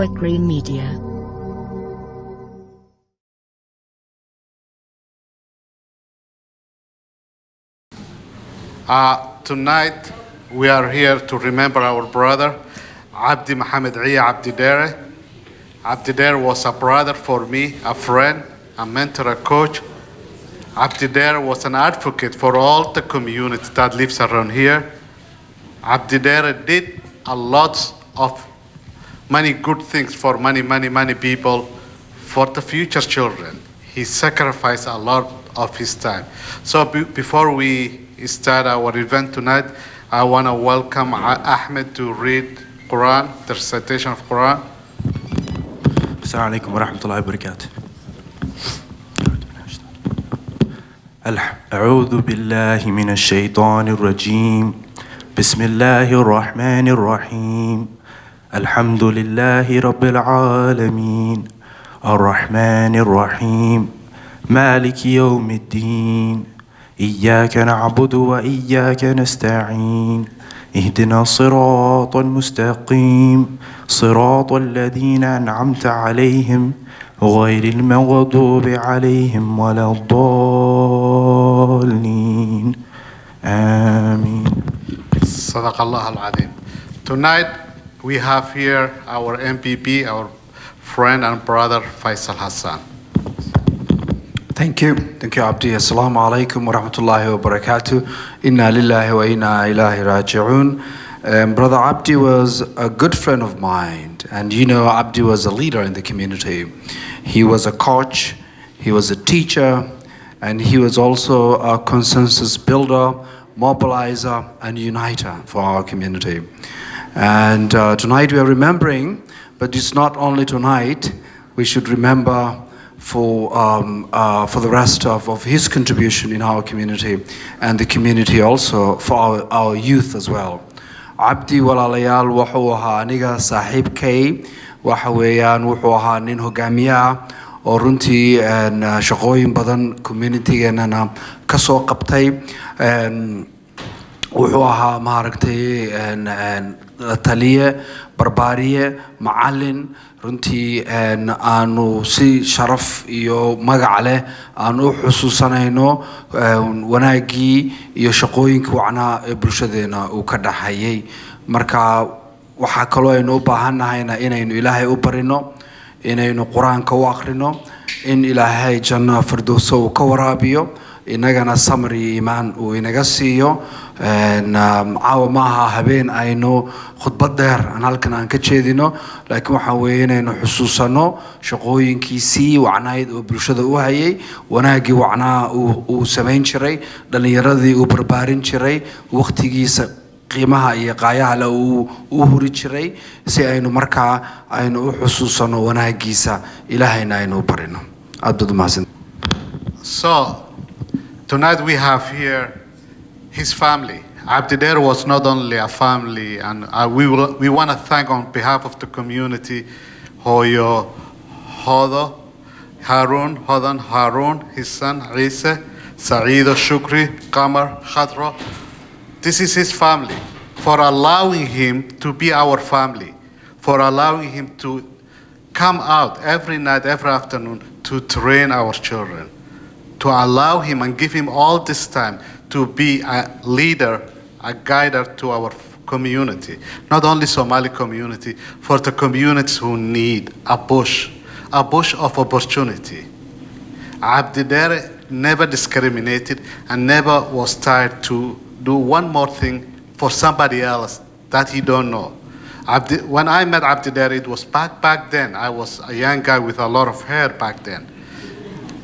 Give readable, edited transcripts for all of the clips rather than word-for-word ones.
Bakri Media. Tonight we are here to remember our brother Abdi Muhammad Abdi Dheere. Abdi Dheere was a brother for me, a friend, a mentor, a coach. Abdi Dheere was an advocate for all the community that lives around here. Abdi Dheere did a lot of many good things for many people for the future children. He sacrificed a lot of his time. So before we start our event tonight, I want to welcome Ahmed to read Quran, the recitation of Quran. السلام عليكم ورحمة الله وبركاته. أعوذ بالله من الشيطان الرجيم. بسم الله الرحمن الرحيم. الحمد لله رب العالمين الرحمن الرحيم مالك يوم الدين إياك نعبد وإياك نستعين اهدنا الصراط المستقيم صراط الذين أنعمت عليهم غير المغضوب عليهم ولا الضالين آمين. صدق الله العظيم. Tonight we have here our MPP, our friend and brother Faisal Hassan. Thank you, Abdi. Assalamu alaikum wa rahmatullahi wa barakatuh. Inna lillahi wa inna ilahi raji'un. Brother Abdi was a good friend of mine, and you know Abdi was a leader in the community. He was a coach, he was a teacher, and he was also a consensus builder, mobilizer, and uniter for our community. And tonight we are remembering, but it's not only tonight, we should remember for the rest of his contribution in our community and the community also for our youth as well. Abdi walaalayaal wuxuu ahaa aniga saaxiibkay waxa weeyaan wuxuu ahaa nin hogaamiya oo runtii shaqooyin badan community-geenana ka soo qabtay wuxuu ahaa maaragtay taliye barbaariye macallin runtii aanu si sharaf iyo magac leh aanu u xusuusanayno wanaagii iyo shaqooyinka wacnaa ee bulshadeena uu ka dhaxayay marka waxaa kaloo aynu u baahannahayna inaynu ilaahay u barino inaynu qur-aanka u akhrino in ilaahay janno firdowso uu ka waraabiyo inagana samir iyo iimaan uu inaga siiyo caawa maaha habeen aynu khudbad dheer aan halkan aan ka jeedino laakiin waxaa weeye inaynu xusuusano shaqooyinkiisii wacnayd oo bulshada u hayay wanaagii wacnaa uu samayn jiray dhallinyaradii uu barbaarin jiray waqtigiisa qiimaha iyo qaayaha le uu huri jiray si aynu markaa aynu u xusuusano wanaagiisa ilaahayna aynu u barino aad baad umahadsan. So tonight we have here his family. Abdi Dheere was not only a family, and we want to thank on behalf of the community Hoyo, Hodo, Harun, his son Isa, Saeedo, Shukri, Qamar, Khadro. This is his family, for allowing him to be our family, for allowing him to come out every night, every afternoon to train our children, to allow him and give him all this time to be a leader, a guider to our community, not only Somali community, for the communities who need a push of opportunity. Abdi Dheere never discriminated and never was tired to do one more thing for somebody else that he don't know. When I met Abdi Dheere, it was back then. I was a young guy with a lot of hair back then.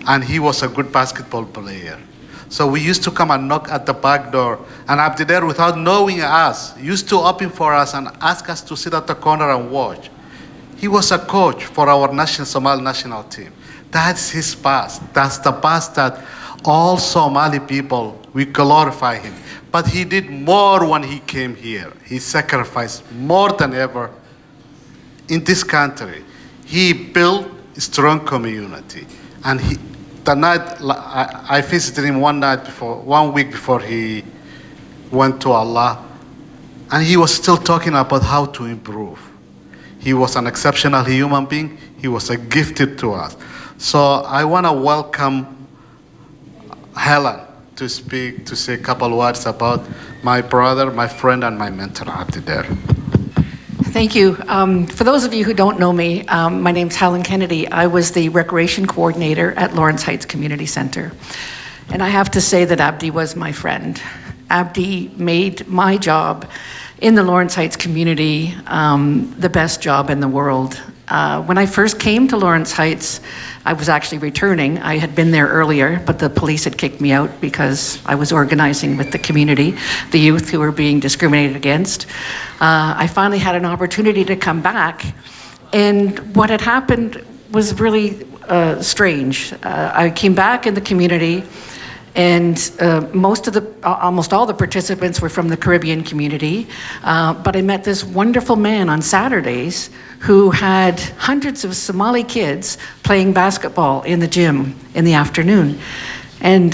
And he was a good basketball player. So we used to come and knock at the back door, and Abdi Dheere, without knowing us, used to open for us and ask us to sit at the corner and watch. He was a coach for our Somali national team. That's his past. That's the past that all Somali people, we glorify him. But he did more when he came here. He sacrificed more than ever in this country. He built a strong community. And the night I visited him one week before he went to Allah, and he was still talking about how to improve. He was an exceptional human being. He was a gifted to us. So I want to welcome Helen to speak, to say a couple words about my brother, my friend, and my mentor, Abdi Dheere. Thank you. For those of you who don't know me, my name's Helen Kennedy. I was the recreation coordinator at Lawrence Heights Community Center. And I have to say that Abdi was my friend. Abdi made my job in the Lawrence Heights community the best job in the world. When I first came to Lawrence Heights, I was actually returning. I had been there earlier, but the police had kicked me out because I was organizing with the community, the youth who were being discriminated against. I finally had an opportunity to come back, and what had happened was really strange. I came back in the community, and almost all the participants were from the Caribbean community, but I met this wonderful man on Saturdays who had hundreds of Somali kids playing basketball in the gym in the afternoon. And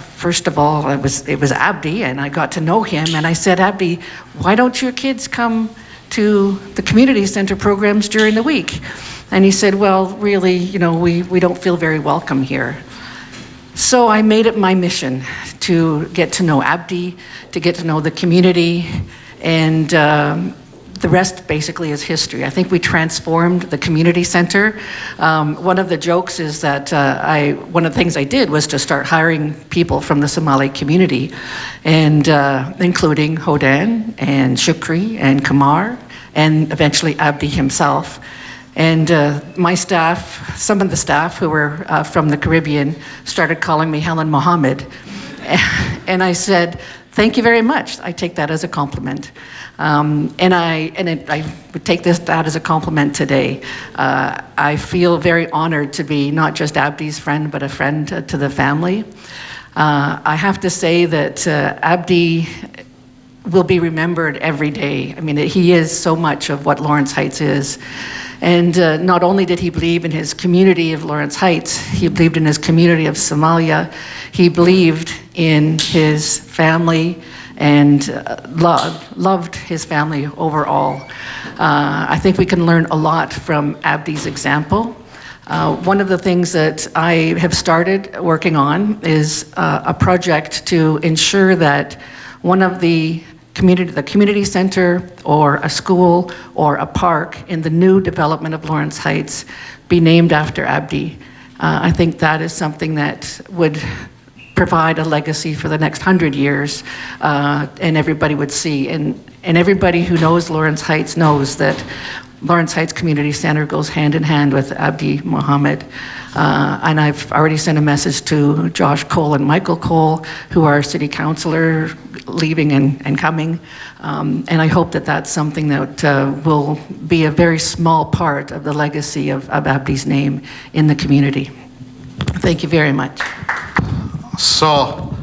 first of all, it was Abdi, and I got to know him, and I said, Abdi, why don't your kids come to the community center programs during the week? And he said, well, really, you know, we don't feel very welcome here. So I made it my mission to get to know Abdi, to get to know the community, and the rest basically is history. I think we transformed the community center. One of the jokes is that one of the things I did was to start hiring people from the Somali community, and including Hodan and Shukri and Kamar, and eventually Abdi himself. And my staff, some of the staff who were from the Caribbean, started calling me Helen Mohammed. And I said, thank you very much. I take that as a compliment. And I would take that as a compliment today. I feel very honored to be not just Abdi's friend, but a friend to the family. I have to say that Abdi will be remembered every day. I mean, he is so much of what Lawrence Heights is. And not only did he believe in his community of Lawrence Heights, he believed in his community of Somalia. He believed in his family and loved his family overall. I think we can learn a lot from Abdi's example. One of the things that I have started working on is a project to ensure that one of the community center or a school or a park in the new development of Lawrence Heights be named after Abdi. I think that is something that would provide a legacy for the next 100 years, and everybody would see. And everybody who knows Lawrence Heights knows that Lawrence Heights Community Center goes hand in hand with Abdi Mohammed. And I've already sent a message to Josh Cole and Michael Cole, who are city councilor, leaving and coming. And I hope that that's something that will be a very small part of the legacy of Abdi's name in the community. Thank you very much. So,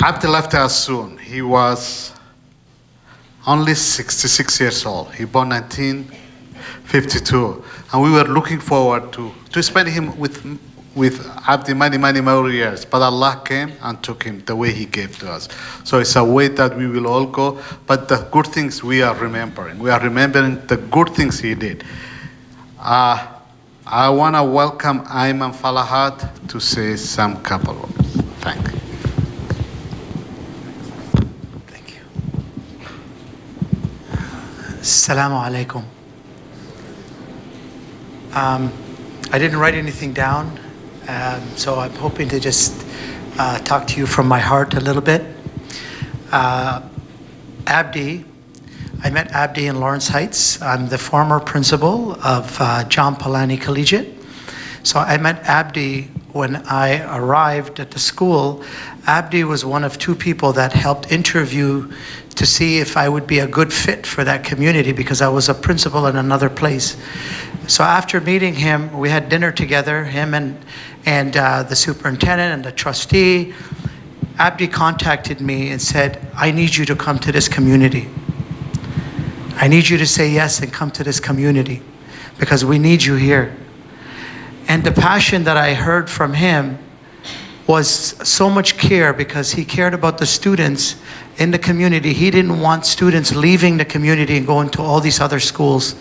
Abdi left us soon. He was only 66 years old. He born 1952. And we were looking forward to spend him with Abdi many more years. But Allah came and took him the way he gave to us. So it's a way that we will all go. But the good things we are remembering. We are remembering the good things he did. I want to welcome Ayman Falahat to say some couple words. Thank you. Thank you. Assalamu alaikum. I didn't write anything down, so I'm hoping to just talk to you from my heart a little bit. Abdi, I met Abdi in Lawrence Heights. I'm the former principal of John Palani Collegiate. So I met Abdi when I arrived at the school. Abdi was one of two people that helped interview to see if I would be a good fit for that community, because I was a principal in another place. So after meeting him, we had dinner together, him and the superintendent and the trustee. Abdi contacted me and said, I need you to come to this community. I need you to say yes and come to this community because we need you here. And the passion that I heard from him was so much care because he cared about the students in the community. He didn't want students leaving the community and going to all these other schools.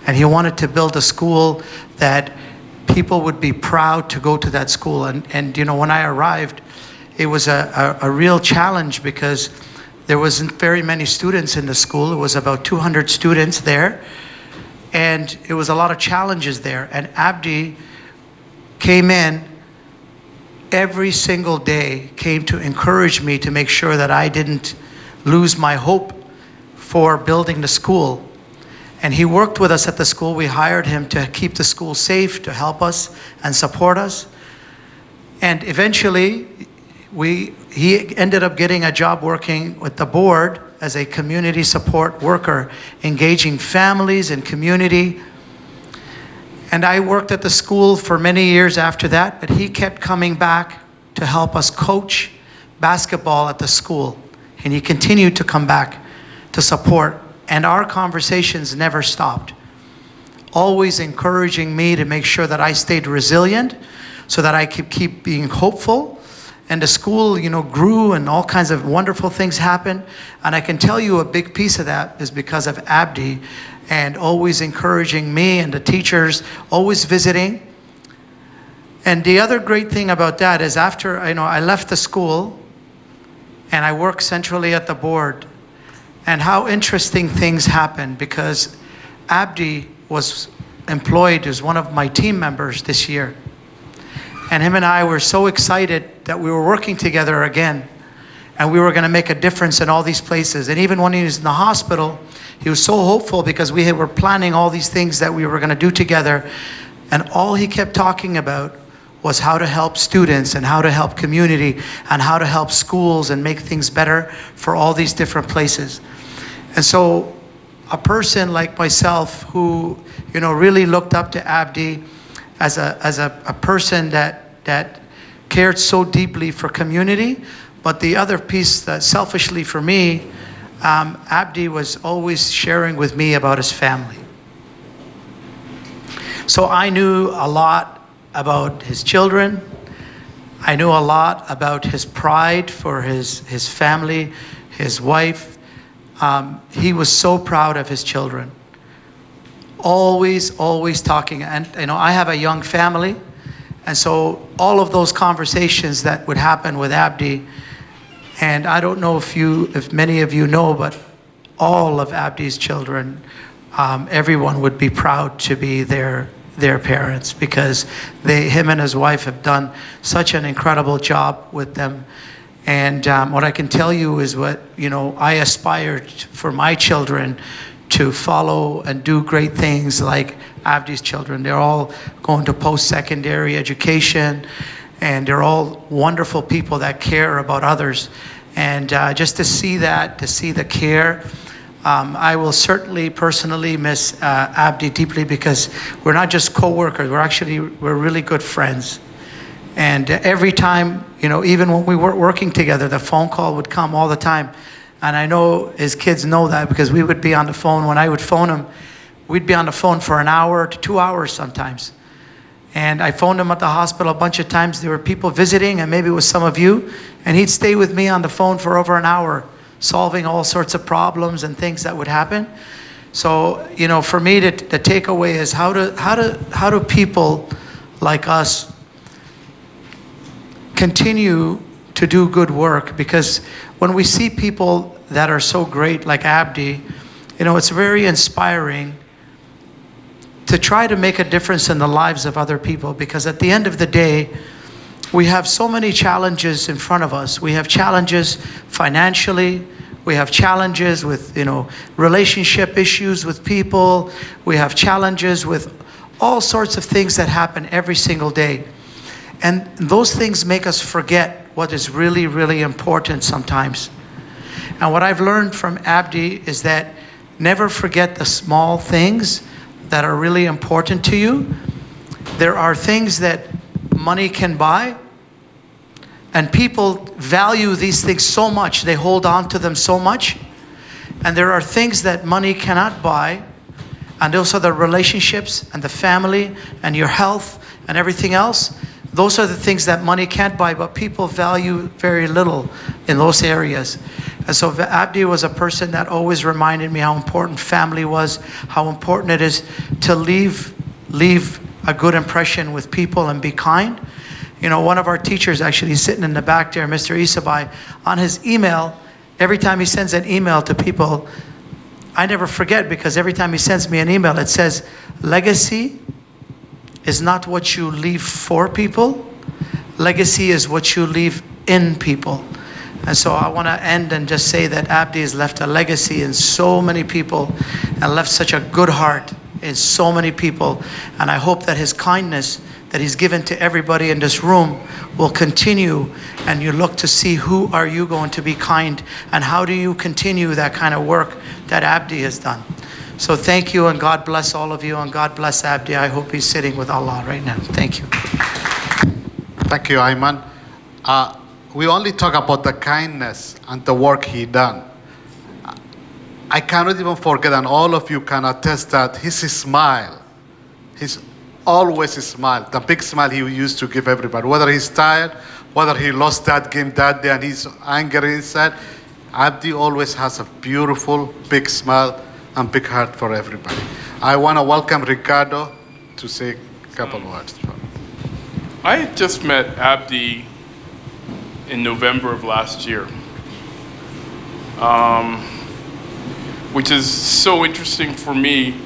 And he wanted to build a school that people would be proud to go to that school. And you know, when I arrived, it was a real challenge because there wasn't very many students in the school. It was about 200 students there. And it was a lot of challenges there. And Abdi came in every single day, came to encourage me to make sure that I didn't lose my hope for building the school. And he worked with us at the school. We hired him to keep the school safe, to help us and support us. And eventually, he ended up getting a job working with the board as a community support worker, engaging families and community. And I worked at the school for many years after that, but he kept coming back to help us coach basketball at the school. And he continued to come back to support. And our conversations never stopped, always encouraging me to make sure that I stayed resilient so that I could keep being hopeful. And the school, you know, grew and all kinds of wonderful things happened. And I can tell you a big piece of that is because of Abdi and always encouraging me and the teachers, always visiting. And the other great thing about that is after, you know, I left the school and I worked centrally at the board, and how interesting things happened because Abdi was employed as one of my team members this year. And him and I were so excited that we were working together again. And we were going to make a difference in all these places. And even when he was in the hospital, he was so hopeful because we were planning all these things that we were going to do together. And all he kept talking about was how to help students and how to help community and how to help schools and make things better for all these different places. And so a person like myself who, you know, really looked up to Abdi as a person that cared so deeply for community. But the other piece that selfishly for me, Abdi was always sharing with me about his family. So I knew a lot about his children. I knew a lot about his pride for his family, his wife. He was so proud of his children. Always talking. And you know, I have a young family. And so all of those conversations that would happen with Abdi, and I don't know if many of you know, but all of Abdi's children, everyone would be proud to be their parents because him and his wife have done such an incredible job with them. And what I can tell you is what, you know, I aspired for my children to follow and do great things like Abdi's children. They're all going to post-secondary education, and they're all wonderful people that care about others. And just to see that, to see the care, I will certainly personally miss Abdi deeply because we're not just co-workers, we're really good friends. And every time, you know, even when we weren't working together, the phone call would come all the time. And I know his kids know that because we would be on the phone. When I would phone him, we'd be on the phone for an hour to 2 hours sometimes. And I phoned him at the hospital a bunch of times. There were people visiting, and maybe it was some of you. And he'd stay with me on the phone for over an hour, solving all sorts of problems and things that would happen. So, you know, for me, the takeaway is how do people like us continue to do good work? Because when we see people that are so great like Abdi, you know, it's very inspiring to try to make a difference in the lives of other people, because at the end of the day, we have so many challenges in front of us. We have challenges financially. We have challenges with, you know, relationship issues with people. We have challenges with all sorts of things that happen every single day. And those things make us forget what is really, really important sometimes. And what I've learned from Abdi is that never forget the small things that are really important to you. There are things that money can buy, and people value these things so much, they hold on to them so much. And there are things that money cannot buy, and those are the relationships and the family and your health and everything else. those are the things that money can't buy, but people value very little in those areas. And so Abdi was a person that always reminded me how important family was, how important it is to leave a good impression with people and be kind. You know, one of our teachers actually sitting in the back there, Mr. Isabai, on his email, every time he sends an email to people, I never forget, because every time he sends me an email, it says, legacy is not what you leave for people. Legacy is what you leave in people. And so I want to end and just say that Abdi has left a legacy in so many people and left such a good heart in so many people. And I hope that his kindness that he's given to everybody in this room will continue, and you look to see who are you going to be kind and how do you continue that kind of work that Abdi has done. So thank you, and God bless all of you, and God bless Abdi. I hope he's sitting with Allah right now. Thank you. Thank you, Ayman. We only talk about the kindness and the work he done. I cannot even forget, and all of you can attest that his smile, his always smile, the big smile he used to give everybody, whether he's tired, whether he lost that game that day and he's angry inside, Abdi always has a beautiful big smile and big heart for everybody. I want to welcome Ricardo to say a couple words. I had just met Abdi in November of last year, which is so interesting for me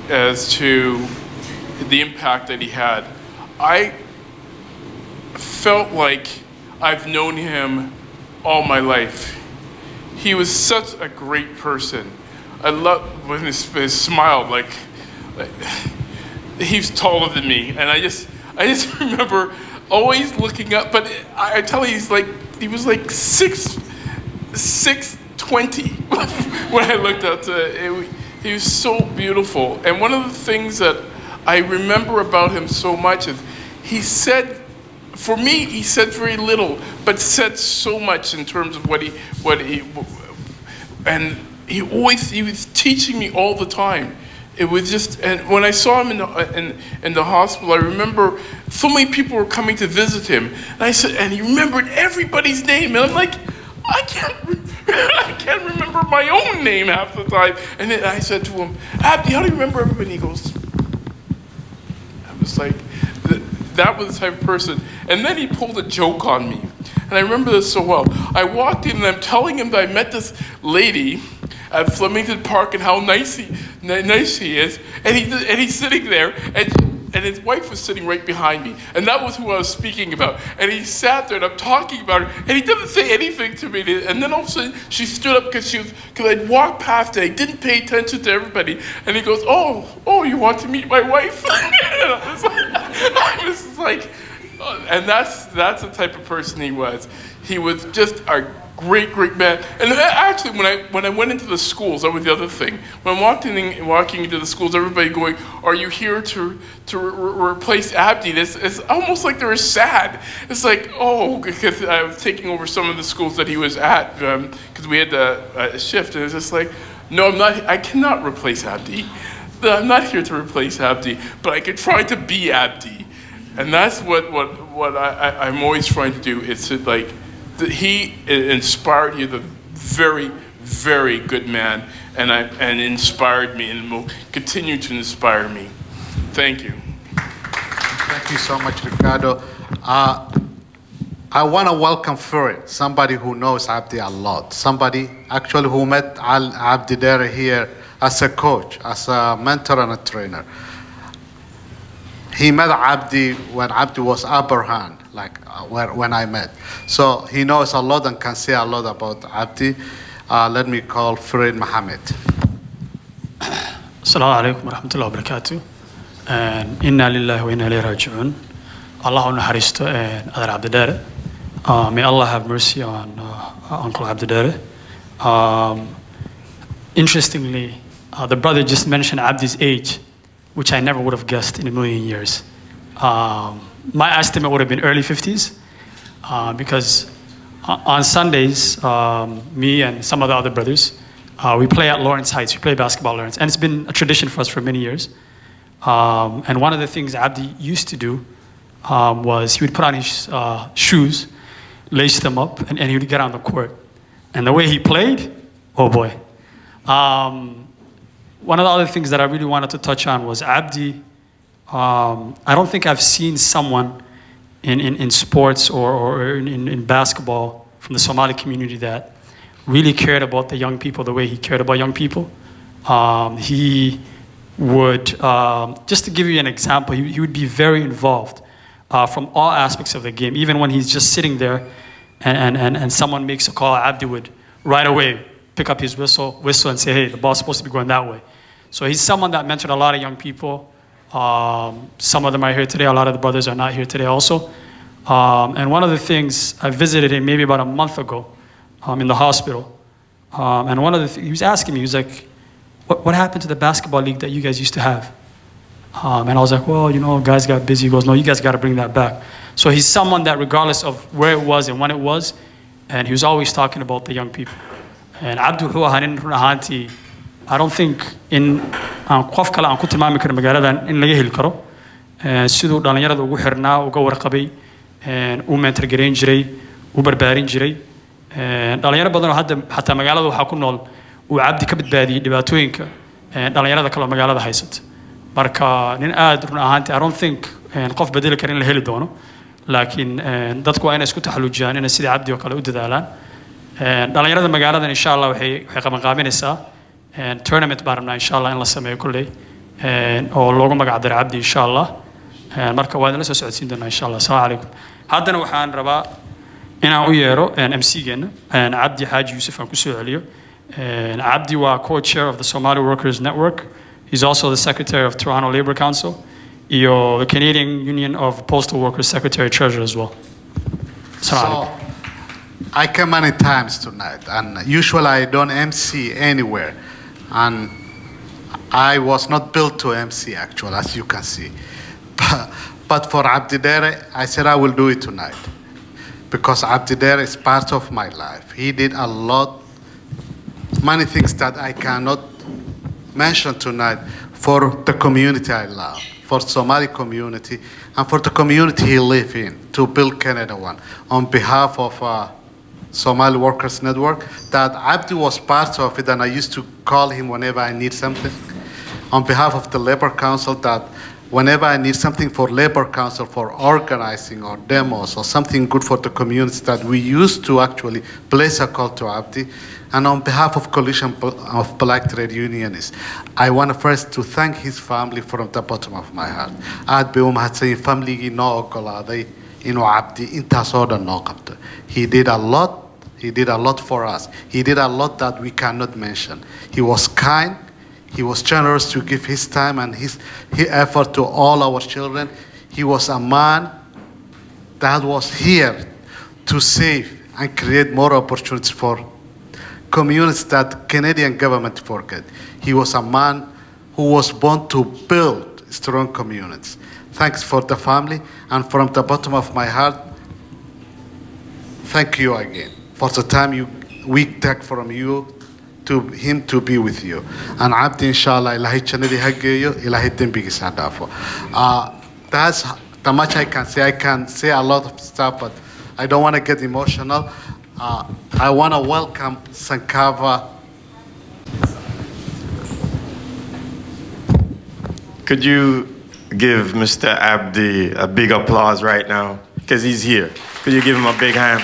as to the impact that he had. I felt like I've known him all my life. He was such a great person. I love when his smile, like he's taller than me, and I just remember always looking up. But I tell you, he was like 6'20" when I looked up to it. He was so beautiful, and one of the things that I remember about him so much is he said, for me, he said very little, but said so much in terms of and he was teaching me all the time. It was just, and when I saw him in the hospital, I remember so many people were coming to visit him, and I said, and he remembered everybody's name, and I'm like, I can't remember my own name half the time. And then I said to him, Abdi, how do you remember everybody? He goes, it's like, that was the type of person. And then he pulled a joke on me. And I remember this so well. I walked in and I'm telling him that I met this lady at Flemington Park and how nice she is. And he's sitting there, and his wife was sitting right behind me. And that was who I was speaking about. And he sat there and I'm talking about her, and he didn't say anything to me. And then all of a sudden she stood up because I'd walked past her. I didn't pay attention to everybody. And he goes, oh, you want to meet my wife? And I was like, and that's the type of person he was. He was just a great man. And actually, when I went into the schools, that was the other thing. When I'm walking into the schools, everybody going, "Are you here to replace Abdi?" It's almost like they were sad. It's like, oh, because I was taking over some of the schools that he was at, because we had a shift, and it was just like, no, I'm not. I cannot replace Abdi. I'm not here to replace Abdi, but I could try to be Abdi, and that's what I'm always trying to do. Is to like. He inspired. He's a very, very good man, and inspired me, and will continue to inspire me. Thank you. Thank you so much, Ricardo. I want to welcome Furid, somebody who knows Abdi a lot, somebody actually who met Abdi Dheere here as a coach, as a mentor and a trainer. He met Abdi when Abdi was upper hand, like when I met. So he knows a lot and can say a lot about Abdi. Let me call Furid Mohammed. Assalamu alaikum wa rahmatullahi wa barakatuh. Inna lillahi wa inna ilayhi raji'un. Allah unaharisto Adar Abdi Dheere. May Allah have mercy on Uncle Abdi Dheere. Interestingly, the brother just mentioned Abdi's age, which I never would have guessed in a million years. My estimate would have been early 50s, because on Sundays, me and some of the other brothers, we play at Lawrence Heights. We play basketball at Lawrence, and it's been a tradition for us for many years. And one of the things Abdi used to do was he would put on his shoes, lace them up, and he would get on the court. And the way he played, oh boy. One of the other things that I really wanted to touch on was Abdi. I don't think I've seen someone in sports or in basketball from the Somali community that really cared about the young people the way he cared about young people. He would, just to give you an example, he would be very involved from all aspects of the game. Even when he's just sitting there and someone makes a call, Abdi would right away pick up his whistle and say, hey, the ball's supposed to be going that way. So he's someone that mentored a lot of young people. Some of them are here today. A lot of the brothers are not here today also. And one of the things, I visited him maybe about a month ago in the hospital. And one of the he was asking me, he was like, what happened to the basketball league that you guys used to have? And I was like, well, you know, guys got busy. He goes, no, you guys got to bring that back. So he's someone that regardless of where it was and when it was, and he was always talking about the young people. And Abdu huwa hanin run ahaantii, I don't think in qof kale aan ku tilmaami karo magaaladan in laga heli karo sidoo dhalinyarada ugu xirnaa uga warqabay uu mentor gareyn jiray uu barbaarin jiray dhalinyaro badan oo hadda xataa magaalada waxa ku nool uu Abdi ka badbaadiyay dhibaatooyinka dhalinyarada kale magaalada haysata marka nin aad run ahaantii I don't think qof bedeli kara in la heli doono laakiin dadku waa inay isku taxaluujiyaan inay sidii Abdi oo kale u dadaalaan dhalinyarada magaaladan insha Allah waxay qaban qaabinaysaa tournament baan rabnaa insha Allah in la sameeyo kulley oo loogu magac daray Abdi insha Allah marka waa la soo socodsiin doonaa insha Allah assalaamu calaykum haddana waxaan rabaa inaan u yeero MC-geena Abdi Haji Yusuf aan ku soo celiyo Abdi waa co-chair of the Somali Workers Network. He's also the secretary of Toronto Labour Council iyo the Canadian Union of Postal Workers Secretary Treasurer as well. So I come many times tonight, and usually I don't MC anywhere. And I was not built to MC, actually, as you can see. But for Abdi Dheere, I said I will do it tonight. Because Abdi Dheere is part of my life. He did a lot, many things that I cannot mention tonight for the community I love, for Somali community, and for the community he lives in, to build Canada One. On behalf of Somali Workers Network, that Abdi was part of it, and I used to call him whenever I need something. On behalf of the Labour Council, that whenever I need something for Labour Council, for organizing or demos or something good for the community, that we used to actually place a call to Abdi. And on behalf of Coalition of Black Trade Unionists, I want first to thank his family from the bottom of my heart. Aad bay u mahadsan family-gii noo ogolaaday inuu Abdi intaas oo dhan noo qabto. He did a lot. He did a lot for us. He did a lot that we cannot mention. He was kind. He was generous to give his time and his effort to all our children. He was a man that was here to save and create more opportunities for communities that Canadian government forget. He was a man who was born to build strong communities. Thanks for the family, and from the bottom of my heart, thank you again for the time we take from you to him to be with you. And Abdi, inshallah, ilahi jannadi ha geeyo, ilahi dembigiisa ha dhaafo. That's how much I can say. I can say a lot of stuff, but I don't want to get emotional. I want to welcome Sankava. Could you give Mr. Abdi a big applause right now? Because he's here. Could you give him a big hand?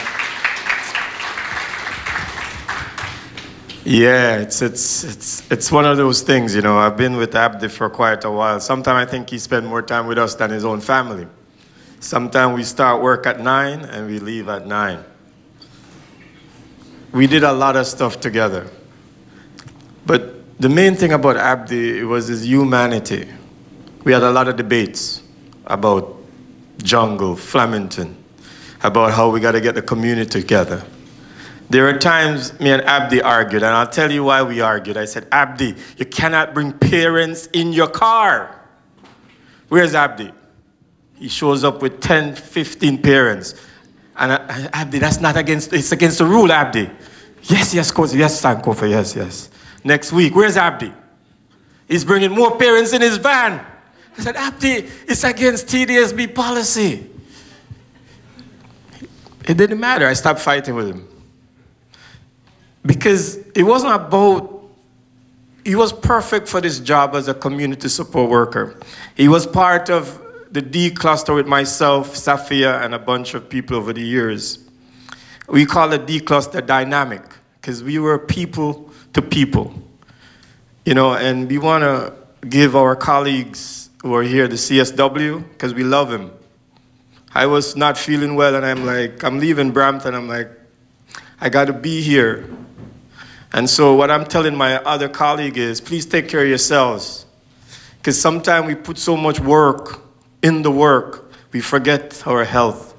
Yeah, it's one of those things, you know. I've been with Abdi for quite a while. Sometimes I think he spends more time with us than his own family. Sometimes we start work at 9 and we leave at 9. We did a lot of stuff together. But the main thing about Abdi was his humanity. We had a lot of debates about jungle, Flemington, about how we got to get the community together. There are times me and Abdi argued, and I'll tell you why we argued. I said, Abdi, you cannot bring parents in your car. Where's Abdi? He shows up with 10, 15 parents. And Abdi, that's not against, it's against the rule, Abdi. Yes, coach, yes, Sankofa, yes. Next week, where's Abdi? He's bringing more parents in his van. I said, Abdi, it's against TDSB policy. It didn't matter. I stopped fighting with him. Because it wasn't about, he was perfect for this job as a community support worker. He was part of the D cluster with myself, Safia, and a bunch of people over the years. We call the D cluster dynamic, because we were people to people. You know, and we want to give our colleagues who are here the CSW, because we love him. I was not feeling well, and I'm like, I'm leaving Brampton. I'm like, I got to be here. And so what I'm telling my other colleague is, please take care of yourselves. Because sometimes we put so much work in the work, we forget our health,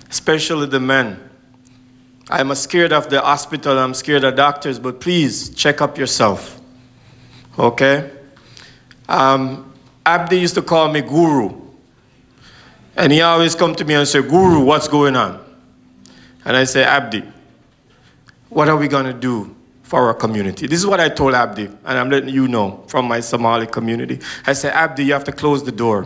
especially the men. I'm scared of the hospital, I'm scared of doctors, but please check up yourself, okay? Abdi used to call me Guru. And he always come to me and say, Guru, what's going on? And I say, Abdi, what are we going to do for our community? This is what I told Abdi, and I'm letting you know from my Somali community. I said, Abdi, you have to close the door.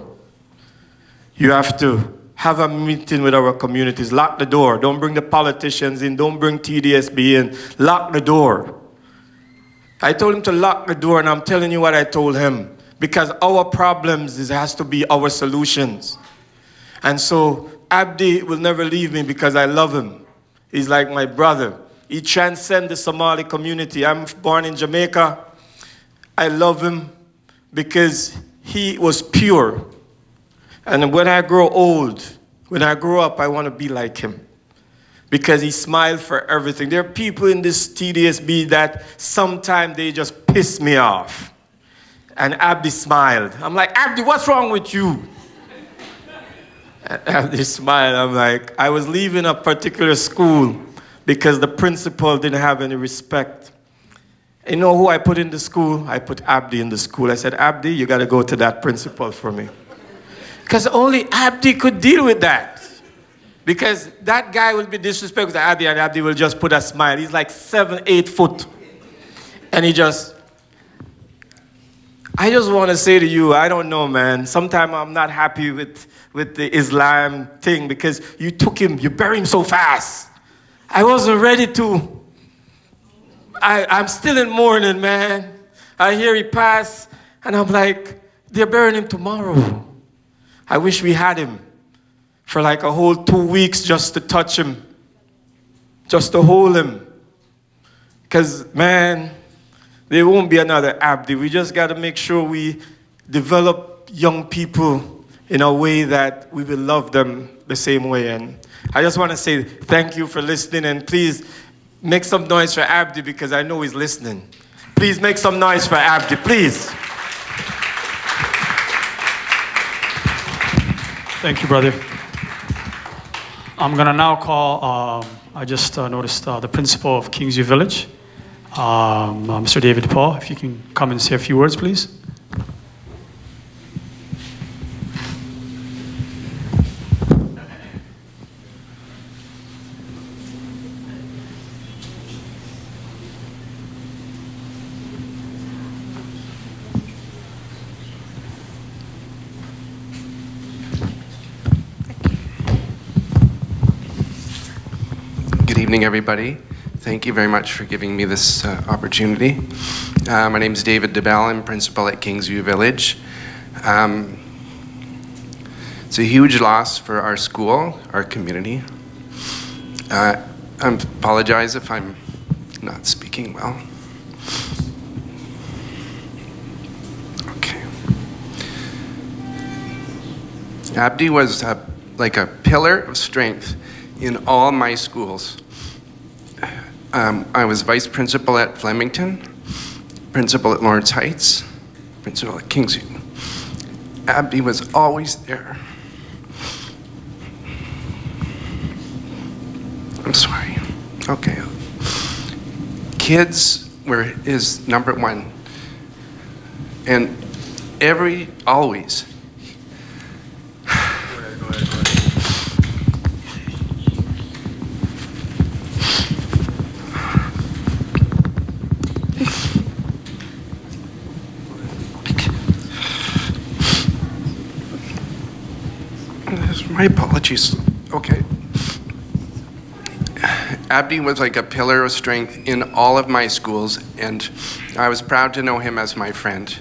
You have to have a meeting with our communities. Lock the door. Don't bring the politicians in. Don't bring TDSB in. Lock the door. I told him to lock the door, and I'm telling you what I told him. Because our problems has to be our solutions. And so Abdi will never leave me because I love him. He's like my brother. He transcends the Somali community. I'm born in Jamaica. I love him because he was pure. And when I grow old, when I grow up, I want to be like him. Because he smiled for everything. There are people in this TDSB that sometimes they just piss me off. And Abdi smiled. I'm like, Abdi, what's wrong with you? And Abdi smiled. I'm like, I was leaving a particular school because the principal didn't have any respect. You know who I put in the school? I put Abdi in the school. I said, Abdi, you got to go to that principal for me. Because only Abdi could deal with that. Because that guy will be disrespectful to Abdi, and Abdi will just put a smile. He's like 7, 8 foot. And he just... I just want to say to you, I don't know, man. Sometimes I'm not happy with the Islam thing because you took him, you buried him so fast. I wasn't ready to. I'm still in mourning, man. I hear he passed, and I'm like, they're burying him tomorrow. I wish we had him for like a whole 2 weeks just to touch him, just to hold him. Because, man, there won't be another Abdi. We just got to make sure we develop young people in a way that we will love them the same way. And I just want to say thank you for listening, and please make some noise for Abdi because I know he's listening. Please make some noise for Abdi, please. Thank you, brother. I'm going to now call, I just noticed the principal of Kingsview Village, Mr. David Paul. If you can come and say a few words, please. Good evening, everybody. Thank you very much for giving me this opportunity. My name is David DeBell. I'm principal at Kingsview Village. It's a huge loss for our school, our community. I apologize if I'm not speaking well. Okay. Abdi was like a pillar of strength in all my schools. I was vice principal at Flemington, principal at Lawrence Heights, principal at Kingsview. Abdi was always there. I'm sorry. Okay. Kids were his number one. And always. My apologies. Okay. Abdi was like a pillar of strength in all of my schools, and I was proud to know him as my friend.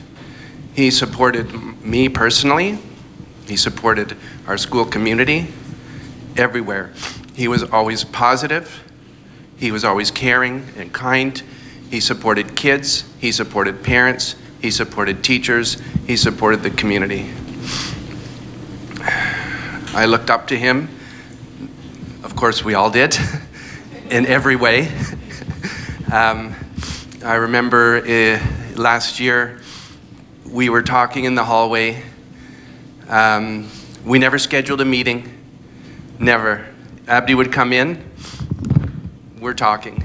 He supported me personally. He supported our school community everywhere. He was always positive. He was always caring and kind. He supported kids. He supported parents. He supported teachers. He supported the community. I looked up to him. Of course, we all did, in every way. I remember last year, we were talking in the hallway. We never scheduled a meeting, never. Abdi would come in, we're talking.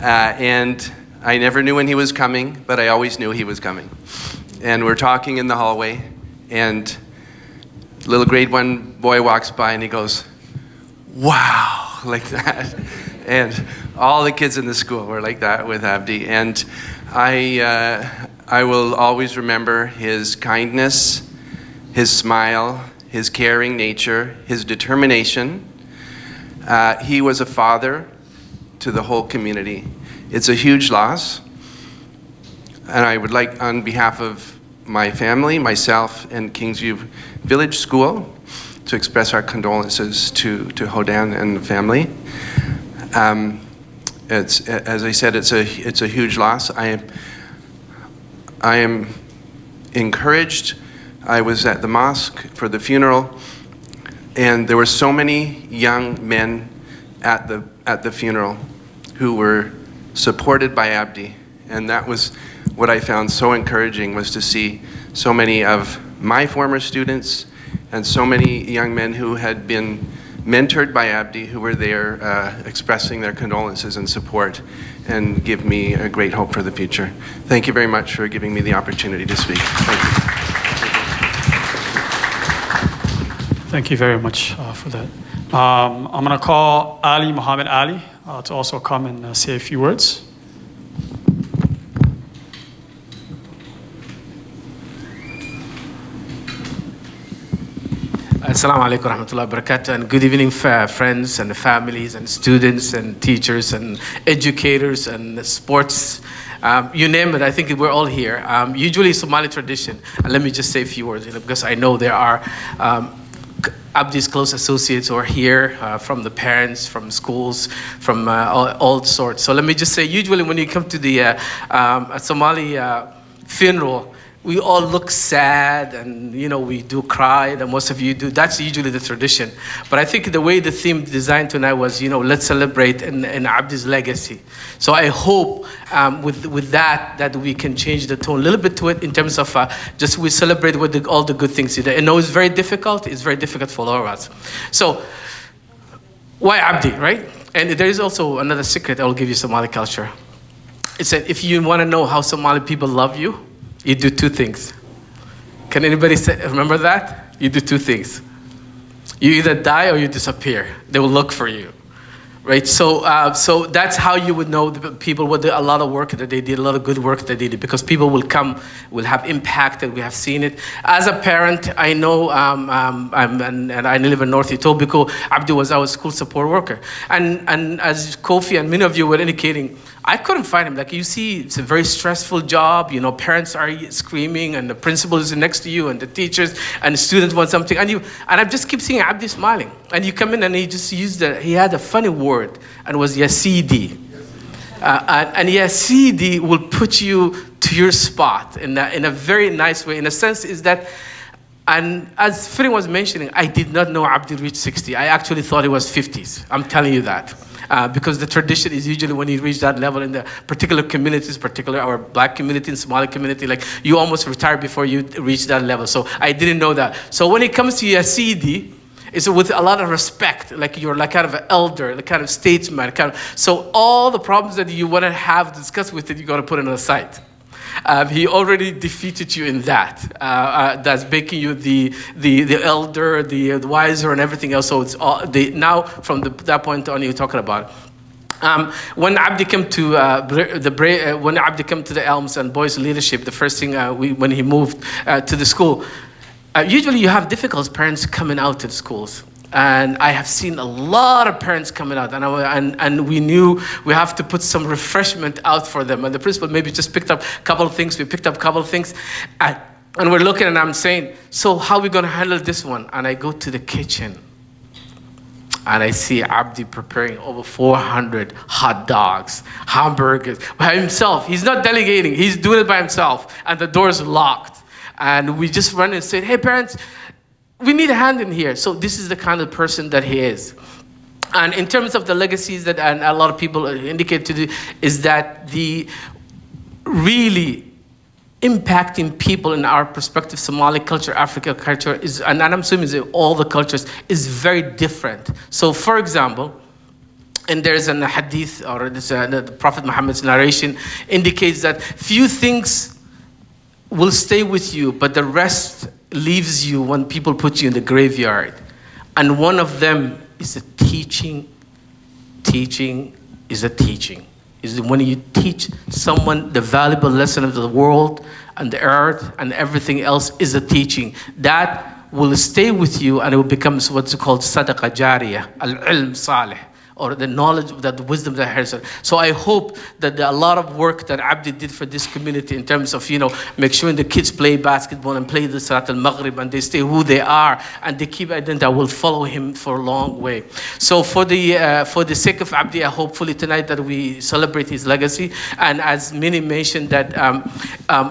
And I never knew when he was coming, but I always knew he was coming. And we're talking in the hallway, and little grade 1 boy walks by and he goes, wow, like that. And all the kids in the school were like that with Abdi. And I will always remember his kindness, his smile, his caring nature, his determination. He was a father to the whole community. It's a huge loss. And I would like, on behalf of my family, myself, and Kingsview Village School, to express our condolences to Hodan and the family. It's, as I said, it's a huge loss. I am encouraged. I was at the mosque for the funeral, and there were so many young men at the funeral who were supported by Abdi, and that was what I found so encouraging, was to see so many of my former students and so many young men who had been mentored by Abdi, who were there expressing their condolences and support, and give me a great hope for the future. Thank you very much for giving me the opportunity to speak. Thank you. Thank you very much for that. I'm going to call Ali, Muhammad Ali, to also come and say a few words. Assalamu alaikum warahmatullahi wabarakatuh, and good evening, friends and families and students and teachers and educators and sports. You name it, I think we're all here. Usually Somali tradition, and let me just say a few words, because I know there are Abdi's close associates who are here, from the parents, from schools, from all sorts. So let me just say, usually when you come to the Somali funeral, we all look sad, and we do cry, and most of you do. That's usually the tradition. But I think the way the theme designed tonight was, let's celebrate in Abdi's legacy. So I hope with that we can change the tone a little bit to it, in terms of just we celebrate with all the good things he did. I know it's very difficult. It's very difficult for all of us. So why Abdi, right? And there is also another secret I will give you, Somali culture. It's that if you want to know how Somali people love you, you do two things. Can anybody remember that? You do two things. You either die or you disappear. They will look for you, right? So that's how you would know the people with a lot of work that they did, a lot of good work that they did, because people will come, will have impact, and we have seen it. As a parent, I know, and I live in North Etobicoke. Abdi was our school support worker, and as Kofi and many of you were indicating, I couldn't find him. Like, you see, it's a very stressful job. Parents are screaming, and the principal is next to you, and the teachers, and the students want something. And I just keep seeing Abdi smiling. And you come in, and he just he had a funny word, and it was Yasidi. And Yasidi will put you to your spot in a very nice way. In a sense, is that, and as Firin was mentioning, I did not know Abdi reached 60. I actually thought it was 50s. I'm telling you that. Because the tradition is usually when you reach that level in the particular communities, particularly our black community and Somali community, like you almost retire before you reach that level. So I didn't know that. So when it comes to Yasidi, it's with a lot of respect, like you're like kind of an elder, like kind of statesman, so all the problems that you want to have discussed with it, you got to put it aside. He already defeated you in that. That's making you the elder, the wiser, and everything else. So it's all now from that point on, you're talking about. When Abdi came to when Abdi came to the Elms and Boys Leadership, the first thing when he moved to the school, usually you have difficult parents coming out to the schools. And I have seen a lot of parents coming out, and we knew we have to put some refreshment out for them. And the principal maybe just picked up a couple of things. We picked up a couple of things, and we're looking, and I'm saying, so how are we going to handle this one? And I go to the kitchen, and I see Abdi preparing over 400 hot dogs, hamburgers by himself. He's not delegating. He's doing it by himself, and the door's locked. And we just run and say, hey, parents, we need a hand in here. So this is the kind of person that he is. And in terms of the legacies that and a lot of people indicate to do, is that the really impacting people in our perspective, Somali culture, African culture, is, and I'm assuming that all the cultures, is very different. So for example, and there's a hadith, or the Prophet Muhammad's narration indicates that few things will stay with you, but the rest leaves you when people put you in the graveyard. And one of them is a teaching. Teaching is a teaching. Is when you teach someone the valuable lesson of the world and the earth and everything else is a teaching. That will stay with you, and it will become what's called sadaqah jariyah, al-ilm salih, or the knowledge, that the wisdom that has. So I hope that a lot of work that Abdi did for this community in terms of, make sure the kids play basketball and play the Salat al-Maghrib, and they stay who they are, and they keep identity, that will follow him for a long way. So for the sake of Abdi, hopefully tonight that we celebrate his legacy. And as Minnie mentioned, that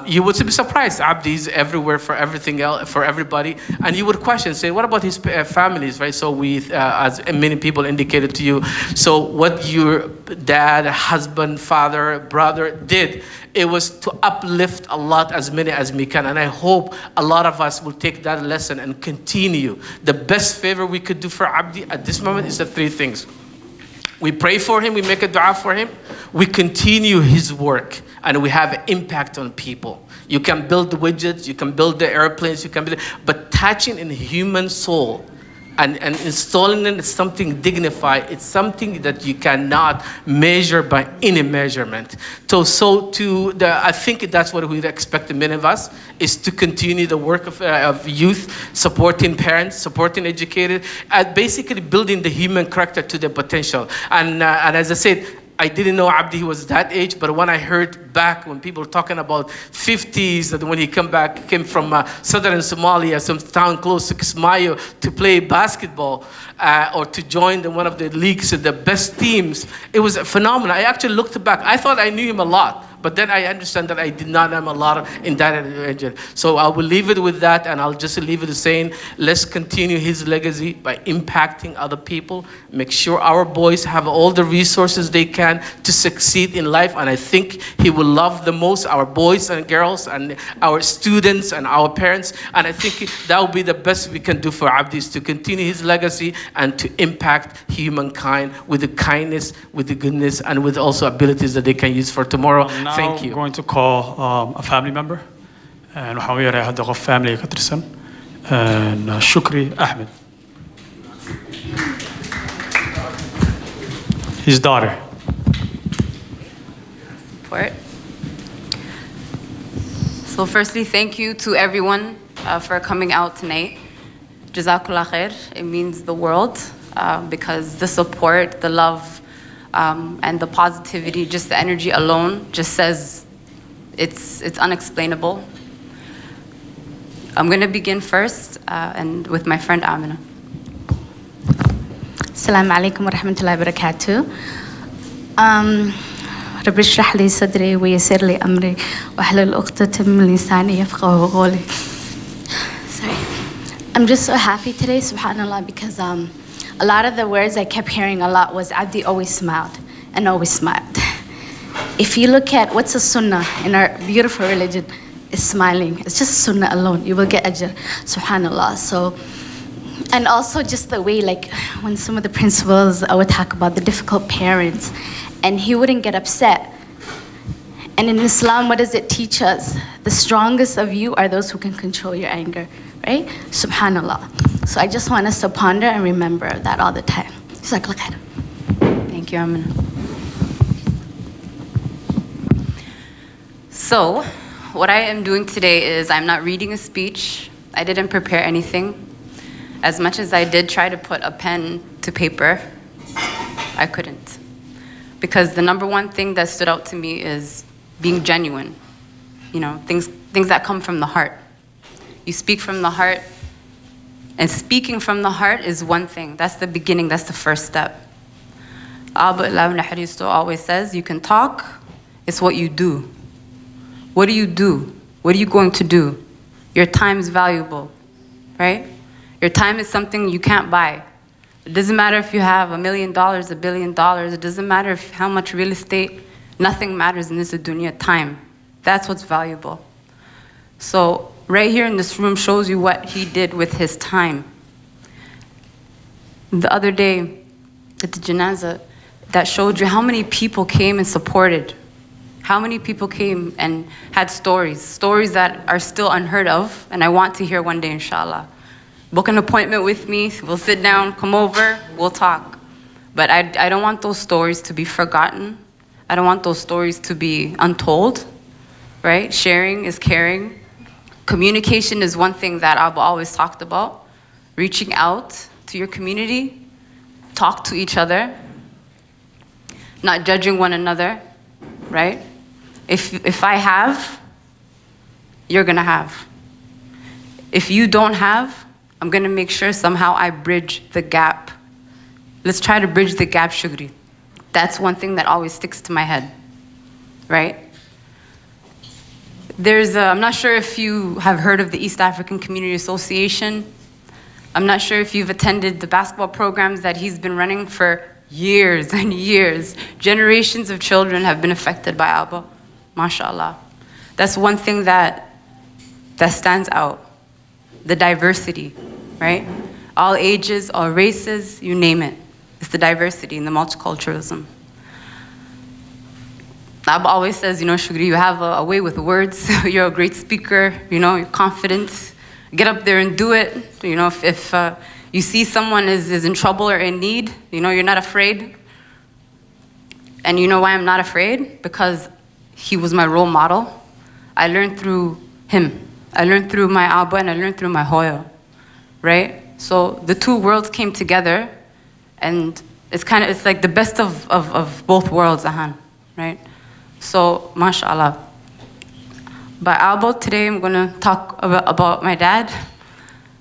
you would be surprised, Abdi is everywhere for everything else, for everybody. And you would question, say, what about his families, right? So as many people indicated to you, so what your dad, husband, father, brother did, it was to uplift a lot, as many as we can. And I hope a lot of us will take that lesson and continue. The best favor we could do for Abdi at this moment is the three things. We pray for him, we make a dua for him, we continue his work, and we have an impact on people. You can build the widgets, you can build the airplanes, but touching in the human soul, and installing it is something dignified. It's something that you cannot measure by any measurement. I think that's what we'd expect of many of us, is to continue the work of youth, supporting parents, supporting educators, and basically building the human character to their potential. And as I said, I didn't know Abdi was that age, but when I heard back when people were talking about 50s, that when he came from southern Somalia, some town close to Kismayo, to play basketball or to join one of the leagues, the best teams, it was phenomenal. I actually looked back. I thought I knew him a lot, but then I understand that I did not know him a lot in that region. So I will leave it with that, and I'll just leave it saying, let's continue his legacy by impacting other people, make sure our boys have all the resources they can to succeed in life. And I think he will love the most our boys and girls and our students and our parents. And I think that will be the best we can do for Abdi, is to continue his legacy and to impact humankind with the kindness, with the goodness, and with also abilities that they can use for tomorrow. Thank you. I'm going to call a family member, and waxaan u yeeray hadda qof family ka tirsan, and Shukri Ahmed, his daughter. Support. So firstly, thank you to everyone for coming out tonight. Jazakallah khair. It means the world, because the support, the love, and the positivity, just the energy alone, just says it's unexplainable. I'm going to begin first and with my friend Amina. Assalamu alaikum wa rahmatullahi wa barakatuh. رب اشرح لي صدري ويسر لي أمري واحلل عقدة من لساني يفقهوا قولي. Sorry. I'm just so happy today, subhanallah, because a lot of the words I kept hearing a lot was Abdi always smiled and always smiled. If you look at what's a sunnah in our beautiful religion, is smiling. It's just sunnah alone. You will get ajr, subhanallah. So, and also just the way, like when some of the principals would talk about the difficult parents, and he wouldn't get upset. And in Islam, what does it teach us? The strongest of you are those who can control your anger, right? Subhanallah. So I just want us to ponder and remember that all the time. Thank you, Amina. So, what I am doing today is I'm not reading a speech. I didn't prepare anything. As much as I did try to put a pen to paper, I couldn't. Because the number one thing that stood out to me is being genuine. You know, things that come from the heart. You speak from the heart, and speaking from the heart is one thing. That's the beginning, that's the first step. Abu Ibn Haristo always says, you can talk, it's what you do. What do you do? What are you going to do? Your time is valuable, right? Your time is something you can't buy. It doesn't matter if you have $1 million, $1 billion. It doesn't matter how much real estate. Nothing matters in this dunya. Time. That's what's valuable. So right here in this room shows you what he did with his time. The other day at the janazah, that showed you how many people came and supported. How many people came and had stories that are still unheard of, and I want to hear one day, inshallah. Book an appointment with me, we'll sit down, come over, we'll talk. But I don't want those stories to be forgotten. I don't want those stories to be untold, right? Sharing is caring. Communication is one thing that Abu always talked about. Reaching out to your community, talk to each other, not judging one another, right? If I have, you're gonna have. If you don't have, I'm gonna make sure somehow I bridge the gap. Let's try to bridge the gap, Shugri. That's one thing that always sticks to my head, right? I'm not sure if you have heard of the East African Community Association. I'm not sure if you've attended the basketball programs that he's been running for years and years. Generations of children have been affected by Abba, mashallah. That's one thing that stands out, the diversity, right? All ages, all races, you name it. It's the diversity and the multiculturalism. Abba always says, you know, Shugri, you have a way with words. You're a great speaker, you know, you're confident. Get up there and do it. You know, if you see someone is in trouble or in need, you know, you're not afraid. And you know why I'm not afraid? Because he was my role model. I learned through him. I learned through my Abba and I learned through my Hoya, right? So the two worlds came together, and it's like the best of both worlds, Ahan, right? So, mashallah. By Abba, today I'm going to talk about my dad.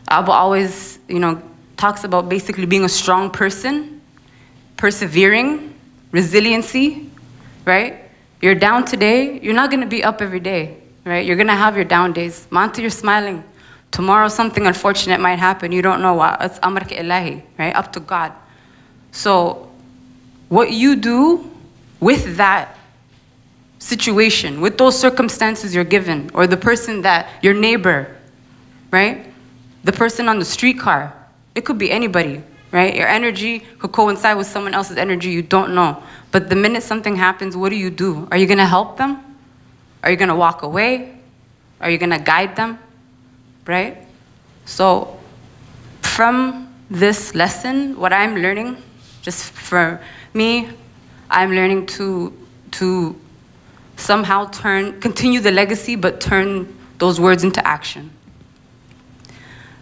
Abba always, you know, talks about basically being a strong person, persevering, resiliency, right? You're down today, you're not going to be up every day, right? You're going to have your down days. Manta, you're smiling. Tomorrow something unfortunate might happen. You don't know what. It's amr ka ilahi, right? Up to God. So what you do with that situation, with those circumstances you're given, or the person that, your neighbor, right? The person on the streetcar, it could be anybody, right? Your energy could coincide with someone else's energy, you don't know. But the minute something happens, what do? Are you gonna help them? Are you gonna walk away? Are you gonna guide them, right? So from this lesson, what I'm learning, just for me, I'm learning to somehow continue the legacy, but turn those words into action.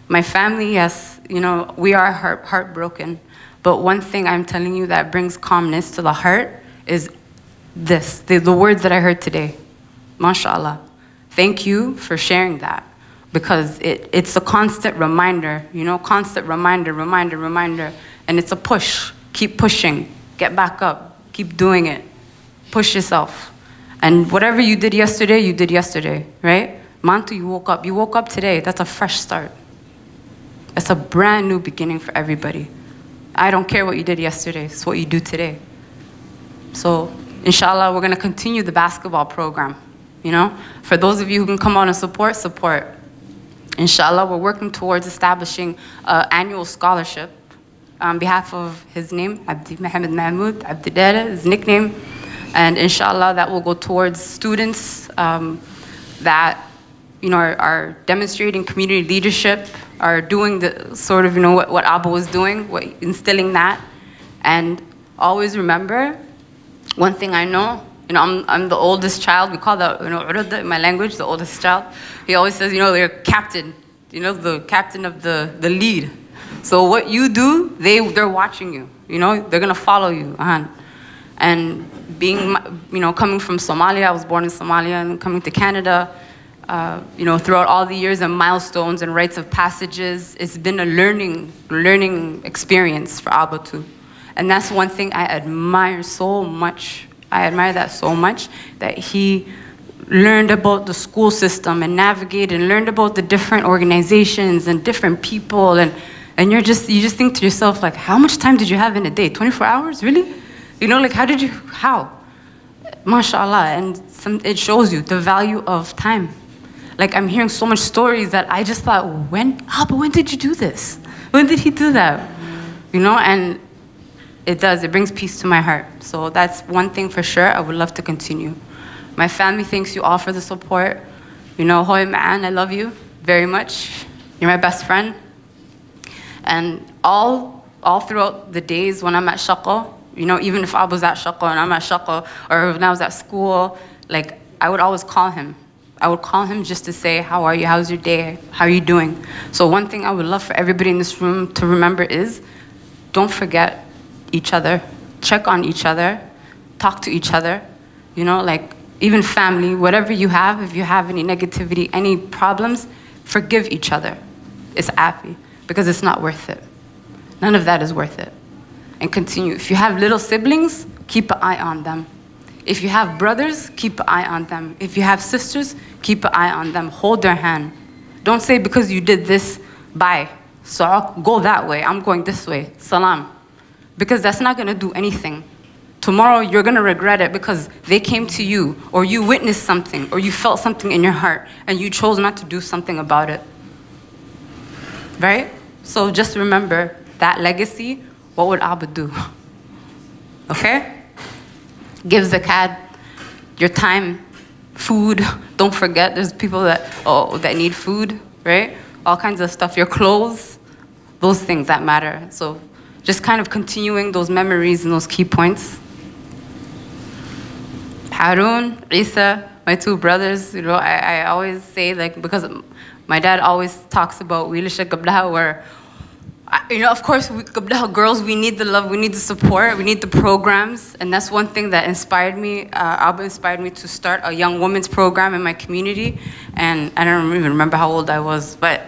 My family, yes, you know, we are heartbroken, but one thing I'm telling you that brings calmness to the heart is this, the words that I heard today. MashaAllah. Thank you for sharing that, because it's a constant reminder, you know, constant reminder, and it's a push. Keep pushing, get back up, keep doing it, push yourself. And whatever you did yesterday, right? Mantu, you woke up today. That's a fresh start. That's a brand new beginning for everybody. I don't care what you did yesterday, it's what you do today. So, inshallah, we're gonna continue the basketball program, you know? For those of you who can come out and support. Inshallah, we're working towards establishing an annual scholarship on behalf of his name, Abdi Mohammed Mahmoud, Abdi Dheere, his nickname. And inshallah, that will go towards students that, you know, are demonstrating community leadership, are doing the sort of, you know, what Abba was doing, instilling that. And always remember, one thing I know, you know, I'm the oldest child. We call that, you know, in my language, the oldest child. He always says, you know, you're captain, you know, the captain of the lead. So what you do, they're watching you. You know, they're gonna follow you. And being, you know, coming from Somalia, I was born in Somalia, and coming to Canada, you know, throughout all the years and milestones and rites of passages, it's been a learning experience for Abba too. And that's one thing I admire so much. I admire that so much, that he learned about the school system and navigated and learned about the different organizations and different people. And you just think to yourself, like, how much time did you have in a day? 24 hours, really? You know, like, how? MashaAllah, and it shows you the value of time. Like, I'm hearing so much stories that I just thought, Abba, when did you do this? When did he do that? You know, and it brings peace to my heart. So that's one thing for sure I would love to continue. My family thanks you all for the support. You know, Hoy Ma'an, I love you very much. You're my best friend. And all throughout the days when I'm at Shaqqa, you know, even if I was at Shaqqa and I'm at Shaqqa, or when I was at school, like, I would always call him. I would call him just to say, how are you? How's your day? How are you doing? So one thing I would love for everybody in this room to remember is, don't forget each other. Check on each other. Talk to each other. You know, like, even family, whatever you have, if you have any negativity, any problems, forgive each other. It's afi, because it's not worth it. None of that is worth it. And continue. If you have little siblings, keep an eye on them. If you have brothers, keep an eye on them. If you have sisters, keep an eye on them. Hold their hand. Don't say, because you did this, bye. So go that way. I'm going this way. Salam. Because that's not going to do anything. Tomorrow, you're going to regret it because they came to you, or you witnessed something, or you felt something in your heart, and you chose not to do something about it. Right? So just remember that legacy. What would Abba do? Okay? Give zakat, your time, food. Don't forget, there's people that need food, right? All kinds of stuff. Your clothes, those things that matter. So just kind of continuing those memories and those key points. Harun, Isa, my two brothers, you know, I always say, like, because my dad always talks about Wilisha Qablaha, where, you know, of course, Qablaha girls, we need the love, we need the support, we need the programs, and that's one thing that inspired me. Abba inspired me to start a young women's program in my community, and I don't even remember how old I was, but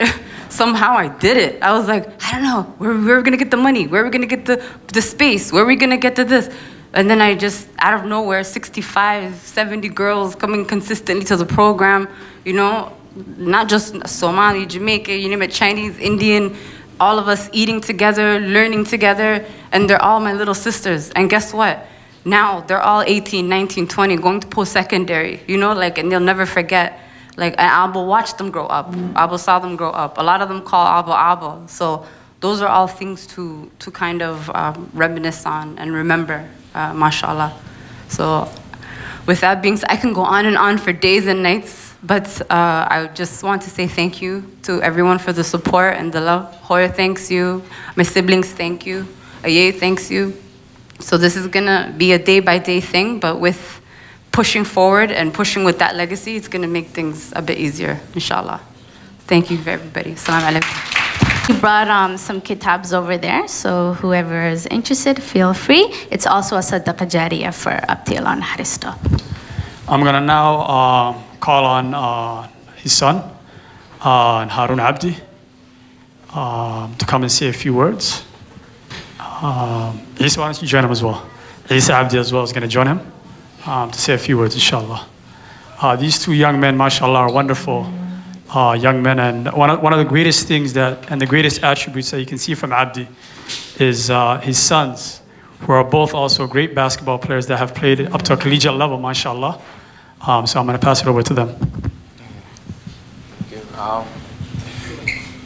somehow I did it. I was like, I don't know, where are we gonna get the money? Where are we gonna get the space? Where are we gonna get to this? And then I just, out of nowhere, 65, 70 girls coming consistently to the program, you know, not just Somali, Jamaica, you name it, Chinese, Indian, all of us eating together, learning together, and they're all my little sisters. And guess what? Now they're all 18, 19, 20, going to post-secondary, you know, like, and they'll never forget. Like, and Abba watched them grow up. Abba saw them grow up. A lot of them call Abba. So those are all things to kind of reminisce on and remember, mashallah. So with that being said, I can go on and on for days and nights, but I just want to say thank you to everyone for the support and the love. Hoya thanks you. My siblings thank you. Aye thanks you. So this is gonna be a day-by-day thing, but with pushing forward and pushing with that legacy, it's gonna make things a bit easier, inshallah. Thank you for everybody. Assalamu alaikum. We brought some kitabs over there, so whoever is interested, feel free. It's also a sadaqah jariyah for Abdi Allah Harista. I'm gonna now call on his son, Harun Abdi, to come and say a few words. Isa, why don't you join him as well? Isa Abdi as well is gonna join him to say a few words, inshallah. These two young men, mashallah, are wonderful young men, and one of the greatest things and the greatest attributes that you can see from Abdi is his sons, who are both also great basketball players that have played up to a collegiate level, mashallah. So I'm going to pass it over to them.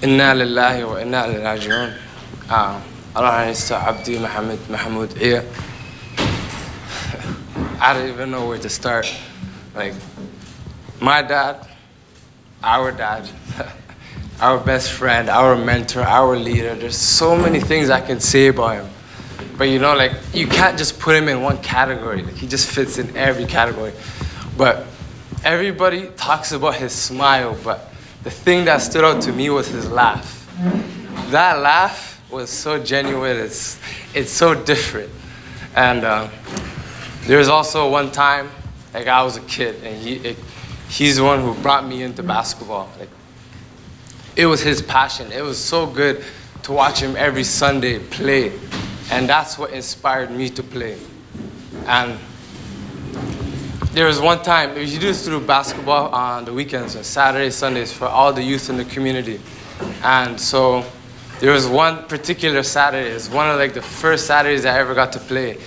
Inna lillahi wa inna ilayhi raji'un. Allah Mr. Abdi Mahmoud here. I don't even know where to start. Like, my dad, our dad, our best friend, our mentor, our leader. There's so many things I can say about him. But you know, like, you can't just put him in one category. Like, he just fits in every category. But everybody talks about his smile, but the thing that stood out to me was his laugh. that laugh was so genuine. It's so different. And there was also one time, like I was a kid, and he's the one who brought me into basketball. Like, it was his passion. It was so good to watch him every Sunday play, and that's what inspired me to play. And there was one time, we used to do basketball on the weekends, on Saturdays, Sundays, for all the youth in the community. And so there was one particular Saturday, it was one of like the first Saturdays I ever got to play.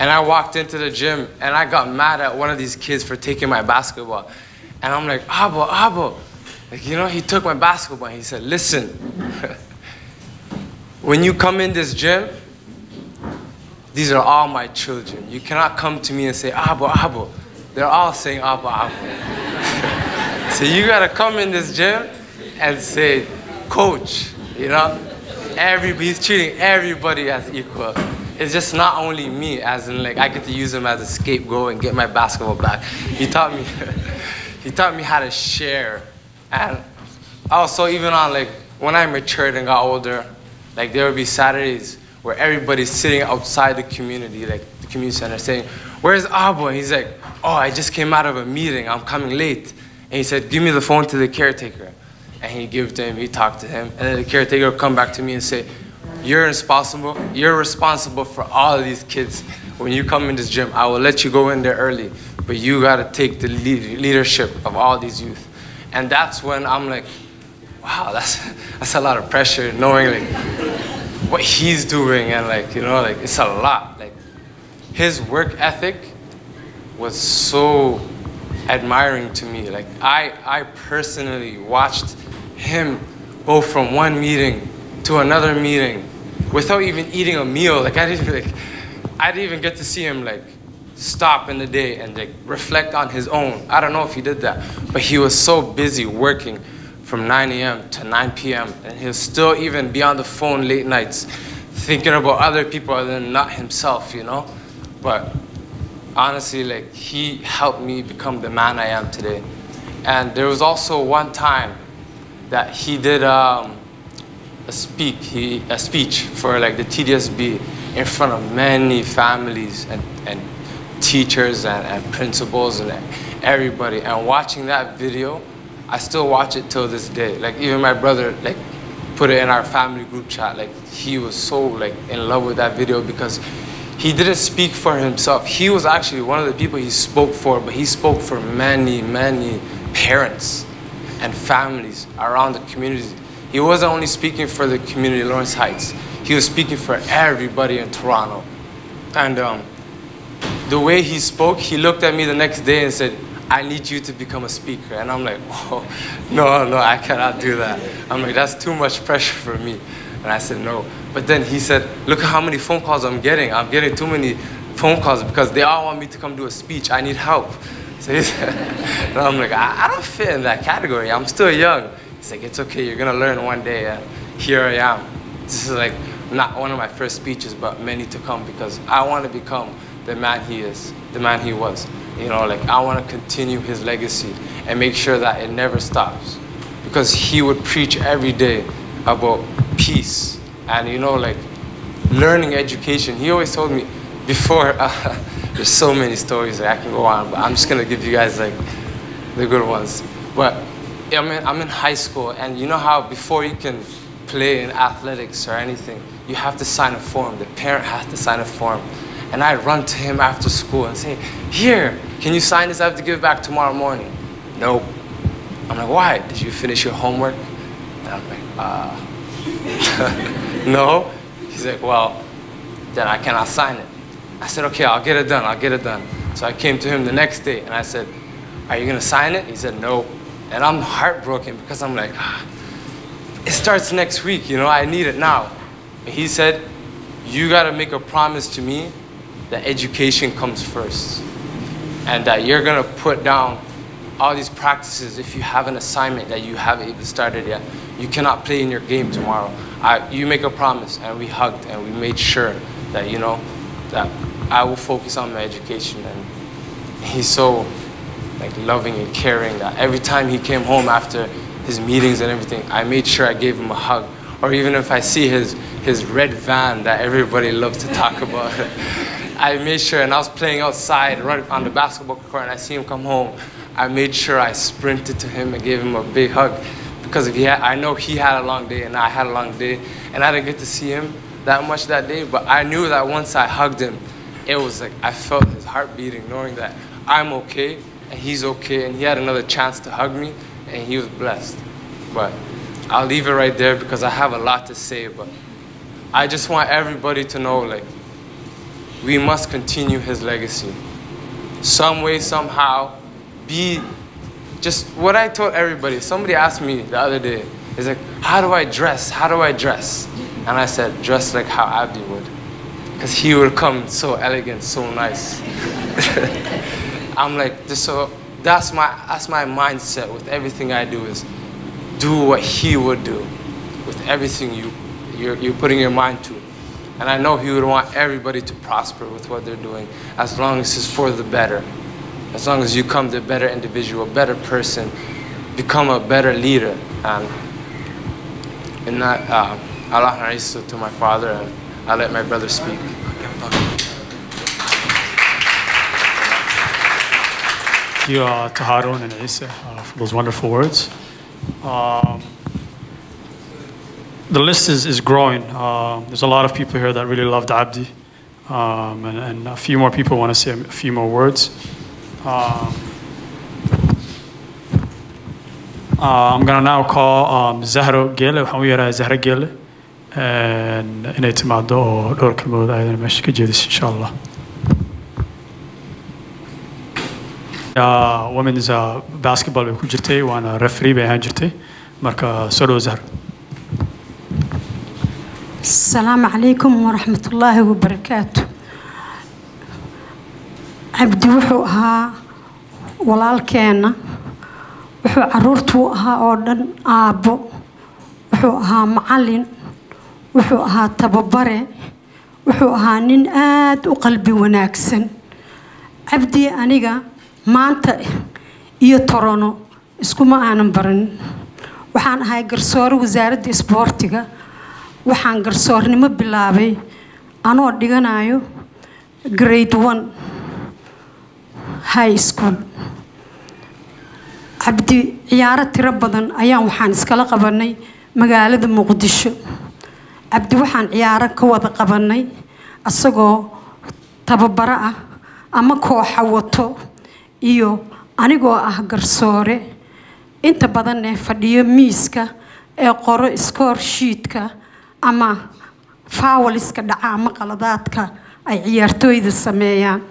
And I walked into the gym and I got mad at one of these kids for taking my basketball. And I'm like, Abo, like, you know, he took my basketball and he said, listen, when you come in this gym, these are all my children. You cannot come to me and say, Abo. They're all saying Abo. So you gotta come in this gym and say, coach, you know? He's treating everybody as equal. It's just not only me, as in like I get to use him as a scapegoat and get my basketball back. He taught me how to share. And also even on like, when I matured and got older, like there would be Saturdays where everybody's sitting outside the community, like the community center, saying, where's Abu? And he's like, oh, I just came out of a meeting, I'm coming late. And he said, give me the phone to the caretaker. And he gave it to him, he talked to him. And then the caretaker would come back to me and say, you're responsible for all of these kids. When you come in this gym, I will let you go in there early, but you gotta take the leadership of all these youth. And that's when I'm like, wow, that's a lot of pressure, knowing like what he's doing, and like, you know, like it's a lot. Like his work ethic was so admiring to me. Like I personally watched him go from one meeting to another meeting without even eating a meal. Like I didn't even get to see him like stop in the day and like reflect on his own. I don't know if he did that, but he was so busy working from 9 a.m. to 9 p.m. and he'll still even be on the phone late nights thinking about other people other than not himself, you know? But honestly, like he helped me become the man I am today. And there was also one time that he did a speech for like the TDSB in front of many families and teachers and principals and everybody. And watching that video, I still watch it till this day. Like even my brother like put it in our family group chat. Like he was so like in love with that video because he didn't speak for himself. He was actually one of the people he spoke for, but he spoke for many, many parents and families around the community. He wasn't only speaking for the community of Lawrence Heights. He was speaking for everybody in Toronto. And the way he spoke, he looked at me the next day and said, I need you to become a speaker. And I'm like, oh, no, I cannot do that. I'm like, that's too much pressure for me. And I said, no. But then he said, look at how many phone calls I'm getting. I'm getting too many phone calls because they all want me to come do a speech. I need help. So he said, and I'm like, I don't fit in that category. I'm still young. He's like, it's okay, you're gonna learn one day. And here I am. This is like not one of my first speeches, but many to come because I want to become the man he is, the man he was. You know, like I want to continue his legacy and make sure that it never stops. Because he would preach every day about peace and, you know, like learning education. He always told me before, there's so many stories that I can go on, but I'm just going to give you guys like the good ones. But I'm in high school, and you know how before you can play in athletics or anything, you have to sign a form. The parent has to sign a form. And I'd run to him after school and say, here, can you sign this? I have to give it back tomorrow morning. Nope. I'm like, why? Did you finish your homework? And I'm like, no. He's like, well, then I cannot sign it. I said, okay, I'll get it done. So I came to him the next day and I said, are you gonna sign it? He said, no. And I'm heartbroken because I'm like, it starts next week, you know, I need it now. And he said, you gotta make a promise to me that education comes first and that you're gonna put down all these practices if you have an assignment that you haven't even started yet. You cannot play in your game tomorrow. You make a promise. And we hugged and we made sure that, you know, that I will focus on my education. And he's so like loving and caring that every time he came home after his meetings and everything, I made sure I gave him a hug or even if I see his red van that everybody loves to talk about, I made sure, and I was playing outside, running on the basketball court, and I see him come home. I made sure I sprinted to him and gave him a big hug, because I know he had a long day and I had a long day, and I didn't get to see him that much that day, but I knew that once I hugged him, it was like I felt his heart beating, knowing that I'm okay and he's okay, and he had another chance to hug me, and he was blessed. But I'll leave it right there because I have a lot to say, but I just want everybody to know, like, we must continue his legacy. Some way, somehow, be just what I told everybody. Somebody asked me the other day, is like, how do I dress? How do I dress? And I said, dress like how Abdi would. Because he would come so elegant, so nice. I'm like, so that's my mindset with everything I do, is do what he would do with everything you're putting your mind to. And I know he would want everybody to prosper with what they're doing, as long as it's for the better. As long as you become the better individual, a better person, become a better leader. And in that, Allah Na'is to my father, and I let my brother speak. Thank you to Harun and Isa for those wonderful words. The list is growing. There's a lot of people here that really loved Abdi, and a few more people want to say a few more words. I'm gonna now call Zahra Gele, waxaan u yeerayaa Zahra Gele, inay timaado oo dhowr kalmood ayadana meesha ka jeediso insha Allah. Women's basketball bay ku jirtay, waana referee bay ahaan jirtay, marka soo dhow Zahra. السلام عليكم ورحمة الله وبركاته. عبدي وحوها walaalkeena wuxuu caruurtu ahaa oo dhan aabo, wuxuu ahaa macallin, wuxuu ahaa tababare, wuxuu ahaa nin aad u qalbi wanaagsan. Abdi aniga maanta iyo Torono iskuma aanan baran. Waxaan ahay garsoore wasaaradda isboortiga. Waxaan garsoornimo bilaabay anoo dhiganayo grade 1 high school. Abdi ciyaaro tiro badan ayaan waxaan iskala qabanay magaalada Muqdisho. Abdi waxaan ciyaaro ka wada qabanay asagoo tababaro ah ama koox wato iyo anigoo ah garsoore. Inta badan ee fadhiyo miiska ee qoro score sheetka ama foul iska dhaca ama qaladaadka ay ciyaartooyda sameeyaan.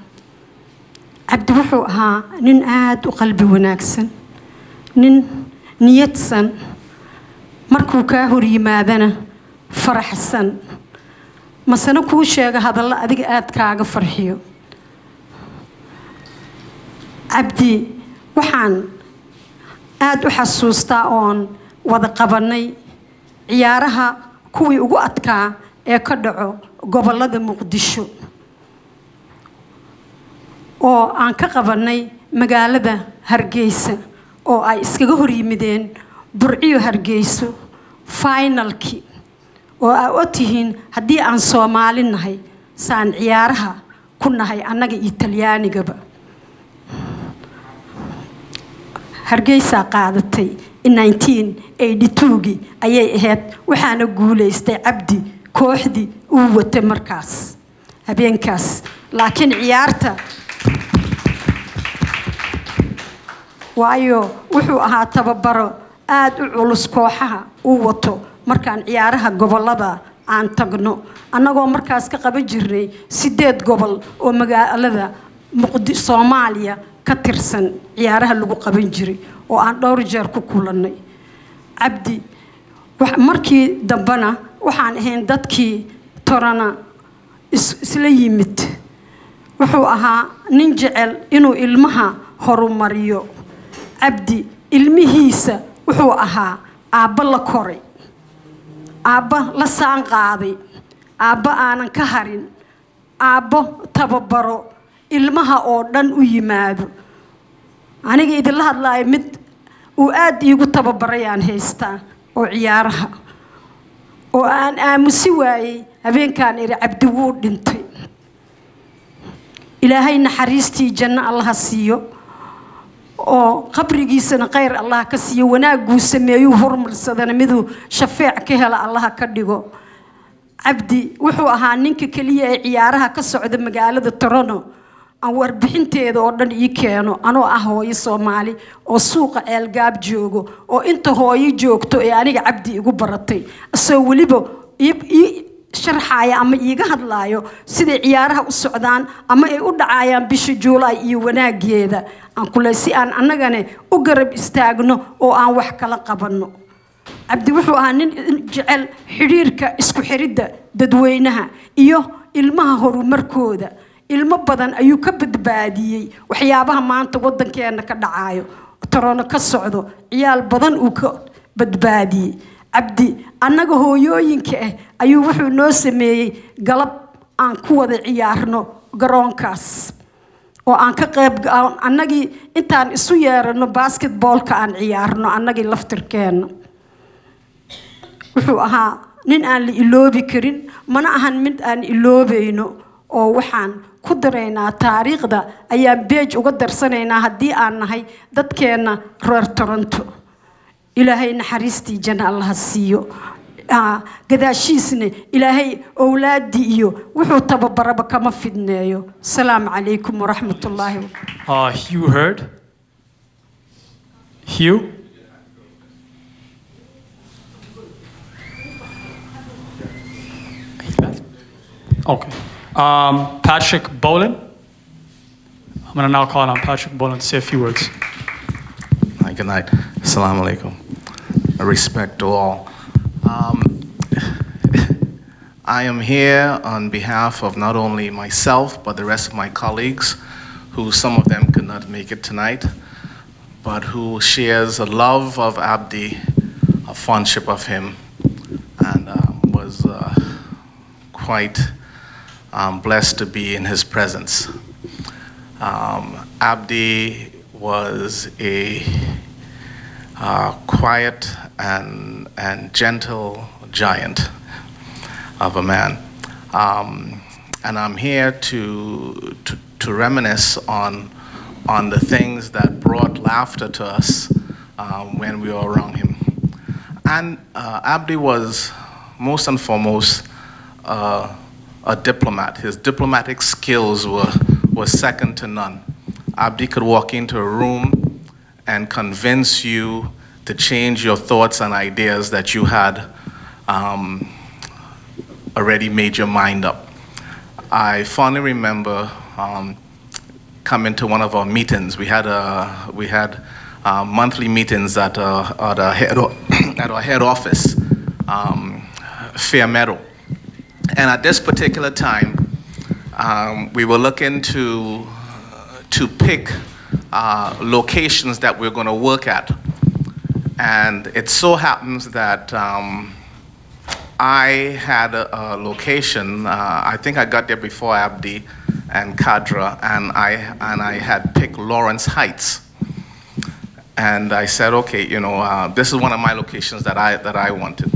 Abdi wuxuu ahaa nin aad u qalbi wanaagsan, nin niyadsan, markuu ka hor yimaadana faraxsan, masana kuu sheega hadallo adiga aad kaaga farxiyo. Abdi waxaan aad u xasuustaa oon wada qabanay ciyaaraha kuwii ugu adkaa ee ka dhaco gobolada Muqdisho oo aan ka qabanay magaalada Hargeysa oo ay iskaga hor yimideen Burciyo Hargeyso finalki oo ay u tihiin haddii aan Soomaali nahay saan ciyaaraha ku nahay annaga Talyaanigaba. Hargeysa qaadatay in 1982 ayay ahayd, waxaana guuleystay Abdi kooxdii uu watay markaas habeenkaas. laakiin ciyaarta waayo wuxuu ahaa tababaro aad u culus kooxaha uu wato markaan ciyaaraha gobolada aan tagno, annagoo markaas ka qaban jirnay 8 gobol oo magaalada Muqdisho Soomaaliya ka tirsan ciyaaraha lagu qaban jiray oo aan dhowr jeer ku kulanay. Abdi markii dambana waxaan ahayn dadkii Torana isla yimid. wuxuu ahaa nin jecel inuu ilmaha horumariyo. Abdi ilmihiisa wuxuu ahaa aabba la koray, aabba la saan qaaday, aabba aanan ka harin, aabbo tababaro ilmaha oo dhan u yimaado. aniga idin la hadlaay mid uu aad iigu tababarayaan haystaa oo ciyaaraha oo aan aamusi waayey habeenkaan iri cabdi wuu dhintay ilaahay naxariistii janno allaha siiyo oo qabrigiisana khayr allah ka siiyo wanaaguu sameeyuu hormarsadana miduu shafeec ka hela allaha ka dhigo cabdi wuxuu ahaa ninka kaliya ee ciyaaraha ka socda magaalada Toronto aan warbixinteeda oo dhan ii keeno anoo ah hooyo Soomaali oo suuqa ceelgaab joogo oo inta hooyo joogto ee aniga cabdi igu baratay asoo waliba sharxaya ama iiga hadlaayo sida ciyaaraha u socdaan ama ay u dhacayaan bisha Juulaay iyo wanaageeda aan kula si aan annagana u garab istaagno oo aan wax kala qabanno cabdi wuxuu ahaa nin jecel xiriirka isku xiridda dadweynaha iyo ilmaha horumarkooda ilmo badan ayuu ka badbaadiyay waxyaabaha maanta wadankeena ka dhacayo Toronto ka socdo ciyaal badan uu ka badbaadiyay cabdi annaga hooyooyinka ayuu wuxuu noo sameeyay galab aan ku wada ciyaarno garoonkaas oo aan ka qayb annagii intaan isu yeerano basketballka aan ciyaarno annagii laftirkeena wuxuu ahaa nin aan la iloobi karin mana ahan mid aan iloobayno oo waxaan ku dareynaa taariikhda ayaan beej uga darsanaynaa haddii aan nahay dadkeena reer Toronto ilaahay naxariistii janno allaha siiyo gadaashiisna ilaahay awlaadii iyo wuxuu tababaraba kama fidneeyo salaamu calaykum waraxmatullaahi Hugh heard Hugh Okay. Patrick Boland. I'm going to now call on Patrick Boland to say a few words. Hi, good night. Assalamu alaikum. Respect to all. I am here on behalf of not only myself, but the rest of my colleagues, who some of them could not make it tonight, but who shares a love of Abdi, a fondship of him, and was quite blessed to be in his presence. Abdi was a quiet and gentle giant of a man. And I'm here to reminisce on the things that brought laughter to us when we were around him. And Abdi was most and foremost a diplomat. His diplomatic skills were second to none. Abdi could walk into a room and convince you to change your thoughts and ideas that you had already made your mind up. I fondly remember coming to one of our meetings. We had monthly meetings at our head office, Fair Meadow. And at this particular time, we were looking to pick locations that we're going to work at. And it so happens that I had a location. I think I got there before Abdi and Kadra, and I had picked Lawrence Heights. And I said, okay, this is one of my locations that I wanted.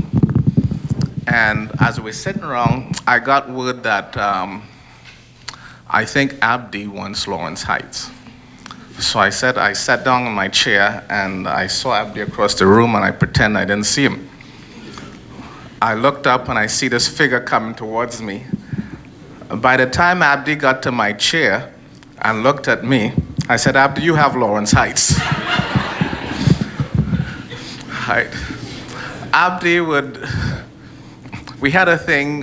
And as we were sitting around, I got word that I think Abdi wants Lawrence Heights. So I sat down in my chair and I saw Abdi across the room and I pretend I didn't see him. I looked up and I see this figure coming towards me. By the time Abdi got to my chair and looked at me, I said, Abdi, you have Lawrence Heights. Right. Abdi we had a thing,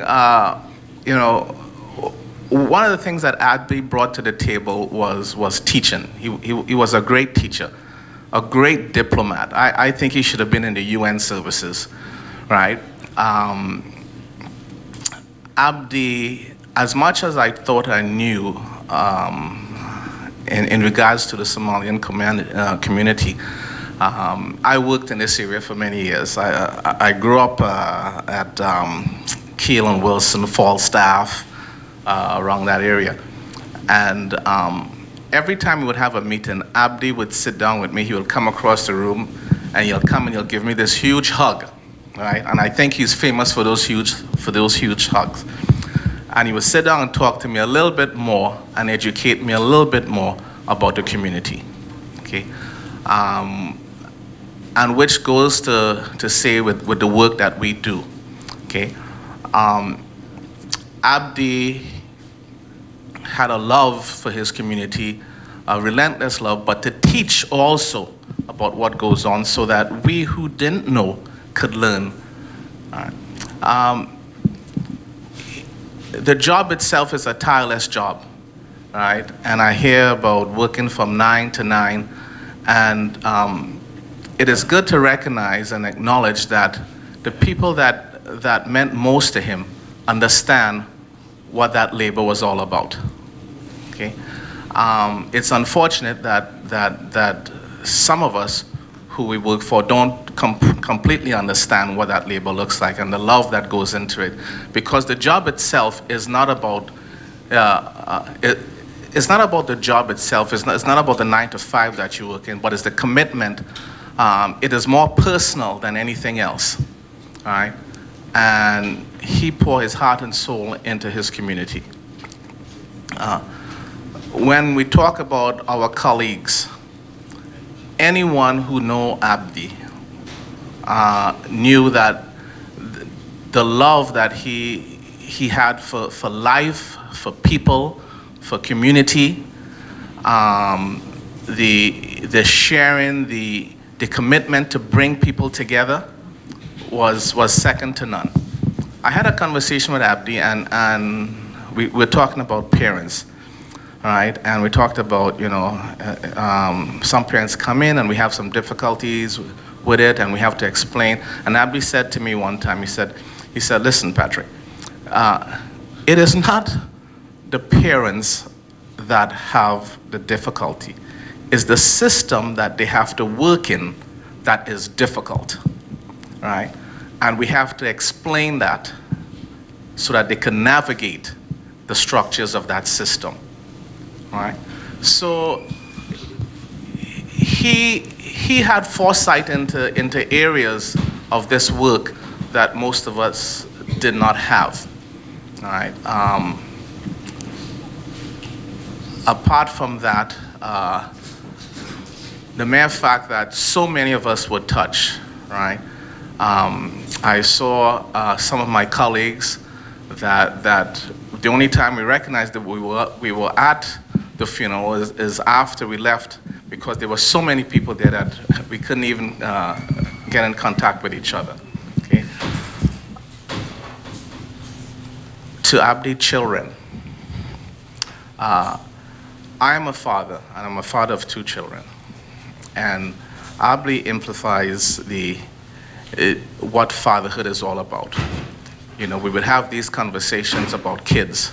one of the things that Abdi brought to the table was teaching. He was a great teacher, a great diplomat. I think he should have been in the UN services, right? Abdi, as much as I thought I knew in regards to the Somalian community, I worked in this area for many years. I grew up at Kiel and Wilson, Falstaff, around that area. And every time we would have a meeting, Abdi would sit down with me. He would come across the room, and he'll come and he'll give me this huge hug, right? And I think he's famous for those huge hugs. And he would sit down and talk to me a little bit more and educate me a little bit more about the community, okay? And which goes to say with the work that we do, okay? Abdi had a love for his community, a relentless love, but to teach also about what goes on so that we who didn't know could learn. The job itself is a tireless job, right? And I hear about working from 9 to 9, and it is good to recognize and acknowledge that the people that meant most to him understand what that labor was all about, okay? It's unfortunate that some of us who we work for don't completely understand what that labor looks like and the love that goes into it, because the job itself is not about it's not about the job itself. It's not about the 9 to 5 that you work in, but it's the commitment. It is more personal than anything else, all right? And he poured his heart and soul into his community. When we talk about our colleagues, anyone who know Abdi knew that the love that he had for life, for people, for community, the sharing, the commitment to bring people together was second to none. I had a conversation with Abdi, and we're talking about parents. All right, and we talked about, you know, some parents come in and we have some difficulties with it and we have to explain. And Abdi said to me one time, he said, listen, Patrick, it is not the parents that have the difficulty. It's the system that they have to work in that is difficult, right? And we have to explain that so that they can navigate the structures of that system. All right. So he had foresight into areas of this work that most of us did not have. All right. Apart from that, the mere fact that so many of us were touched, right? I saw some of my colleagues that the only time we recognized that we were at the funeral is after we left, because there were so many people there that we couldn't even get in contact with each other. Okay. To Abdi children, I am a father, and I'm a father of 2 children, and Abdi amplifies what fatherhood is all about. You know, we would have these conversations about kids,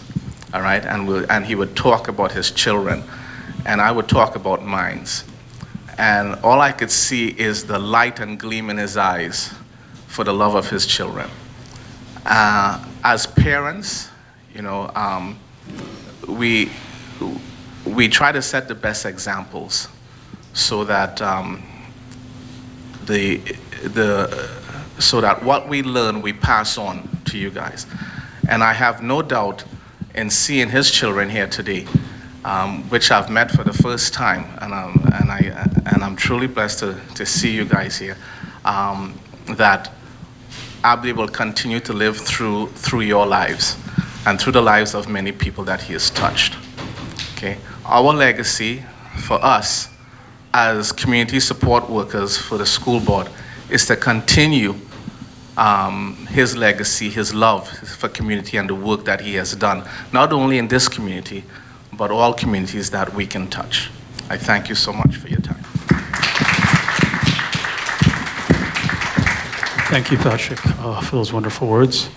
all right, and he would talk about his children, and I would talk about mine. And all I could see is the light and gleam in his eyes for the love of his children. As parents, you know, we try to set the best examples so that so that what we learn we pass on to you guys. And I have no doubt in seeing his children here today, which I've met for the first time, and I'm truly blessed to see you guys here, that Abdi will continue to live through your lives and through the lives of many people that he has touched. Okay, our legacy for us as community support workers for the school board is to continue his legacy, his love for community and the work that he has done, not only in this community, but all communities that we can touch. I thank you so much for your time. Thank you, Patrick, for those wonderful words.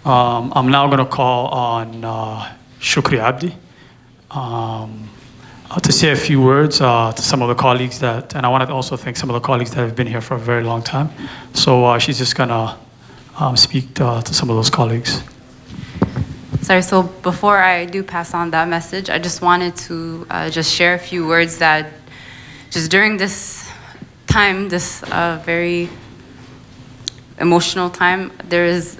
I'm now going to call on Shukri Abdi to say a few words to some of the colleagues and I want to also thank some of the colleagues that have been here for a very long time. So she's just going to speak to some of those colleagues. Sorry, so before I do pass on that message, I just wanted to just share a few words that just during this time, this very emotional time, there is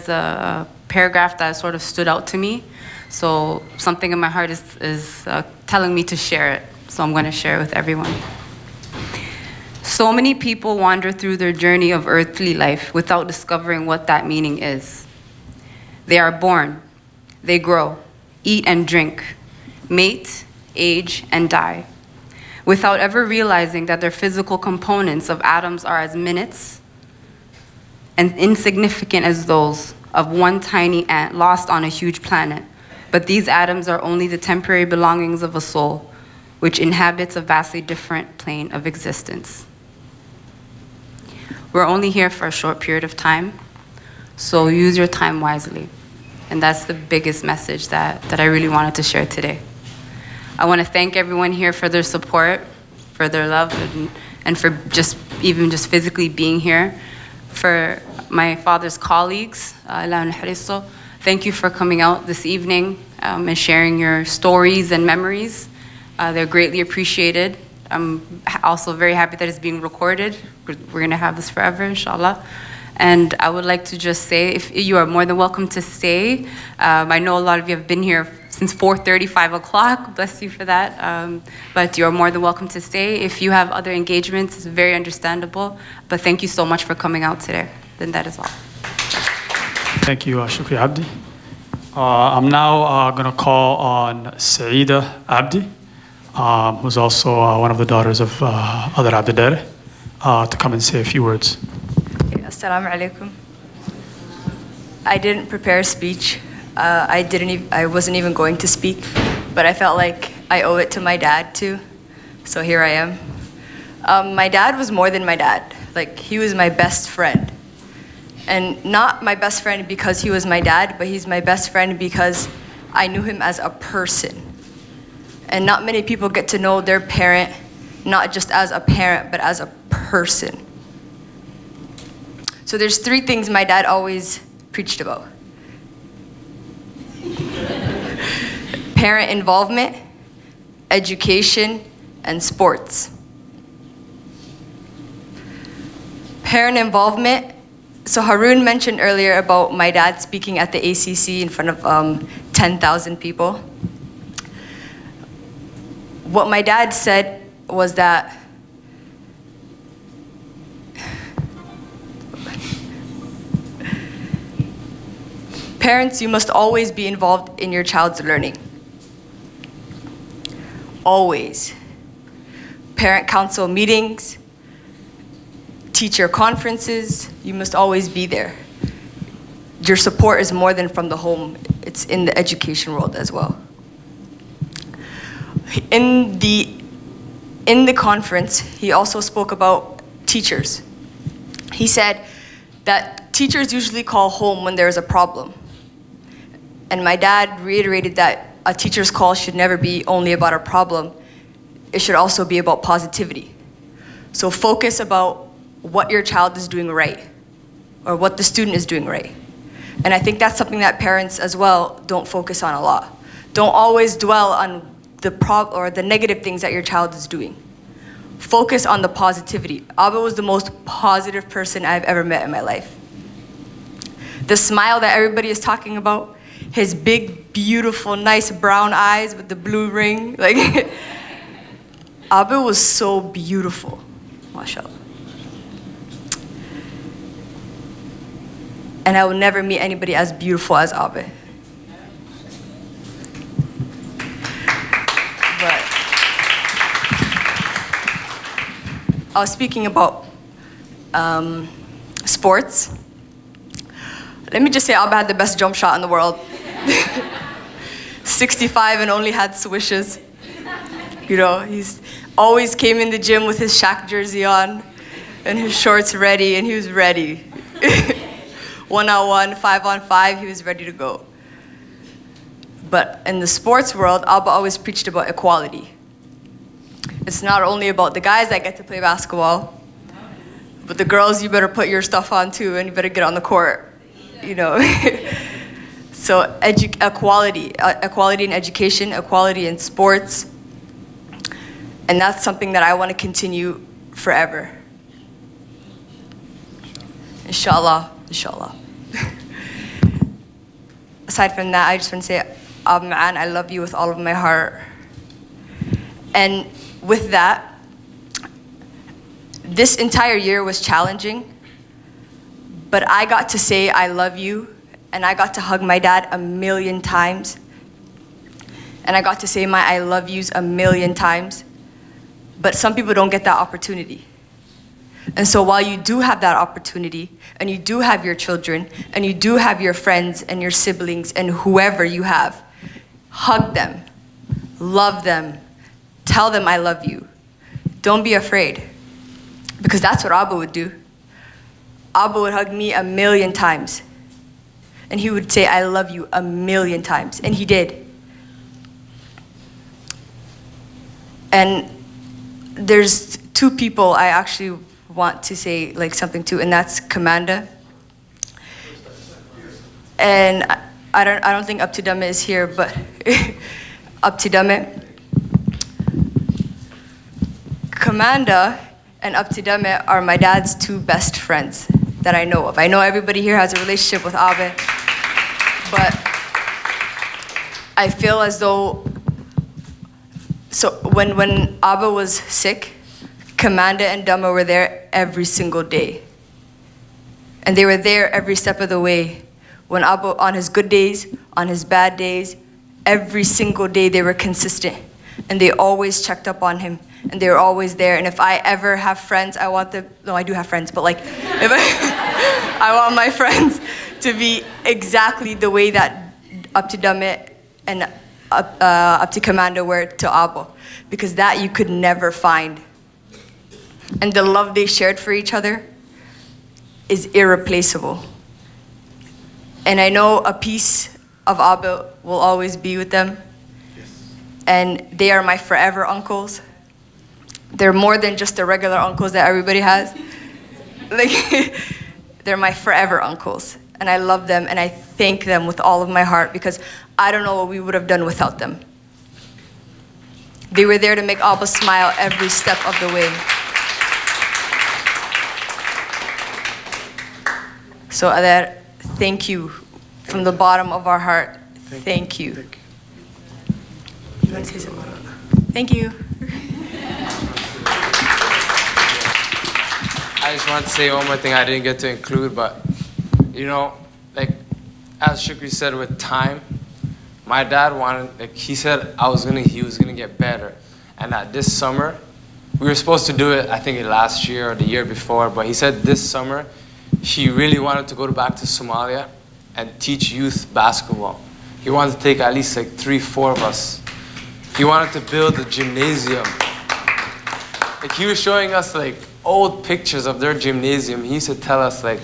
a paragraph that sort of stood out to me. So something in my heart is telling me to share it. So I'm going to share it with everyone. So many people wander through their journey of earthly life without discovering what that meaning is. They are born, they grow, eat and drink, mate, age, and die, without ever realizing that their physical components of atoms are as minutes and insignificant as those of one tiny ant lost on a huge planet. But these atoms are only the temporary belongings of a soul, which inhabits a vastly different plane of existence. We're only here for a short period of time, so use your time wisely. And that's the biggest message that I really wanted to share today. I want to thank everyone here for their support, for their love, and for just physically being here. For my father's colleagues, thank you for coming out this evening and sharing your stories and memories. They're greatly appreciated. I'm also very happy that it's being recorded. We're going to have this forever, inshallah. And I would like to just say, if you are more than welcome to stay. I know a lot of you have been here since 4:30, 5 o'clock. Bless you for that. But you are more than welcome to stay. If you have other engagements, it's very understandable. But thank you so much for coming out today. Then that is all. Thank you, Shukri Abdi. I'm now going to call on Saida Abdi, who's also one of the daughters of For Abdi Dheere, to come and say a few words. Assalamu alaikum. I didn't prepare a speech. I wasn't even going to speak, but I felt like I owe it to my dad too. So here I am. My dad was more than my dad. Like, he was my best friend. And not my best friend because he was my dad, but he's my best friend because I knew him as a person. And not many people get to know their parent, not just as a parent, but as a person. So there's 3 things my dad always preached about. Parent involvement, education, and sports. Parent involvement. So Haroon mentioned earlier about my dad speaking at the ACC in front of 10,000 people. What my dad said was that parents, you must always be involved in your child's learning. Always. Parent council meetings, teacher conferences, you must always be there. Your support is more than from the home, it's in the education world as well. In the conference, he also spoke about teachers. He said that teachers usually call home when there's a problem. And my dad reiterated that a teacher's call should never be only about a problem. It should also be about positivity. So focus about what your child is doing right, or what the student is doing right. And I think that's something that parents as well don't focus on a lot. Don't always dwell on the negative things that your child is doing. Focus on the positivity. Abba was the most positive person I've ever met in my life. The smile that everybody is talking about, his big, beautiful, nice brown eyes with the blue ring, like, Abba was so beautiful, mashallah. And I will never meet anybody as beautiful as Abba. I was speaking about sports. Let me just say Abba had the best jump shot in the world. 65 and only had swishes. You know, he's always came in the gym with his Shaq jersey on and his shorts ready, and he was ready. 1-on-1, 5-on-5, he was ready to go. But in the sports world, Abba always preached about equality. It's not only about the guys that get to play basketball, but the girls, you better put your stuff on too, and you better get on the court, you know. So equality in education, equality in sports, and that's something that I want to continue forever. Inshallah, inshallah. Aside from that, I just want to say, Ab Ma'an, I love you with all of my heart. And with that, this entire year was challenging, but I got to say I love you, and I got to hug my dad 1,000,000 times, and I got to say my I love yous 1,000,000 times, but some people don't get that opportunity. And so while you do have that opportunity, and you do have your children, and you do have your friends and your siblings and whoever you have, hug them, love them, tell them I love you. Don't be afraid, because that's what Abba would do. Abba would hug me 1,000,000 times, and he would say I love you 1,000,000 times, and he did. And there's two people I actually want to say like something to, and that's Commander. And I don't think Abdi Dheere is here, but Abdi Dheere. Commander and Abdi Dheere are my dad's two best friends that I know of. I know everybody here has a relationship with Abba, but I feel as though, so when Abba was sick, Commander and Dhamma were there every single day. And they were there every step of the way. When Abba, on his good days, on his bad days, every single day they were consistent. And they always checked up on him. And they were always there. And if I ever have friends, I want them, no, I do have friends, but like, if I want my friends to be exactly the way that Abdi Dheere and Abdi Commander were to Abba. Because that you could never find. And the love they shared for each other is irreplaceable. And I know a piece of Abba will always be with them. And they are my forever uncles. They're more than just the regular uncles that everybody has. Like, they're my forever uncles. And I love them, and I thank them with all of my heart, because I don't know what we would have done without them. They were there to make Abba smile every step of the way. So Adar, thank you from the bottom of our heart. Thank you. You want to say something? Thank you. I just want to say one more thing I didn't get to include, but you know, like as Shukri said, with time, my dad wanted, like he said, he was gonna get better, and that this summer, we were supposed to do it, I think last year or the year before, but he said this summer, he really wanted to go back to Somalia and teach youth basketball. He wanted to take at least like 3-4 of us. He wanted to build a gymnasium. Like he was showing us like old pictures of their gymnasium. He used to tell us like,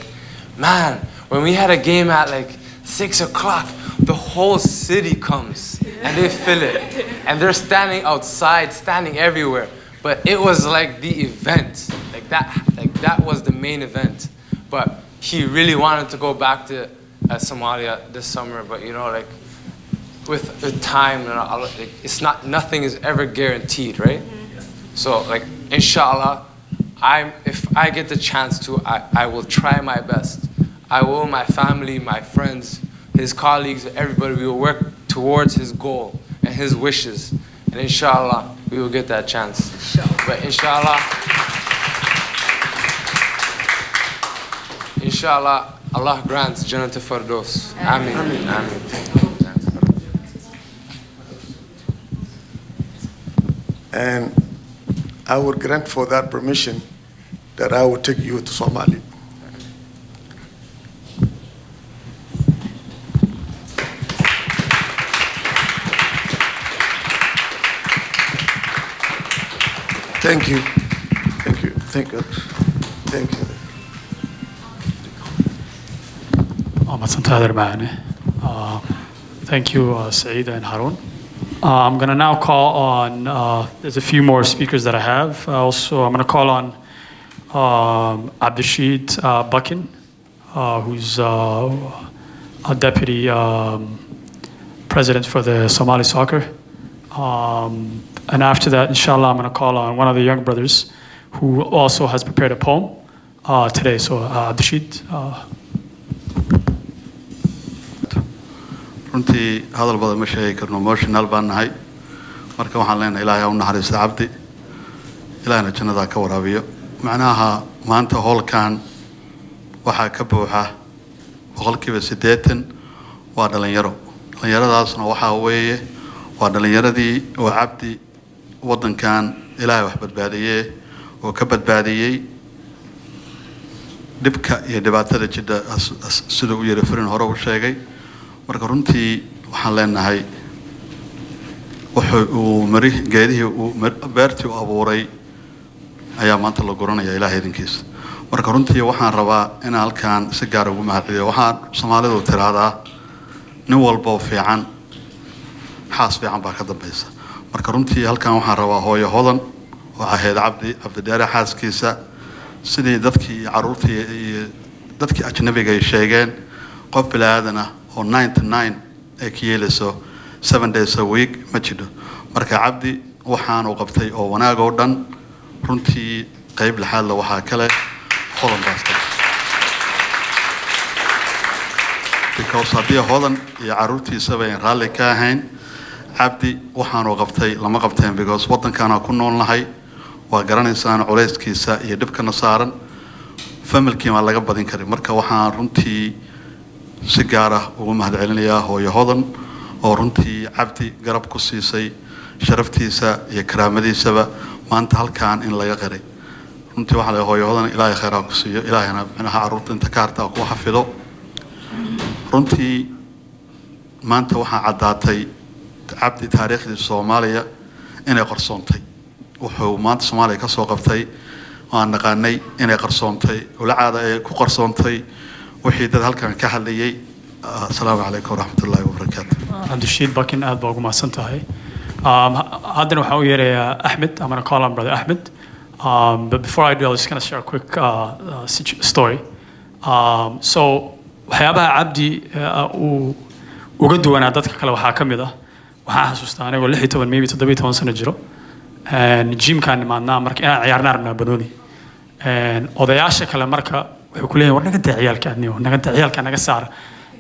man, when we had a game at like 6 o'clock, the whole city comes and they fill it. And they're standing outside, standing everywhere. But it was like the event. Like that was the main event. But he really wanted to go back to Somalia this summer. But you know, like with time, you know, like, it's not, nothing is ever guaranteed, right? So like, inshallah, if I get the chance to, I will try my best. I will, my family, my friends, his colleagues, everybody, we will work towards his goal and his wishes. And inshallah, we will get that chance. But inshallah, Allah grants Jannat al-Firdaus. Ameen. Ameen. And I would grant for that permission that I would take you to Somalia. Thank you. Thank you. Thank you. Thank you. Thank you, Saeed and Harun. I'm going to now call on, there's a few more speakers that I have. Also, I'm going to call on Abdishid Bakin, who's a deputy president for the Somali soccer. And after that, inshallah, I'm going to call on one of the young brothers who also has prepared a poem today. So, Abdishid. runtii hadal badan ma sheegi karno emotional baan nahay marka waxaan leenahay ilaahay ha u naxariisto cabdi ilaahna jannada ka waraabiyo macnaha maanta howlkan waxaa ka buuxa 80% waa dhalinyaradaasna waxaa weeye waa dhalinyaradii oo cabdi wadankan ilaahay wax badbaadiyay oo ka badbaadiyay dhibka iyo dhibaatada jidda sida uu yiri Fariin hore u sheegay marka runtii waxaan leenahay wuxuu mari geedihii uu beertii u abuuray ayaa maanta la goranaya ilaahay idinkiisa marka runtii waxaan rabaa in halkaan si gaar ah ugu mahadceliyo waxaan Soomaalidu tiraahdaa nin walba oo fiican xaas fiican baa ka dambaysa marka runtii halkaan waxaan rabaa hooyo hodan oo ahayd Abdi Dheere xaaskiisa sidii dadkii caruurtii iyo dadkii ajnabiga ay sheegeen qof bilaadan ah oo 99 ay ka yeelayso 7 days a week ma jiro marka Abdi waxaan uu qabtay oo wanaag oo dhan runtii qayb laxaad la waxaa kale hodan baasta because haddii hodan iyo caruurtiisa bay raalli ka ahayn Abdi waxaan uu qabtay lama qabteen because wadankaana ku nool nahay waa garanaysaan culeyskiisa iyo dhibkana saaran familkii ma laga badin karin marka waxaan runtii si gaar ah ugu mahadcelinayaa hooyo hodan oo runtii Abdi garab ku siisay sharaftiisa iyo karaamadiisaba maanta halkaan in laga qiray runtii waxa la hooyo hodan ilaahay khayr ha ku siiyo ilaahayna macnaha caruurta inta ka harta ku xafido runtii maanta waxaa caddaatay Abdi taariikhdii Soomaaliya inay qarsoontay wuxuu maanta Soomaaliya ka soo qabtay waan naqaanay inay qarsoontay ulacaada ay ku qarsoontay wixii dad halkan ka hadlayay assalaamu calaykum waraxmatullaahi wabarakaatu Abdishid Bakin aad baa ugu mahadsan tahay haddana waxaan u yeerayaa Ahmed I'm going to call on brother Ahmed but before I do I'm just going to share a quick story so waxyaabaha Abdi uu uga duwanaa dadka kale waxaa ka mid ah waxaan xasuustaa anigoo 16 maybe 17 sano jiro gymkaan imaadnaa marka inaan ciyaarna rabnaa banooni odayaasha kale marka waxay ku leeyihin war naga daa ciyaalka adniyo naga daa ciyaalka naga saara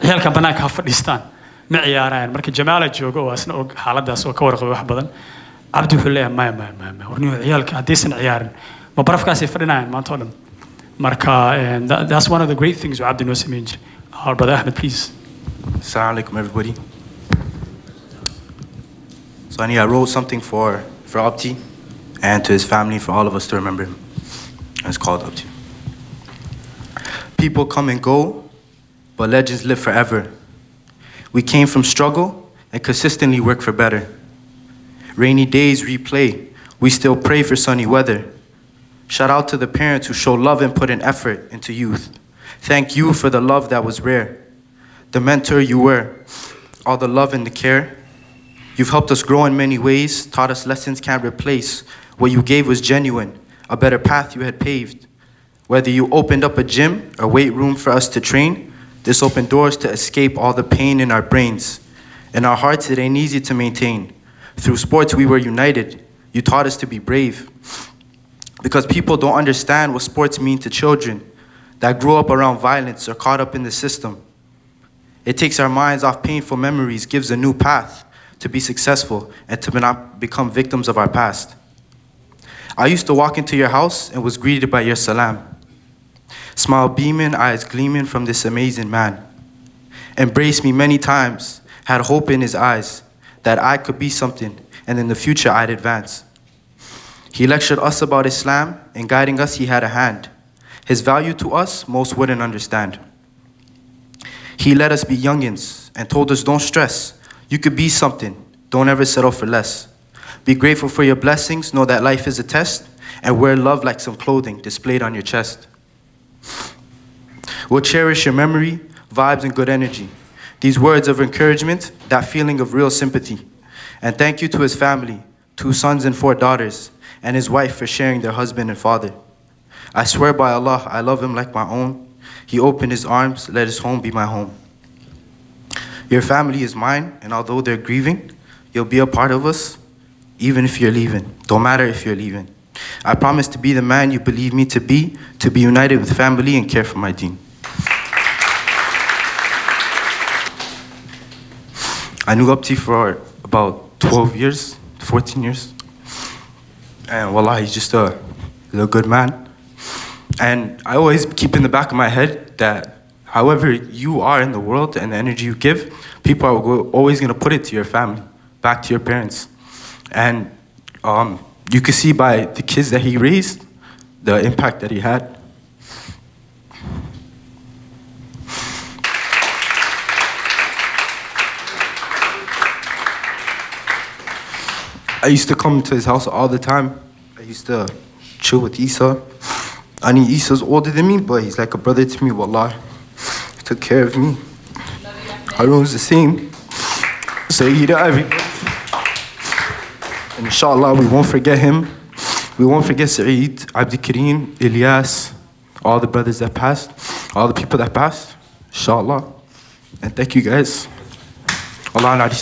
ciyaalka banaanka ha fadhiistaan ma ciyaarayaan marka Jamaala joogo oo asna og xaaladaas oo ka warqabay wax badan Abdi wuxuu leeyahay ma warniyo ciyaalka haddaysan ciyaarin ma barafkaas ay fadhinayaan maanta oo dhan marka that's one of the great things Abdi noo sameyn jiray our brother Ahmed please Assalamu alaikum everybody so I wrote something for Abdi and to his family for all of us to remember him it's called Abdi people come and go but legends live forever we came from struggle and consistently work for better rainy days replay we still pray for sunny weather shout out to the parents who show love and put an effort into youth thank you for the love that was rare the mentor you were all the love and the care you've helped us grow in many ways taught us lessons can't replace what you gave was genuine a better path you had paved whether you opened up a gym or weight room for us to train this opened doors to escape all the pain in our brains in our hearts it ain't easy to maintain through sports we were united you taught us to be brave because people don't understand what sports mean to children that grow up around violence or caught up in the system it takes our minds off painful memories gives a new path to be successful and to not become victims of our past I used to walk into your house and was greeted by your salam smile beaming eyes gleaming from this amazing man embraced me many times had hope in his eyes that I could be something and in the future I'd advance he lectured us about Islam and guiding us he had a hand his value to us most wouldn't understand he let us be youngins and told us don't stress you could be something don't ever settle for less be grateful for your blessings know that life is a test and wear love like some clothing displayed on your chest we'll cherish your memory vibes and good energy these words of encouragement that feeling of real sympathy and thank you to his family 2 sons and 4 daughters and his wife for sharing their husband and father I swear by Allah I love him like my own he opened his arms let his home be my home your family is mine and although they're grieving you'll be a part of us even if you're leaving don't matter if you're leaving I promise to be the man you believe me to be united with family and care for my deen. I knew Abdi for about 12 years, 14 years. And wallah, he's just a good man. And I always keep in the back of my head that however you are in the world and the energy you give, people are always going to put it to your family, back to your parents. And you can see by the kids that he raised, the impact that he had. I used to come to his house all the time. I used to chill with Isa. I mean, Isa's older than me, but he's like a brother to me, wallah. He took care of me. Harun's the same. Sayyid everybody. And inshallah, we won't forget him. We won't forget Saeed, Abdi Kareem, Ilyas, all the brothers that passed, all the people that passed, inshallah. And thank you guys. Allah and Adi.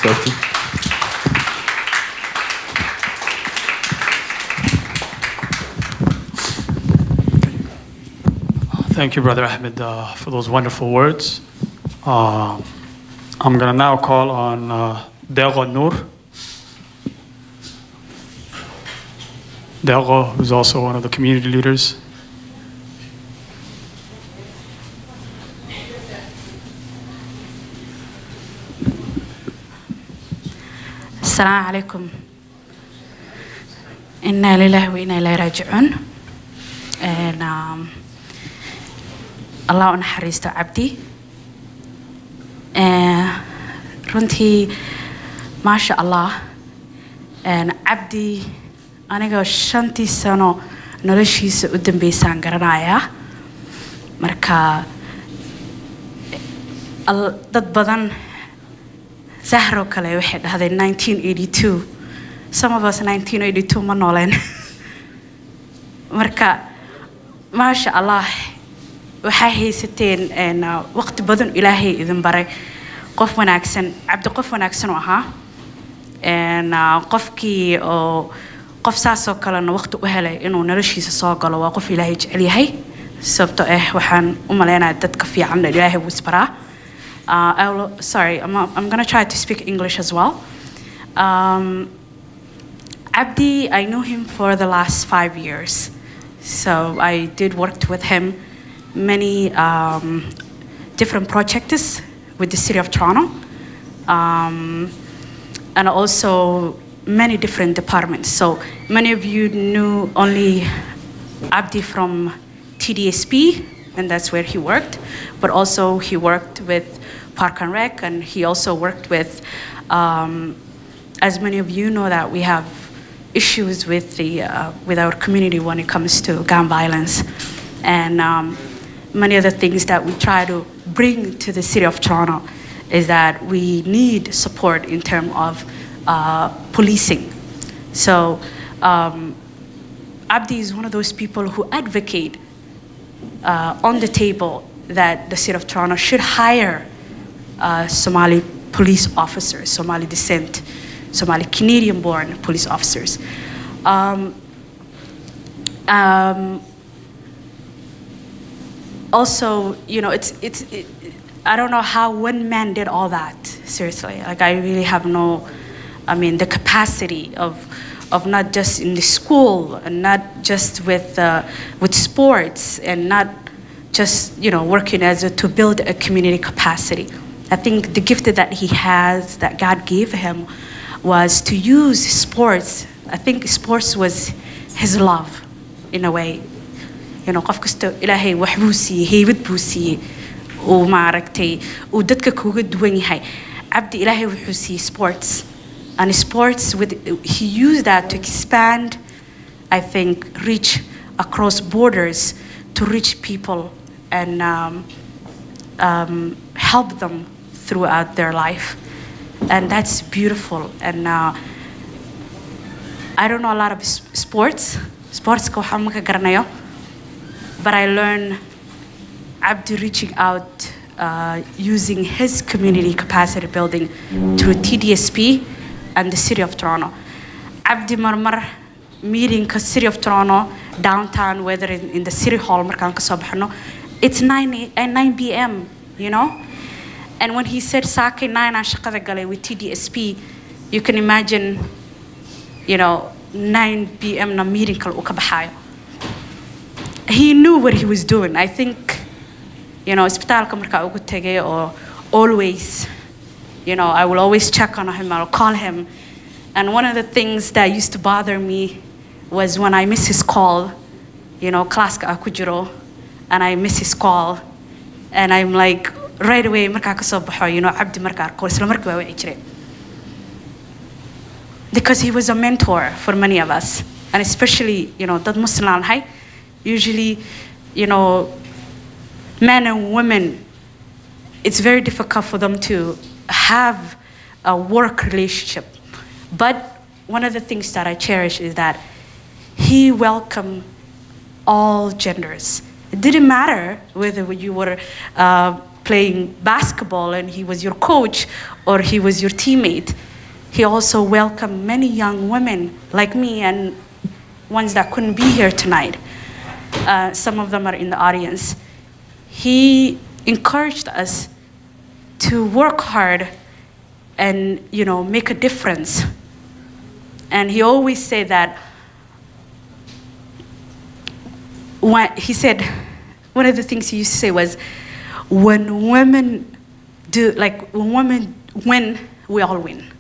Thank you, Brother Ahmed, for those wonderful words. I'm going to now call on Delgo Noor. Delgo, who's also one of the community leaders. Assalamu alaikum. Inna lillahi wa inna ilayhi raji'un. And Allah u naxariisto Abdi. Runtii, maasha Allah. Abdi, aniga 5 sano noloshiisa u dambeysaan garanayaa. Marka dad badan Zahro kale waxay dhahday 1982. Some of us 1982 ma nooleen. Marka maasha Allah. waxay haysateen waqti badan Ilaahay idin baray qof wanaagsan Abdi qof wanaagsan oo ahaa qofkii oo qof saas oo kale waqti u helay inuu noloshiisa soo galo waa qof Ilaahay jecel yahay sababtoo waxaan u maleynayaa dadka fiican Ilaahay wuu isbaraa sorry I'm going to try to speak English as well. Abdi, I knew him for the last 5 years, so I did work with him many different projects with the City of Toronto, and also many different departments. So many of you knew only Abdi from TDSP, and that's where he worked, but also he worked with Park and Rec, and he also worked with, as many of you know, that we have issues with our community when it comes to gun violence. And many of the things that we try to bring to the City of Toronto is that we need support in terms of policing. So Abdi is one of those people who advocate on the table that the City of Toronto should hire Somali police officers, Somali descent, Somali Canadian-born police officers. Also, you know, I don't know how one man did all that, seriously. Like, I really have no, the capacity of not just in the school and not just with sports and not just, you know, working to build a community capacity. I think the gift that he has, that God gave him, was to use sports. I think sports was his love, in a way. You know, qof kasto Ilaahay wax buu siiyey, haybad buu siiyey, oo maaragtay oo dadka kuga duwan yahay. Abdi Ilaahay wuxuu siiyey sports, and sports he used that to expand, I think, reach across borders to reach people and help them throughout their life, and that's beautiful. And I don't know a lot of sports ko waxa ma ka garanayo. But I learned Abdi reaching out, using his community capacity building through TDSP and the City of Toronto. Abdi marmar meeting city of Toronto downtown, whether in the city hall markaan ka soo baxno, it's 9 p.m. you know. And when he said Sake 9 aan shaqada galay with TDSP, you can imagine, you know, 9 p.m. na meeting kale uu ka baxayo. He knew what he was doing. I think, you know, isbitaalka markaa ugu tegay, or always, you know, I will always check on him, I'll call him. And one of the things that used to bother me was when I miss his call, you know, class ka aku jiro, and I miss his call, and I'm like, right away, markaa ka soo baxo, you know, Abdi markaa arko, isla markii waa wici jiray. Because he was a mentor for many of us, and especially, you know, dad Muslim aan nahay, usually, you know, men and women, it's very difficult for them to have a work relationship. But one of the things that I cherish is that he welcomed all genders. It didn't matter whether you were playing basketball and he was your coach or he was your teammate. He also welcomed many young women like me and ones that couldn't be here tonight. Some of them are in the audience. He encouraged us to work hard and, you know, make a difference. And he always said that, he said, one of the things he used to say was, when women do, like, when women win, we all win.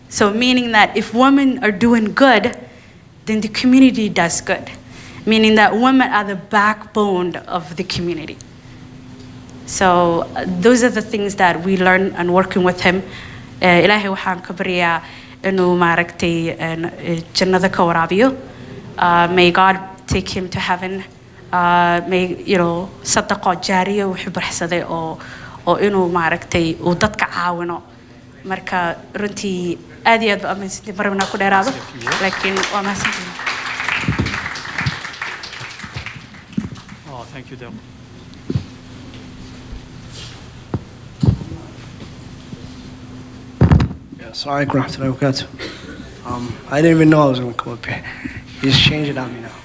So meaning that if women are doing good, then the community does good. Meaning that women are the backbone of the community. So those are the things that we learn and working with him. Ilaahay waxaan ka baryaa inuu maaragtay jannada ka waraabiyo. May God take him to heaven. May, you know, sadaqo jaariya wuxuu baxsaday oo inuu maaragtay uu dadka caawino. Marka runtii aad iyo aad baa ammaansantiin marna ku dheeraado, laakiin waa mahadsantiin. Oh, thank you, Del. Sorry, I didn't even know I was going to come up here. He just changed it on me now.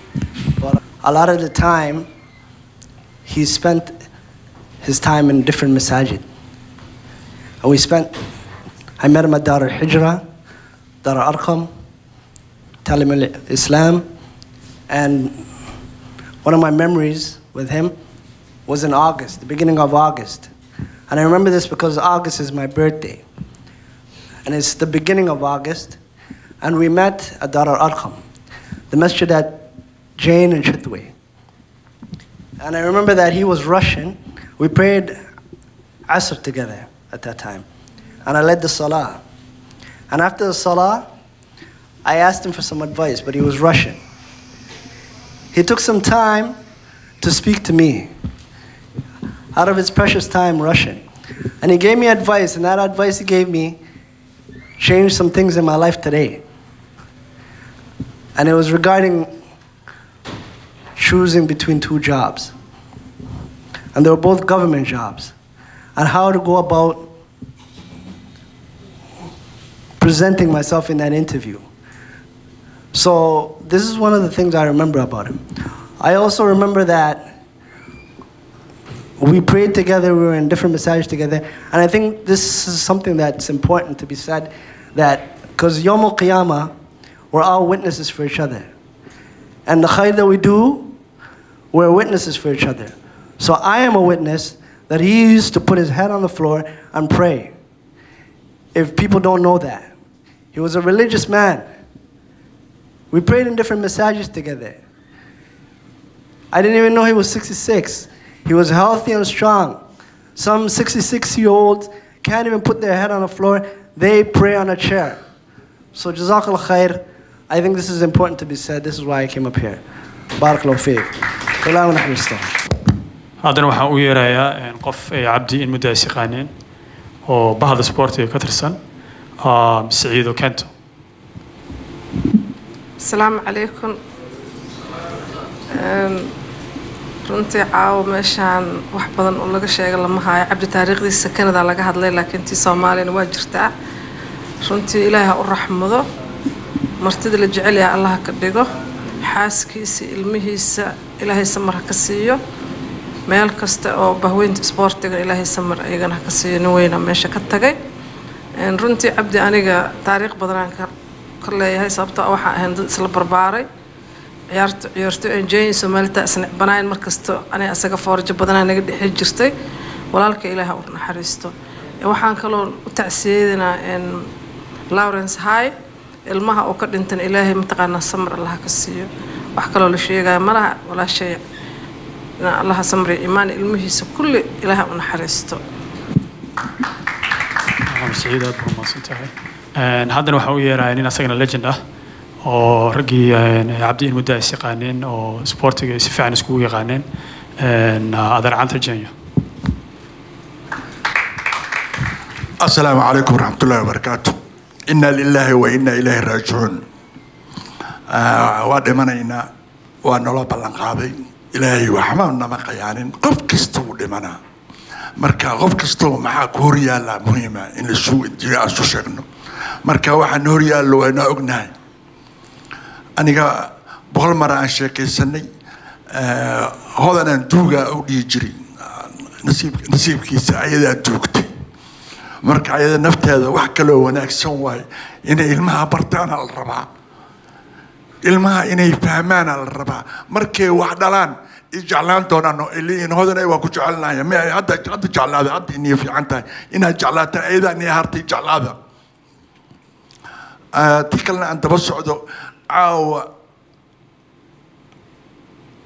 But a lot of the time, he spent his time in different masajid. And I met him at Dar al-Hijra, Dar al-Arqam, Talim al-Islam, and one of my memories with him was in August, the beginning of August. And I remember this because August is my birthday. And it's the beginning of August, and we met at Dar al-Arqam, the masjid at Jane and Chitwe. And I remember that he was Russian. We prayed Asr together at that time. And I led the Salah. And after the Salah, I asked him for some advice, but he was Russian. He took some time to speak to me, out of his precious time, Russian. And he gave me advice, and that advice he gave me changed some things in my life today. And it was regarding choosing between two jobs. And they were both government jobs. And how to go about presenting myself in that interview. So this is one of the things I remember about him. I also remember that we prayed together, we were in different massages together, and I think this is something that's important to be said, that because Yawm al-Qiyamah, we're all witnesses for each other. And the khair that we do, we're witnesses for each other. So I am a witness that he used to put his head on the floor and pray. If people don't know that. He was a religious man. We prayed in different massages together. I didn't even know he was 66. He was healthy and strong. Some 66-year-olds can't even put their head on the floor. They pray on a chair. So Jazakallah khair. I think this is important to be said. This is why I came up here. Barakallahu feek. haddana waxaan u yeerayaa qof ay Abdi in muddo is yaqaaneen oo bahda sportiga ka tirsan Saciido Kento. Asalaamu calaykum. runtii caawa meeshaan wax badan oo laga sheegay lama hayo. Abdi taariikhdiisa Canada laga hadlay, laakiin tii Soomaaliyana waa jirtaa. runtii Ilaahay ha u raxmado. martida la jecel yahay Allah ka dhigo xaaskiisa ilmihiisa ilaahay samar ka siiyo meel kasta oo bahweynta sportiga ilaahay samar ayagana ka siiyo nin weyna meesha ka tagay runtii Abdi aniga taariikh badan ka leeyahay sababtoo waxa ahayn dad isla barbaaray ciyaarto enjoy Soomaalida isna banaan markasto ani asaga forjo badan naga dhixi jirtay walaalka ilaahay u naxariisto waxaan kaloo u tacsiyeynaa Lawrence High ilmaha oo ka dhintan ilaahay mataqaana samar Allah ka siiyo wax kaloo la sheegay malaha wala shay Allah samri iimaan ilmihiisa kulli ilaahay u naxariisto سعيد أدبر ما سنتهي. هذا هو يرى إن أسقنا ليجند أو رجي عبدي المدرس يقانين أو سبورت يسفع نسكو يقانين هذا عن ترجمة. السلام عليكم ورحمة الله وبركاته. إنا لله وإنا إليه راجعون. ودمنا ونلا بلنقاضي إلهي وحمانا مقيانين قف كستو دمنا. marka qof kasto maxaa ku hor yaala muhiima in la soo intiga soo sheegno marka waxaan hor yaalo wayna ognahay aniga boqol mar aan sheekaysanay hodanaan duuga u dhijiri nasiibkiisa ayada joogtay marka ayada nafteeda wax kale oo wanaagsan way inay ilmaha bartaan la rabaa ilmaha inay fahmaan la rabaa markay wax dhalaan جعلان دونانو اللي إن هذا نيوى كجعلنا يا ما هذا جعل هذا عدي إني في عنته إنها جعلات أيضا إني هارتي جعل هذا تكلنا عن تبصعدو أو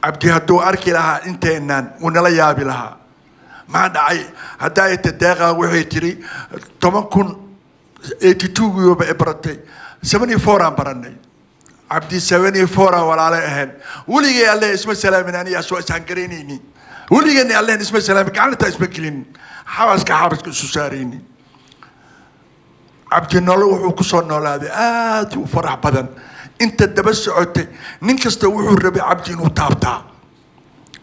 عبدي هدو أركي لها أنت إنن ونلا يابي لها ما داعي هداية الداغة وحي تري طبعا كن 82 يوم إبرتي 74 برني عبدي 74 ولا عليهن ولي الله اسمه سلام أنا أسوأ سانكريني ولي أني الله اسمه سلام كأنت اسمه كلين حواس كحواس سوساريني عبدي نلوح وكسر نلادي وفرح بدن أنت دبس عدت ننكست وحور ربي عبدي نطابتا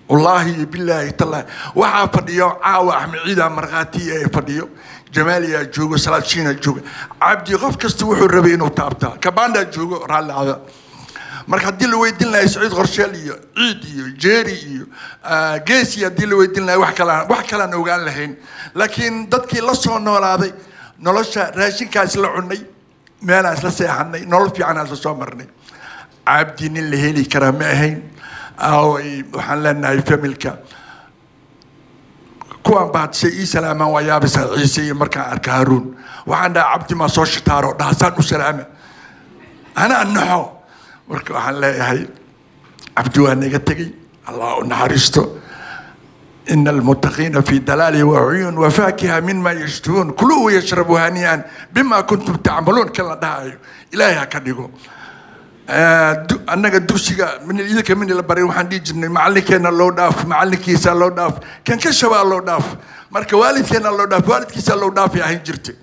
والله بالله تلا وحافظيو عاوة أحمد عيدا مرغاتي فديو جماليا جوجو سلاشينا جوجو عبدي غف كستو وحور ربي نطابتا كباندا جوجو رال هذا marka hadii la weydin lahay Saciid Qorsheel iyo Ciid iyo Jeeri iyo Geesi hadii la weydin lahay wax kala ogaan lahayn laakiin dadkii la soo noolaaday nolosha raashinkaas la cunay meelaas la seexanay nolol fiican aan soo marnay Abdi nin la heli kara ma ahayn waxaan leenahay familka kuwan baad shay salaaman waa yaabisa Ciise markaan arka Haruun waxaan dhahay Abdi ma soo shitaaro dhaasaan u salaama ana annahu marka waxaan leeyahay Abdi waa naga tagay Allah u naxariisto إن المتقين في دلال وعيون وفاكهة مما يشتهون كلوا ويشربوا هنيئا بما كنتم تعملون كلا داعي إلهي كديكو أنك دوسيا من إذا من البري وحندي جن معلكنا الله داف معلكيس الله داف كان كشوا الله داف مرك والدكنا الله داف والدكيس الله داف يا هنجرتي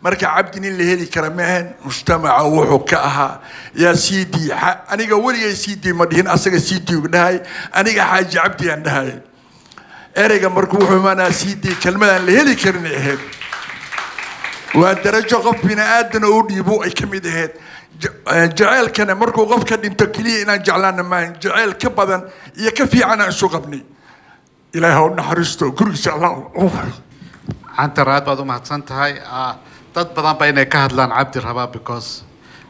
مرك عبدني اللي هلي كرمهن مجتمع وحكاها يا سيدي أنا قولي يا سيدي مدهن أسرع سيدي ودهاي أنا حاج عبدي عندهاي أرجع مركوح وما سيدي كلمة اللي هلي كرني هاد والدرجة غف بنا أدنى ودي بوعي كمية هاد جعل كان مركو غف كدين تكلي إن جعلنا ما جعل كبدا يكفي عنا شو غبني إلهي هون حرستو كريس الله أنت راد بعض ما حسنت هاي تطبعا بين كهدلان عبد الرباب because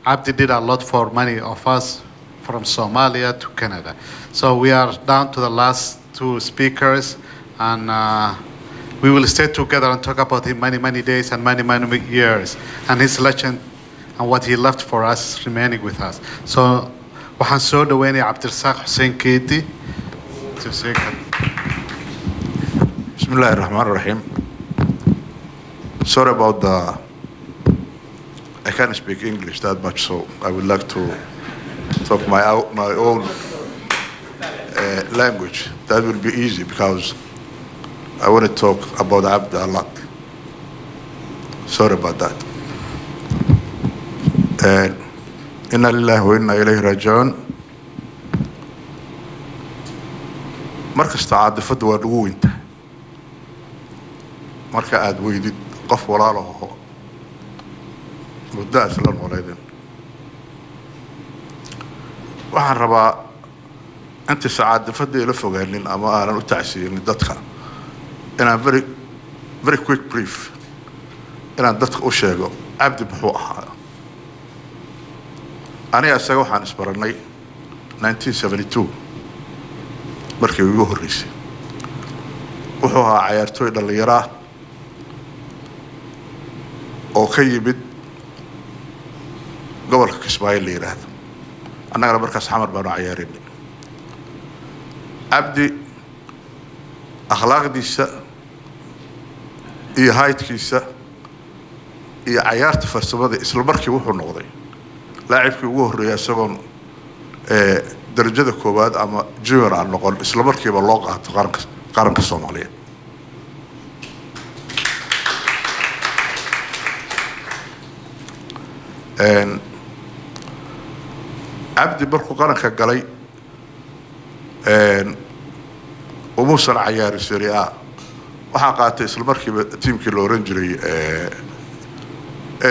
Abdi did a lot for many of us from Somalia to Canada. So we are down to the last two speakers and we will stay together and talk about him many days and many years and his legend and what he left for us remaining with us. So waxaan soo dhaweynay Cabdirasaaq Xuseen Keedi to say Bismillahir Rahmanir Rahim. Sorry about I can't speak English that much, so I would like to talk my own language. That will be easy because I want to talk about Abdi a lot. Sorry about that. Inna lillahi wa inna ilayhi raji'un. Markasta caadifadu waa ugu weynta. Marka aad weydid qof walaalaho muddo isla nooleedeen waxaan rabaa inta saacad fadhi ila fogaanin ama aanan u tacsiinin dadka inaan very quick brief inaan dadka u sheego Abdi muxuu ahaa aniga isaga waxaan isbaranay 1972 markii ugu horreysay wuxuu ahaa ciyaartooy dhalinyaro ah oo ka yimid gobolka Kismaayo la yiraahdo annagana markaas xamar baanu ciyaarinay Abdi akhlaaqdiisa iyo haydkiisa iyo ciyaarta farsamada isla markii wuxuu noqday لاعبكي ugu horeeyay isagoon darajada koowaad ama junior aan noqon isla markiiba loo qaato qaranka Soomaaliyeed Abdi markuu qaranka galay umuusan ciyaari Serie A waxaa qaatay isla markiiba tiimkii la oran jiray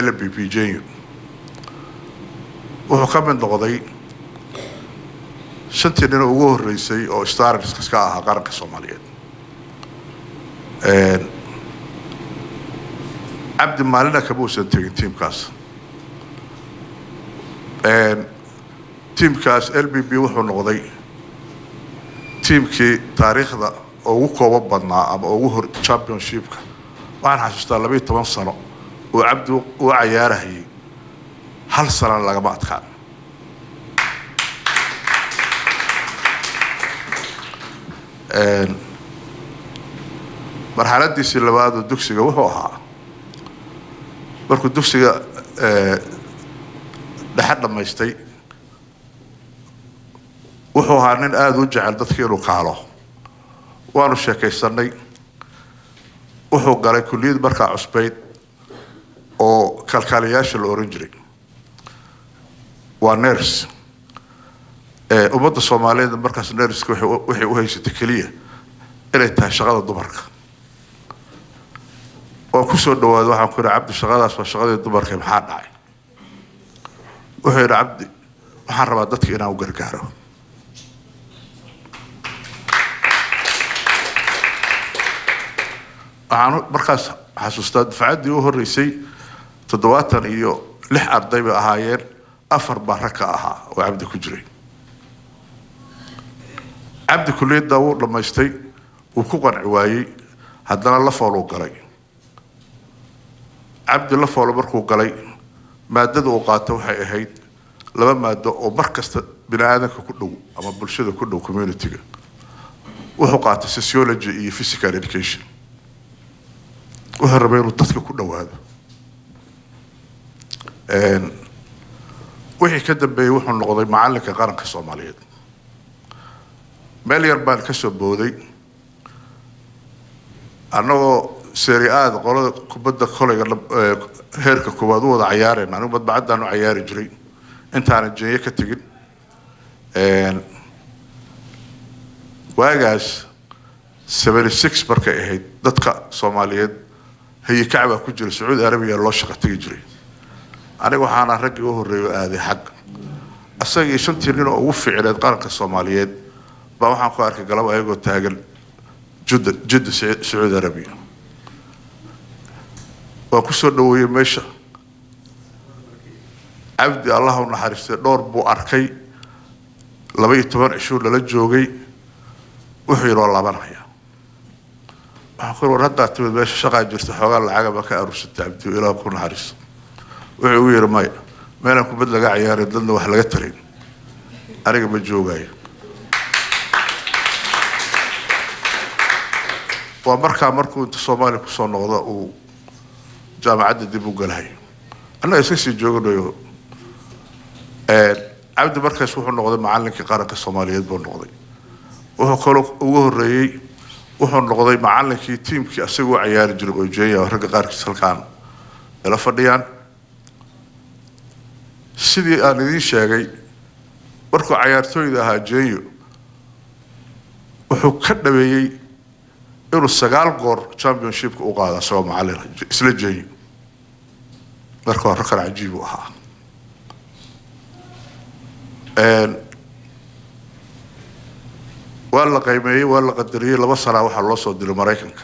LBPJ wuxuu ka mid noqday shantii nin ugu horeysay oo stars ka ahaa qaranka Soomaaliyeed Abdi maalina ka buusan tegin tiimkaas LBB wuxuu noqday tiimkii taariikhda ugu kooban badnaa ama ugu hor championshipka waxaan xasuustaa 12 sano oo Abdi uu ciyaarayay hal sano lagama adkaan marxaladiisii labaad oo dugsiga wuxuu ahaa markuu dugsiga dhexe dhamaystay wuxuu ahaa nin aad u jecel dadka inuu kaalo waanu sheekaysanay wuxuu galay kulliyad markaa cusbayd oo kalkaaliyaasha la oran jiray waa nurse ummadda Soomaaliyeed markaas nurse waxay u haysatay kaliya inay tahay shaqada dumarka oo ku soo dhawaad waxaan ku yiri Abdi shaqadaas waa shaqada dumarka maxaa dhacay wuxuu yiri Abdi waxaan rabaa dadka inaan u gargaaro waxaan markaas xasuustaa dafcadii u horeysay 76 arday bay ahaayeen 4 baraka ahaa oo Abdi ku jiray Abdi kulliyada uu dhamaystay uu ku qanci waayay haddana la foolo galay Abdi la foolo markuu galay maadada uu qaato waxay ahayd laba maado oo markasta bini'aadamka ku dhow ama bulshada ku dhow community-ga wuxuu qaatay sociology iyo physical education wuxuu rabay inuu dadka ku dhawaado wixii ka dambeeyay wuxuu noqday macalinka qaranka Soomaaliyeed meel yar baan ka soo booday annagoo Serie A qolada kubadda kolayga heerka koowaad u wada ciyaareen anigu badbacadaan u ciyaari jiray intaan jeeyo ka tagin waagaas 76 markay ahayd dadka Soomaaliyeed هي كعبة كجري سعود عربية الله شقة تجري أنا وحنا رجع وهو هذه حق أصلا شنتي لنا أوفي على قارة الصوماليات بروح عن قارة قلبها يقول تاجل جد سعود عربية وكسر دوي مشى عبد الله ونحرس دور بو أركي لبي 28 للجوجي وحيروا الله بنحيا أقول ردت باش شقة جرت حوالي العقبة كأرست عبدي إلى كون حارس وير ماي ما أنا كنت بدل عيار ضلنا وحلقة ترين أرجع بالجوجاي ومركو أنت صومالي كصون وضاء وجامعة دبو قالهاي أنا أساسي جوجو عبد مركز وحنا نقضي معلم كقارة الصوماليات بنقضي وهو قالوا وهو الرئي wuxuu noqday macallinkii tiimkii asagoo ciyaari jiray oo jeeya ragga qaarkiis halkaan ila fadhiyaan sidii aan idin sheegay markuu ciyaartooyda ahaa jeeyo wuxuu ka dhaweeyay inuu 9 goor championshipka u qaado asagoo macallin isla jeeyo marka raqam cajiib u ahaa ولا قيمي ولا قدريه لما صار واحد الله صد المرايكنك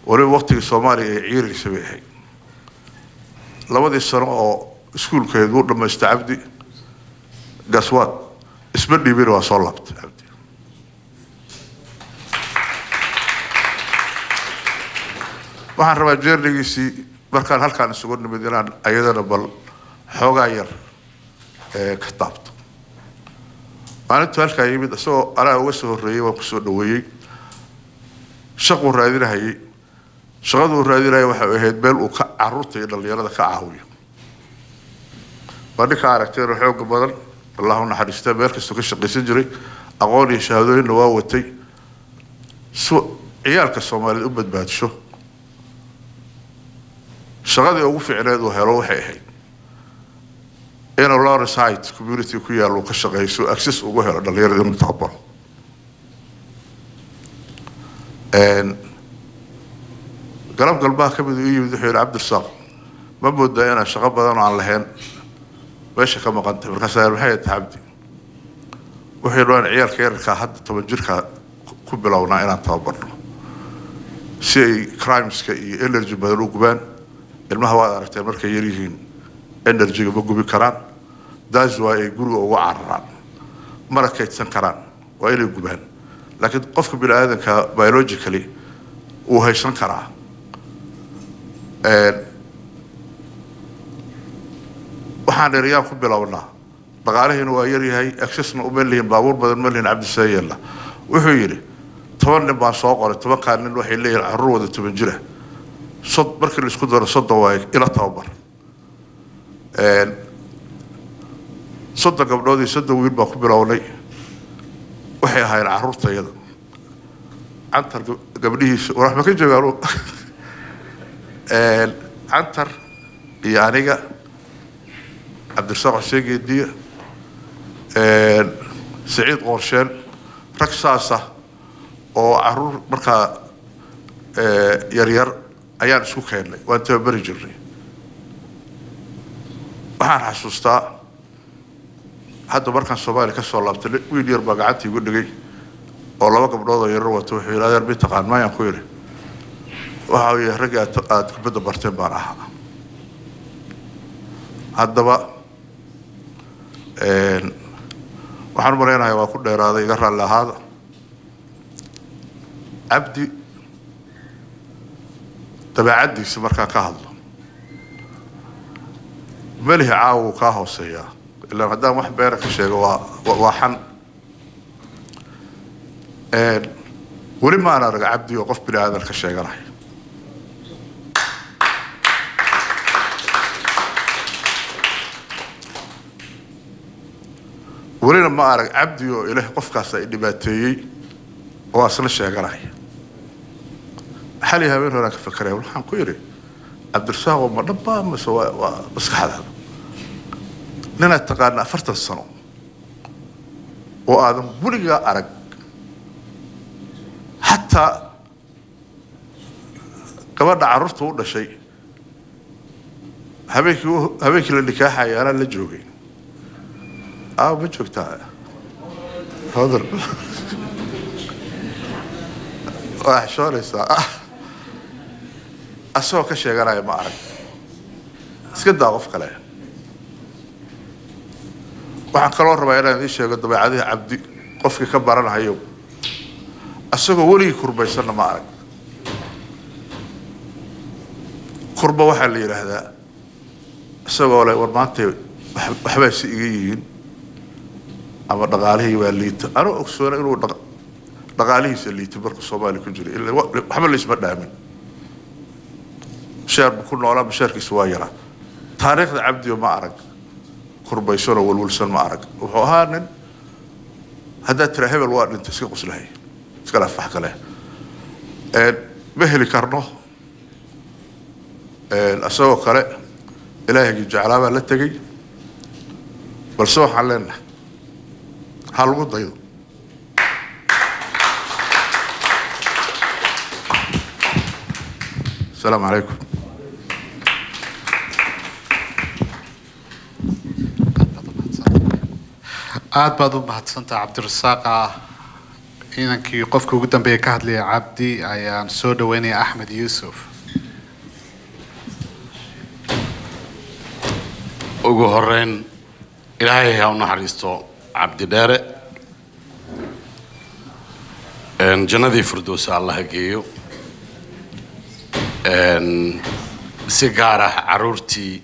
ولي وقت الصومالي عير يسويه لما دي السنة سكول كيدور لما استعبدي قصوات اسمني بيرو صلبت عبدي waxaan rabaa jeernigiisii markaan halkaan isugu nimid inaan ayadana bal xoogaa yar ka taabto maalintu halkaa yimid isagoo anaa uga soo horreeyey waan kusoo dhaweeyey shaquu raadinahayey shaqaduu raadinaya waxay ahayd meel uu ka carruurta iyo dhallinyarada ka caawiyo waa ninka aragteen xooga badan allahu naxariista meel kastoo ka shaqaysan jiray aqoon iyo shahaadooyinna waa watay si ciyaalka soomaaliyeed u badbaadsho shaqadii ugu fiicneed uu helo waxay ahayd inuu Lawrence Heights community ku yaalo ka shaqeyso access ugu helo dhalinyarada inuu tababaro galab galbaa ka mid u yimid wuxuu yidhi Cabdirasaaq ma moodaa inaan shaqo badan oo aan lahayn meesha ka maqantay markaasaa maxay tahay Cabdi wuxuu yidhi ciyaalka yarka hadda 10 jirka ku bilownaa inaan tababarno si ay crimeska iyo energy badan u gubaan ilmaha waad aragteen markay yar yihiin energy-ga ma gubi karaan that's why ay guriga uga cararaan mana kaydsan karaan waa inay gubaan laakiin qofka bini'aadanka biologically uu haysan karaa waxaan dheeriyaan ku bilownaa dhaqaalihiina waa yar yahay accessna uma lihin baabuur badan ma lihin cabdisaayella wuxuu yidhi 10 nin baan soo qoray 10 nin waxay leeyihiin carruur wada 10 jira markii la isku daro 30 waa ila tababar 30 gabdhood iyo 30 wiil baan ku bilownay waxay ahaayeen carruurtayada cantar gabdhihiisa wax ma ka joogaan cantar iyo aniga Cabdirasaaq Xuseen Geediye Saciid Qorsheen rag saasa oo carruur markaa yar ayaan isku keenay waan tababari jirnay waxaan xasuustaa hadda markaan Soomaaliya ka soo laabtay wiil yar baa gacanta igu dhigay oo 2 gabdhood oo yar wato wuxuu yiraahdaa mid taqaan ma ayaan ku yiri waxa uu yahay rag aad ku bada barteen baan ahaa haddaba waxaan maraynahay waa ku dheeraaday iga raalli ahaada Abdi dabeecadiisa markaan ka hadlo malihi caawu ka hooseeya ilaa haddaan wax beera ka sheego waa xan weli ma ana arag Abdi oo qof bini'aadan ka sheeganahay ولنا ما أرى عبدي وإله قف كاسة دباتي وأصل الشيء حالي هبين هناك فكرة والحين كويري عبد الرزاق ومربى مسوا بس هذا لنا تقارن أفرت السنة وآدم بلغ أرق حتى كمان عرفت ولا شيء هبيك للنكاح أنا اللي جوجي بجوكتها هذا شو ليس أسوأ كشيء قراي ما أعرف سكت أقف كلاه waxaan kaloo rabaa inaan idin sheego dabeecadaha Cabdi qofka ka baranayo asagoo weli kurbaysan ma arag kurba waxa la yiraahdaa asagoo leh war maanta waxba si iga yihiin ama dhaqaalihii waa liita ana ogsoona inuu dhaqaalihiisa liita markuu Soomaali ku jiray ilaa waxba la isma dhaamin sheer ku noolaa basharkiisu waa yara taariikhda Cabdi ma arag kurbaysan oo walwalsan ma arag wuxuu ahaa nin hadda tira hebel waa dhinta iska qoslahay iska lafax kale ma heli karno asagoo kale ilaahay jacalaaba la tagay balse waxaan leenahay hal ugu daydo السلام عليكم aad baad u mahadsantahay Cabdirasaaq inankii qofka ugu dambeeya ka hadlaya cabdi ayaan soo dhaweynaya axmed yuusuf. ugu horeyn ilaahay ha u naxariisto cabdi dheere jannadii firdowsa allah ha geeyo si gaar ah caruurtii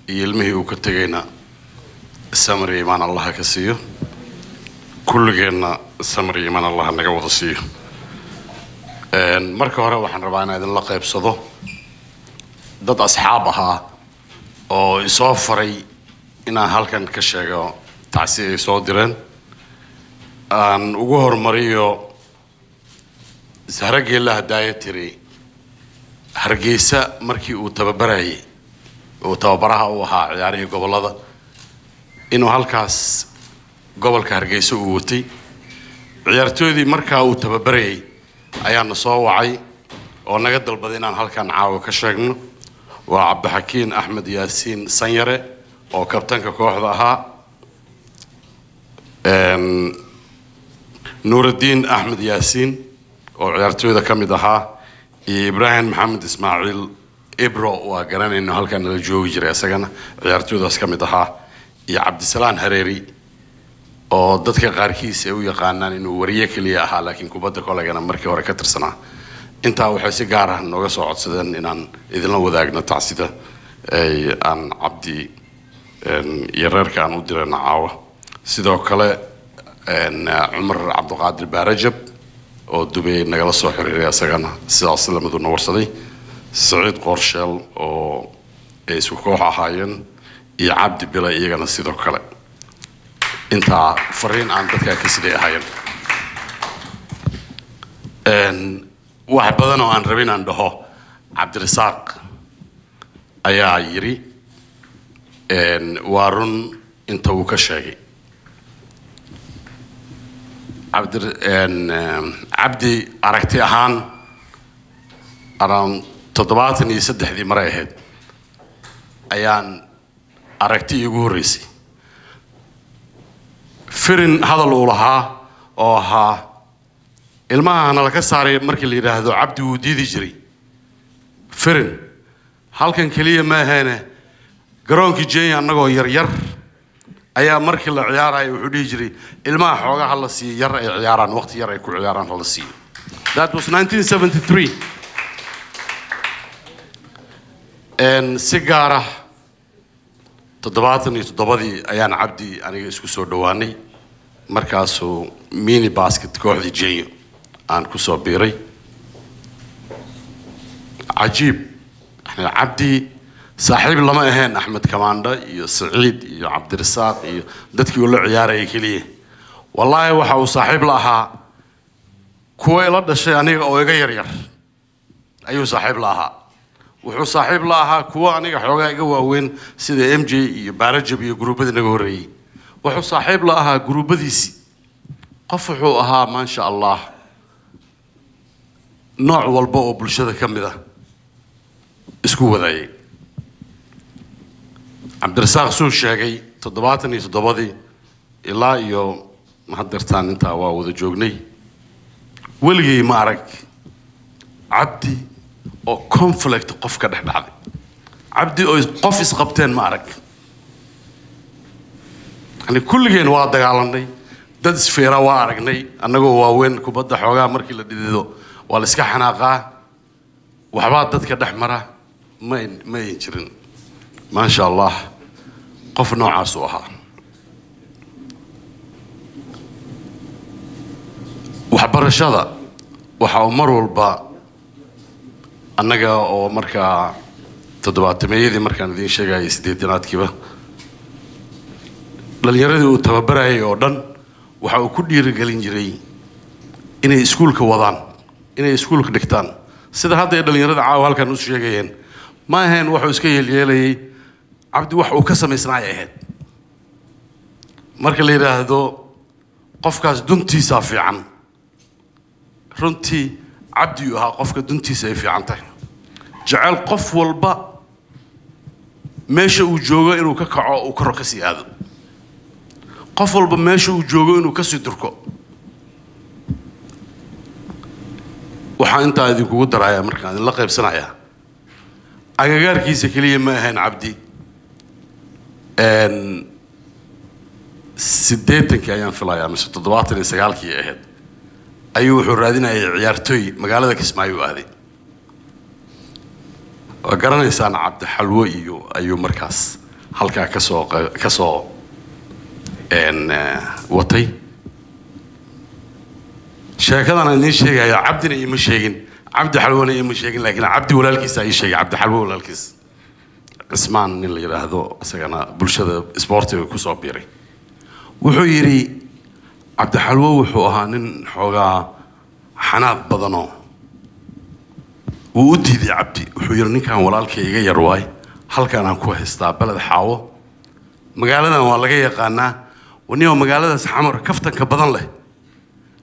iyo ilmihii uu ka tegayna samir iimaan allah ka siiyo kulligeenna samir iimaan allah naga wada siiyo marka hore waxaan rabaa inaan idinla qaybsado dad asxaab ahaa oo isoo faray inaan halkan ka sheego tacsi ay soo direen aan ugu hormariyo sahrageella hadaaya tiri hargeysa markii uu tababarayay oo tababaraha u ahaa ciyaarihii gobolada inuu halkaas gobolka hargeysa uu watay ciyaartoydii markaa uu tababarayay ayaana soo wacay oo naga dalbaday inaan halkan caawa ka sheegno waa cabdixakiin axmed yaasiin sanyare oo kabtanka kooxda ahaa nuurudiin axmed yaasiin oo ciyaartooyda ka mid ahaa iyo ibraahim maxamed ismaaciil ibro waa garanayno halkan nala joogi jiray isagana ciyaartooydaas ka mid ahaa iyo cabdisalaan hareeri oo dadka qaarkiis ay u yaqaanaan inuu wariye keliya ahaa laakiin kubadda kolegana markii hore ka tirsanaa intaa waxay si gaar ah nooga soo codsadeen inaan idinla wadaagno tacsida aan cabdi iyo reerka aan u dirayna caawa sidoo kale cumar cabdiqaadir baarajab oo dubay nagala soo xiriiray isagana sidaas lamaduna warsaday saciid qorsheel oo ay isku koox ahaayeen iyo cabdi bila iyagana sidoo kale intaa fariin aan dadkaa ka siday ahaayeen wax badan oo aan rabin aan dhaho cabdirasaaq ayaa yiri waa run inta uu ka sheegay cabdi aragti ahaan around 73 maray ahayd ayaan aragti iigu horreysay firin hadal uu lahaa oo ahaa ilmaha nala ka saaray markii la yidhaahdo cabdi wuu diidi jiray firin halkan keliya ma ahaene garoonkii jenya annagoo yaryar ayaa markii la ciyaaraya wuxuu dhihi jiray ilmaha xoogaa ha la siiyo yar ay ciyaaraan waqti yar ay ku ciyaaraan ha la siiyo that was 1973 si gaar ah 77 ayaan cabdi aniga isku soo dhawaanay markaasuu mini basket kooxdii jenyo aan ku soo biiray cajiib cabdi saaxiib lama ahayn axmed kamaandha iyo saciid iyo cabdirasaaq iyo dadkii uu la ciyaarayay keliya wallaahi waxa uu saaxiib la ahaa kuwa ila dhashay aniga oo iga yaryar ayuu saaxiib la ahaa wuxuu saaxiib la ahaa kuwa aniga xoogaa iga waaweyn sida MJ iyo baarajab iyo gruubadii naga horreeyay wuxuu saaxiib la ahaa gruubadiisii qof wuxuu ahaa maasha allah nooc walba oo bulshada ka mid ah isku wadaayay cabdirasaaq suu sheegay 77 ilaa iyo haddeertaan intaa waa wada joognay weligay ma arag cabdi oo conflict qof ka dhex dhacday cabdi oo qof isqabteen ma arag yani kulligeen waa dagaalanay dad isfeera waa aragnay annagoo waaweyn kubadda xoogaa markii la dhidido waa la iska xanaaqaa waxbaa dadka dhex mara ma ayn jirin maasha allah qof noocaas u ahaa waxbarashada waxa uu mar walba annaga oo markaa 70-meeyadii markaan idiin sheegayay 80-aadkiiba dhalinyaradii uu tababarayay oo dhan waxa uu ku dhiirigelin jiray inay iskuulka wadaan inay iskuulka dhigtaan sida hadda ay dhalinyarada caawa halkan u sheegayeen ma ahayn wuxuu iska yeelyeelayay cabdi wax uu ka samaysnaay ahayd marka la yidhaahdo qofkaas duntiisa fiican runtii cabdi uu ahaa qofka duntiisa ay fiican tahay jecel qof walba meesha uu joogo inuu ka kaco uu kor ka sii aado qof walba meesha uu joogo inuu ka sii durko waxaan intaa idinkugu darayaa markaan idinla qaybsanayaa agagaarkiisa keliya ma ahayn cabdi siddeetankii ayaan filayaa mise 79kii ahayd ayuu wuxuu raadinayay ciyaartooy magaalada Kismaayo aaday waa garanaysaan cabdi xalwo iyo ayuu markaas halkaa kasoo watay sheekadana idin sheegayo cabdina ima sheegin cabdi xalwana ima sheegin laakiin cabdi walaalkiisa ay sheegay cabdi xalwo walaalkiis cismaan nin la yiraahdo isagana bulshada sportiga ku soo biiray wuxuu yiri cabdi xalwo wuxuu ahaa nin xoogaa xanaaq badanoo wuu u diiday cabdi wuxuu yiri ninkan walaalkay iga yar waay halkaan aan ku haystaa balad xaawo magaaladan waa laga yaqaanaa waniyo magaaladaas xamar kaftanka badan leh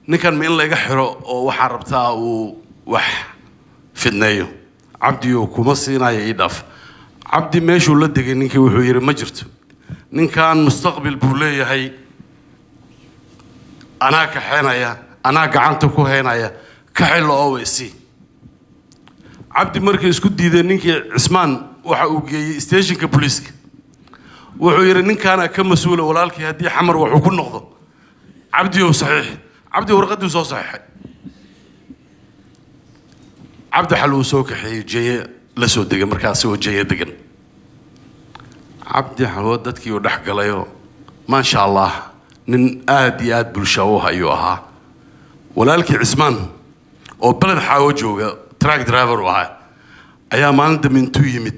ninkan ma in la iga xiro oo waxaa rabtaa uu wax fidneeyo cabdi oo kuma siinayo ii dhaaf cabdi meeshuu la degay ninkii wuxuu yiri ma jirto ninkan mustaqbal buu leeyahay anaa kaxeenaya anaa gacanta ku haynaya ka xillo oo weesi cabdi markii isku diiday ninkii cismaan waxa uu geeyay stationka booliiska wuxuu yiri ninkaana ka mas'uul walaalkii hadii xamar wuxuu ku noqdo cabdi oo saxiix cabdi warqadii soo saxiixay cabdi xaluu soo kaxeeyay jeeye la soo degay markaas oo jeeye degan cabdi xaluu dadkii uu dhex galayo ma sha Allah nin aad iyo aad bulsho u hayo ahaa walaalkii cismaan oo balad xaawo jooga truck driver u ahaa ayaa maalinta mintuu yimid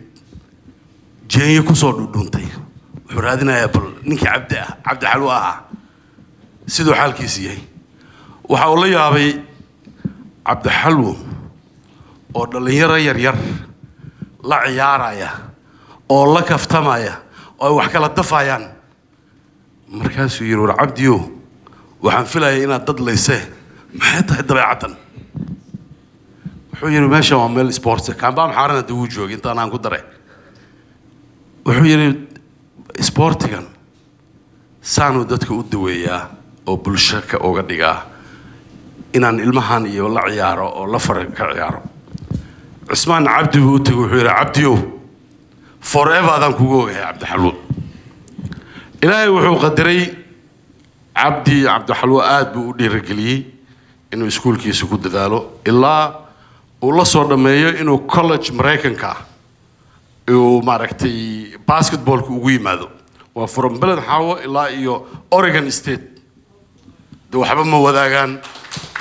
jeeye ku soo dhudhuntay wuxuu raadinayaa bal ninkii cabdi xaluu ahaa sidoo xaalkiisa yahay waxa uu la yaabay cabdi xalwo oo dhalinyaro yar yar la ciyaaraya oo la kaftamaya oo wax kala dafayaan markaasuu yiri war cabdiyo waxaan filayaa inaad dad leysay maxay tahay dabeecaddan wuxuu yiri meesha waa meel sport kaambaa maxaaran hadda uu joogay intaan aan ku daray wuxuu yiri sportigan saanu dadka u daweeyaa oo bulshada uga dhigaa inaan ilmahan iyo la ciyaaro oo la farq ka ciyaaro cismaan cabdi uu tagay wuxuu yiri cabdiyo forever adan kugu ogahay cabdi xalwo ilaahay wuxuu qadaray cabdi xalwo aad buu u dhiirigeliyay inuu iskuulkiisa ku dadaalo ilaa uu la soo dhameeyo inuu college Mareykanka uu maaragtay basketballku ugu yimaado waa from balad xaawo ilaa iyo Oregon State waxba ma wadaagaan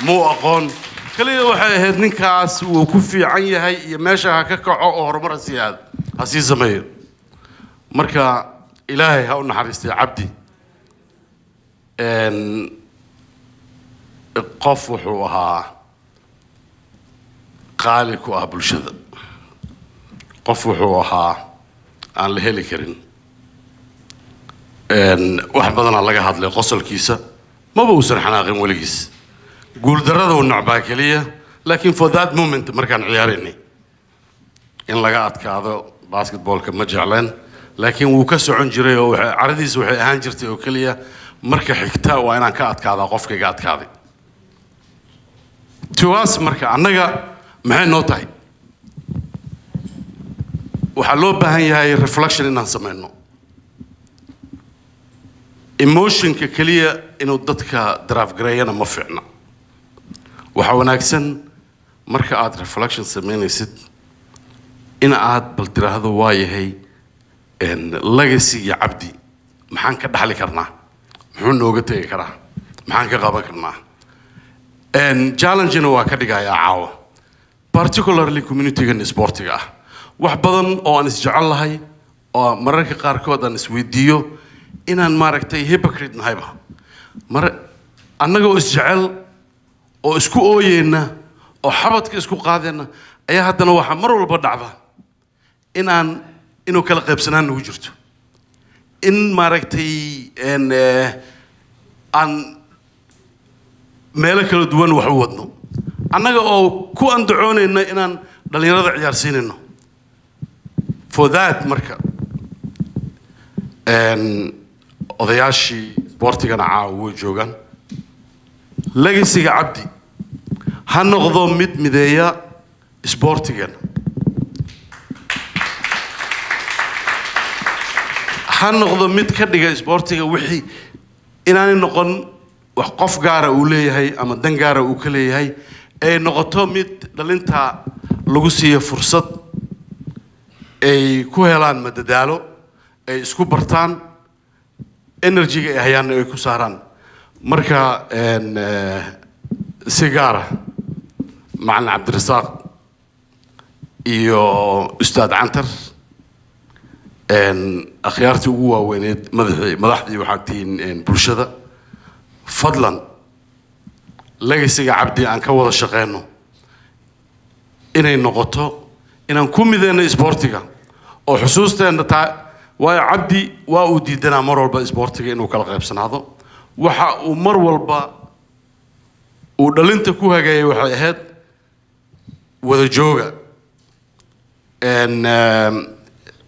muu aqoon kaliya waxay ahayd ninkaas uu ku fiican yahay iyo meesha ka kaco oo horumar siyaad ha sii sameeyo marka ilaahay ha u naxariistay cabdi qof wuxuu ahaa qaali ku ah bulshada qof wuxuu ahaa aan la heli karin wax badan laga hadlay qosolkiisa maba uusan xanaaqin waligiis guuldarrada uu nacbaa kaliya laakiin for that moment markaan ciyaarinay in laga adkaado basketballka ma jecleen laakiin wuu ka socon jiray oo caradiisa waxay ahaan jirtay oo kaliya marka xigta waa inaan ka adkaada qofkayga adkaaday tuwaas marka annaga maxay noo tahay waxaa loo baahan yahay reflection inaan samayno emotionka kaliya inuu dadka draft gareeyana ma fiicna waxa wanaagsan marka aad reflection samaynaysid in aad bal tiraahdo waa yahay legacy ya cabdi maxaan ka dhaxli karnaa muxuu nooga tagi karaa maxaan ka qaban karnaa challenge-na waa ka dhigayaa caawa particularly community-gan sportiga ah wax badan oo aan isjecel lahay oo mararka qaarkood aan isweydiiyo inaan maaragtay hypocrite nahayba annagoo isjecel oo isku ooyeyna oo xabadka isku qaadayna ayaa haddana waxaa mar walba dhacda inuu kala qaybsanaan nagu jirto in maaragtay aan meelo kala duwan wax u wadno annaga oo ku andacoonayna inaan dhalinyarada ciyaarsiinayno for that marka odayaashii sportigana caawa way joogaan legacyga cabdi ha noqdo mid mideeya isboortigan ha noqdo mid ka dhiga isboortiga wixii inaanay noqon wax qof gaara uu leeyahay ama dan gaara uu ka leeyahay ay noqoto mid dhalinta lagu siiyo fursad ay ku helaan madadaalo ay isku bartaan energy ay hayaanna ay ku saaraan marka si gaara macalin cabdirasaaq iyo ustaad cantar akhyaartii ugu waaweyneed madaxdii waxaad tihiin bulshada fadlan legasiga cabdi aan ka wada shaqeyno inay noqoto inaan ku mideyno isboortiga oo xusuusteena taa waayo cabdi waa uu diidanaa mar walba isboortiga inuu kala qaybsanaado waxa uu mar walba uu dhalinta ku hagaayay waxay ahayd wada jooga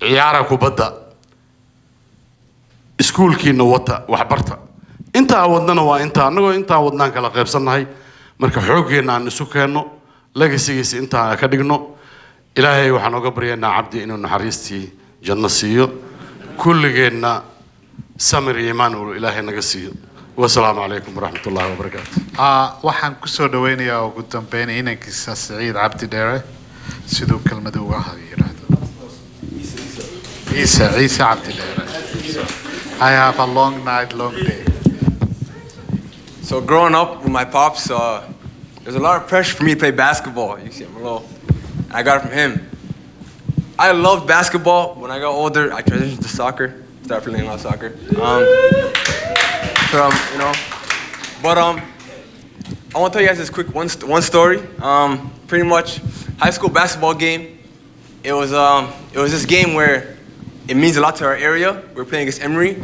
ciyaara kubadda iskuulkiina wata waxbarta intaa wadnana waa intaa annagoo intaa wadnaan kala qaybsannahay marka xooggeena aan isu keenno legasigiisa intaa ka dhigno ilaahay waxaan oga baryaynaa cabdi inuu naxariistii janno siiyo kulligeenna samir iyo iimaan uu ilaahay naga siiyo wasalaamu calaykum waraxmat ullaahi wabarakaatu waxaan kusoo dhaweynayaa ugu dambeyn inankiisa Saciid Abdi Dheere siduu kelmad uga yiraahdo Isa Abdi Dheere I have a long night, long day. So growing up with my pops, there's a lot of pressure for me to play basketball. You see, I'm a little, I got it from him. I loved basketball. When I got older, I transitioned to soccer. Started playing a lot of soccer. You know, but I want to tell you guys this quick one story. Pretty much, high school basketball game. It was this game where it means a lot to our area. We were playing against Emory,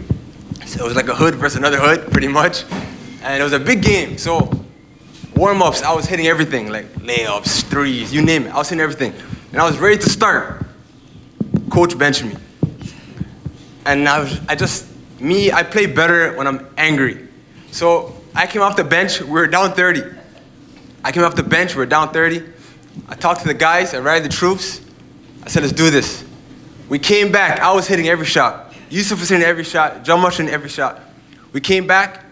so it was like a hood versus another hood, pretty much. And it was a big game. So warm-ups, I was hitting everything, like layups, threes, you name it. I was hitting everything, and I was ready to start. Coach benched me, and I play better when I'm angry. So I came off the bench, we were down 30. I came off the bench, we were down 30. I talked to the guys, I rallied the troops. I said, let's do this. We came back, I was hitting every shot. Yusuf was hitting every shot, John was hitting every shot. We came back,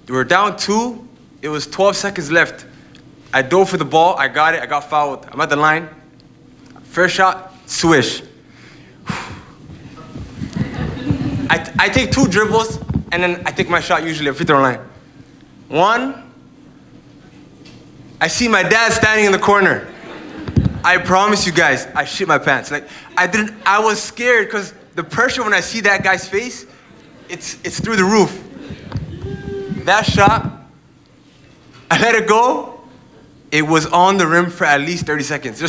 we were down 2, it was 12 seconds left. I dove for the ball, I got it, I got fouled. I'm at the line. First shot, swish. I take 2 dribbles, and then I take my shot usually at free throw line. 1, I see my dad standing in the corner. I promise you guys, I shit my pants. Like, I was scared because the pressure when I see that guy's face, it's through the roof. That shot, I let it go. It was on the rim for at least 30 seconds.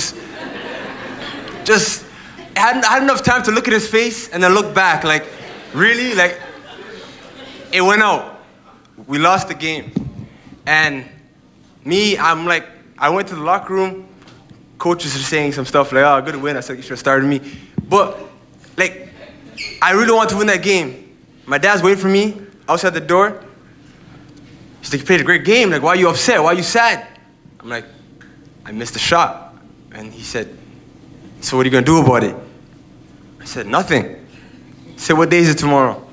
I had enough time to look at his face and then look back. Like, really? Like, it went out. We lost the game. And me, I'm like, I went to the locker room. Coaches are saying some stuff like, oh, good win. I said, you should have started me. But, like, I really want to win that game. My dad's waiting for me outside the door. He's like, you played a great game. Like, why are you upset? Why are you sad? I'm like, I missed a shot. And he said, so what are you going to do about it? I said, nothing. He said, what day is it tomorrow?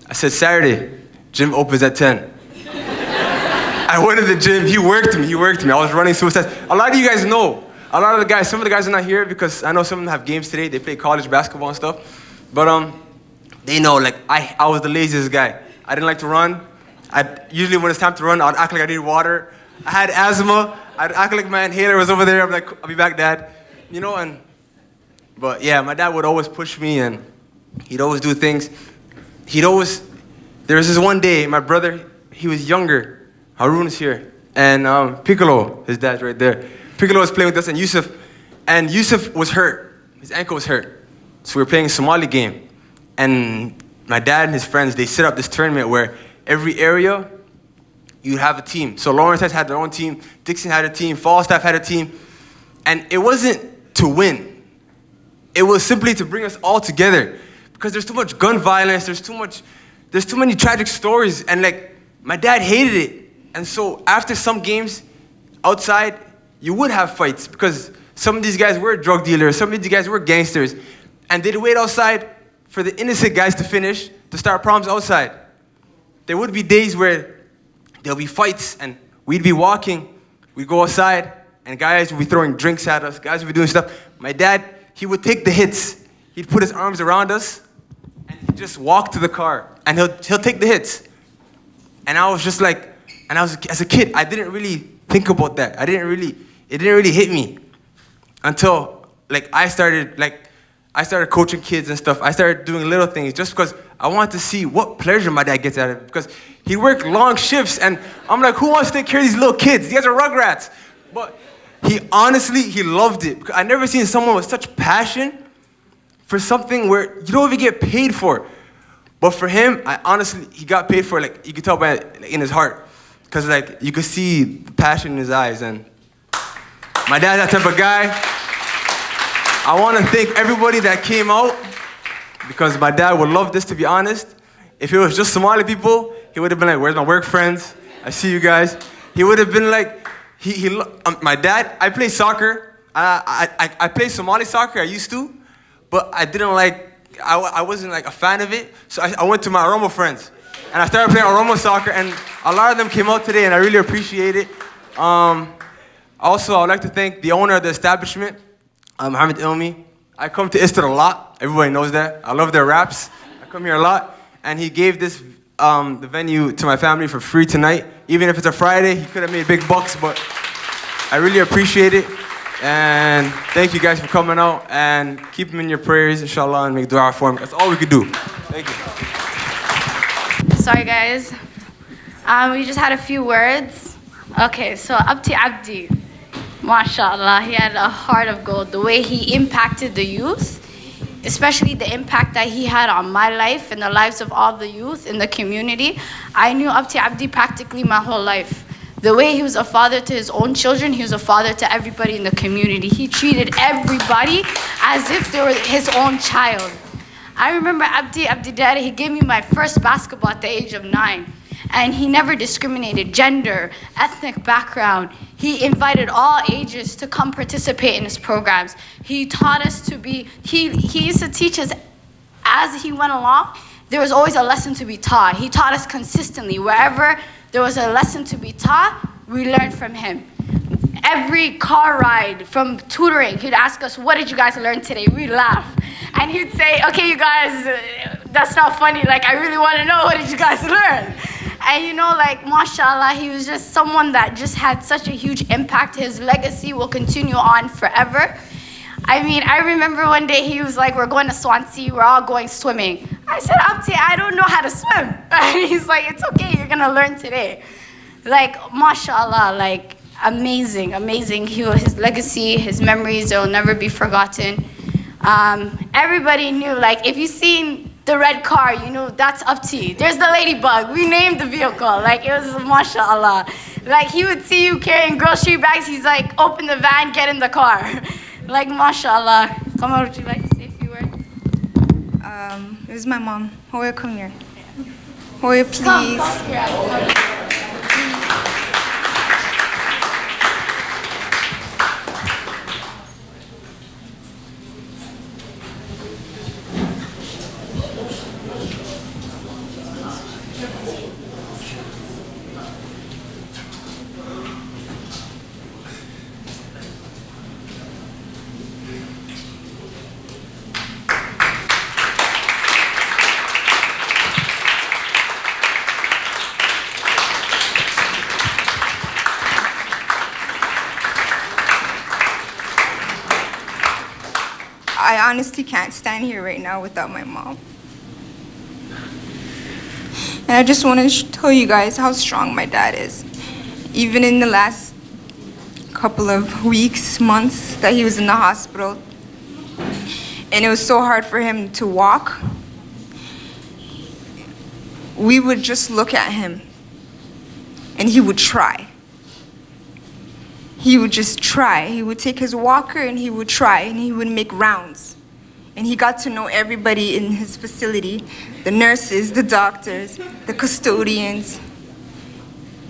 I said, Saturday. Gym opens at 10. I went to the gym. He worked me. I was running suicides. A lot of you guys know. A lot of the guys, some of the guys are not here because I know some of them have games today. They play college basketball and stuff. But they know, like, I was the laziest guy. I didn't like to run. Usually when it's time to run, I'd act like I needed water. I had asthma. I'd act like my inhaler was over there. I'm like, I'll be back, Dad. You know, but yeah, my dad would always push me and he'd always do things. There was this one day, my brother, he was younger. Haroon is here. And Piccolo, his dad's right there. Piccolo was playing with us and Yusuf was hurt. His ankle was hurt. So we were playing a Somali game. And my dad and his friends, they set up this tournament where every area, you'd have a team. So Lawrence had their own team, Dixon had a team, Falstaff had a team. And it wasn't to win. It was simply to bring us all together. Because there's too much gun violence, there's too many tragic stories. And like, my dad hated it. And so after some games, outside, you would have fights because some of these guys were drug dealers, some of these guys were gangsters, and they'd wait outside for the innocent guys to finish to start problems outside. There would be days where there'll be fights and we'd be walking, we'd go outside, and guys would be throwing drinks at us, guys would be doing stuff. My dad, he would take the hits. He'd put his arms around us, and he'd just walk to the car, and he'll take the hits. And I was just like, as a kid, I didn't really think about that. It didn't really hit me until like I started coaching kids and stuff. I started doing little things just because I wanted to see what pleasure my dad gets out of it. Because he'd work long shifts, and I'm like, who wants to take care of these little kids? These guys are rugrats. But he loved it. I never seen someone with such passion for something where you don't even get paid for. But for him, he got paid for it. Like, you could tell by in his heart. Because like, you could see the passion in his eyes. And my dad's that type of guy. I want to thank everybody that came out, because my dad would love this, to be honest. If it was just Somali people, he would have been like, where's my work friends? I see you guys. He would have been like, my dad, I play soccer. I play Somali soccer, I used to, but I wasn't like a fan of it. So I went to my Oromo friends, and I started playing Oromo soccer, and a lot of them came out today, and I really appreciate it. Also, I would like to thank the owner of the establishment, Mohammed Ilmi. I come to Istar a lot. Everybody knows that. I love their raps. I come here a lot. And he gave this the venue to my family for free tonight. Even if it's a Friday, he could have made big bucks, but I really appreciate it. And thank you guys for coming out, and keep them in your prayers, inshallah, and make dua for me. That's all we could do. Thank you. Sorry, guys. We just had a few words. Okay, so Abdi Abdi, mashallah, he had a heart of gold. The way he impacted the youth, especially the impact that he had on my life and the lives of all the youth in the community. I knew Abdi Abdi practically my whole life. The way he was a father to his own children, he was a father to everybody in the community. He treated everybody as if they were his own child. I remember Abdi Dheere, he gave me my first basketball at the age of 9. And he never discriminated gender, ethnic background. He invited all ages to come participate in his programs. He taught us to be, he used to teach us as he went along. There was always a lesson to be taught. He taught us consistently. Wherever there was a lesson to be taught, we learned from him. Every car ride from tutoring, he'd ask us, what did you guys learn today? We'd laugh. And he'd say, okay, you guys, that's not funny. Like, I really want to know, what did you guys learn? And you know, like, mashallah, he was just someone that just had such a huge impact. His legacy will continue on forever. I mean, I remember one day he was like, we're going to Swansea, we're all going swimming. I said, Abdi, I don't know how to swim. And he's like, it's okay, you're gonna learn today. Like, mashallah, like, amazing, amazing. His legacy, his memories, they'll never be forgotten. Everybody knew, like, if you seen the red car, you know, that's Abdi. There's the ladybug. We named the vehicle. Like, it was mashallah. Like, he would see you carrying grocery bags. He's like, open the van, get in the car. Like, mashallah. Come on, would you like to say a few words? It was my mom. Hoya, come here. Hoya, please. Come here. I honestly can't stand here right now without my mom. And I just want to tell you guys how strong my dad is. Even in the last couple of weeks, months that he was in the hospital, and it was so hard for him to walk, we would just look at him and he would try. He would just try. He would take his walker and he would try, and he would make rounds. And he got to know everybody in his facility, the nurses, the doctors, the custodians.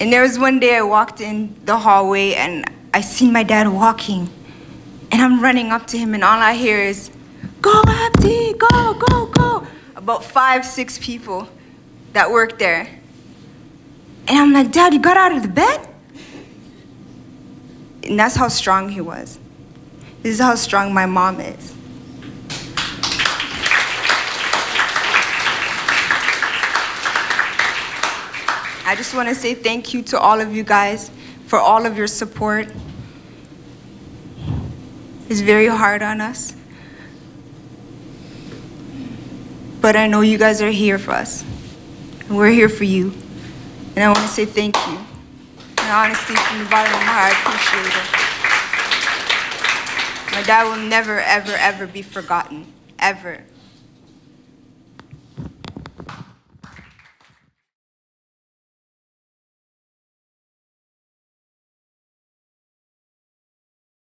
And there was one day I walked in the hallway and I seen my dad walking. And I'm running up to him and all I hear is, "Go Abdi, go, go, go." About 5, 6 people that worked there. And I'm like, "Dad, you got out of the bed?" And that's how strong he was. This is how strong my mom is. I just want to say thank you to all of you guys for all of your support. It's very hard on us. But I know you guys are here for us. And we're here for you. And I want to say thank you. And honestly, from the bottom of my heart, I appreciate it. My dad will never, ever, ever be forgotten. Ever.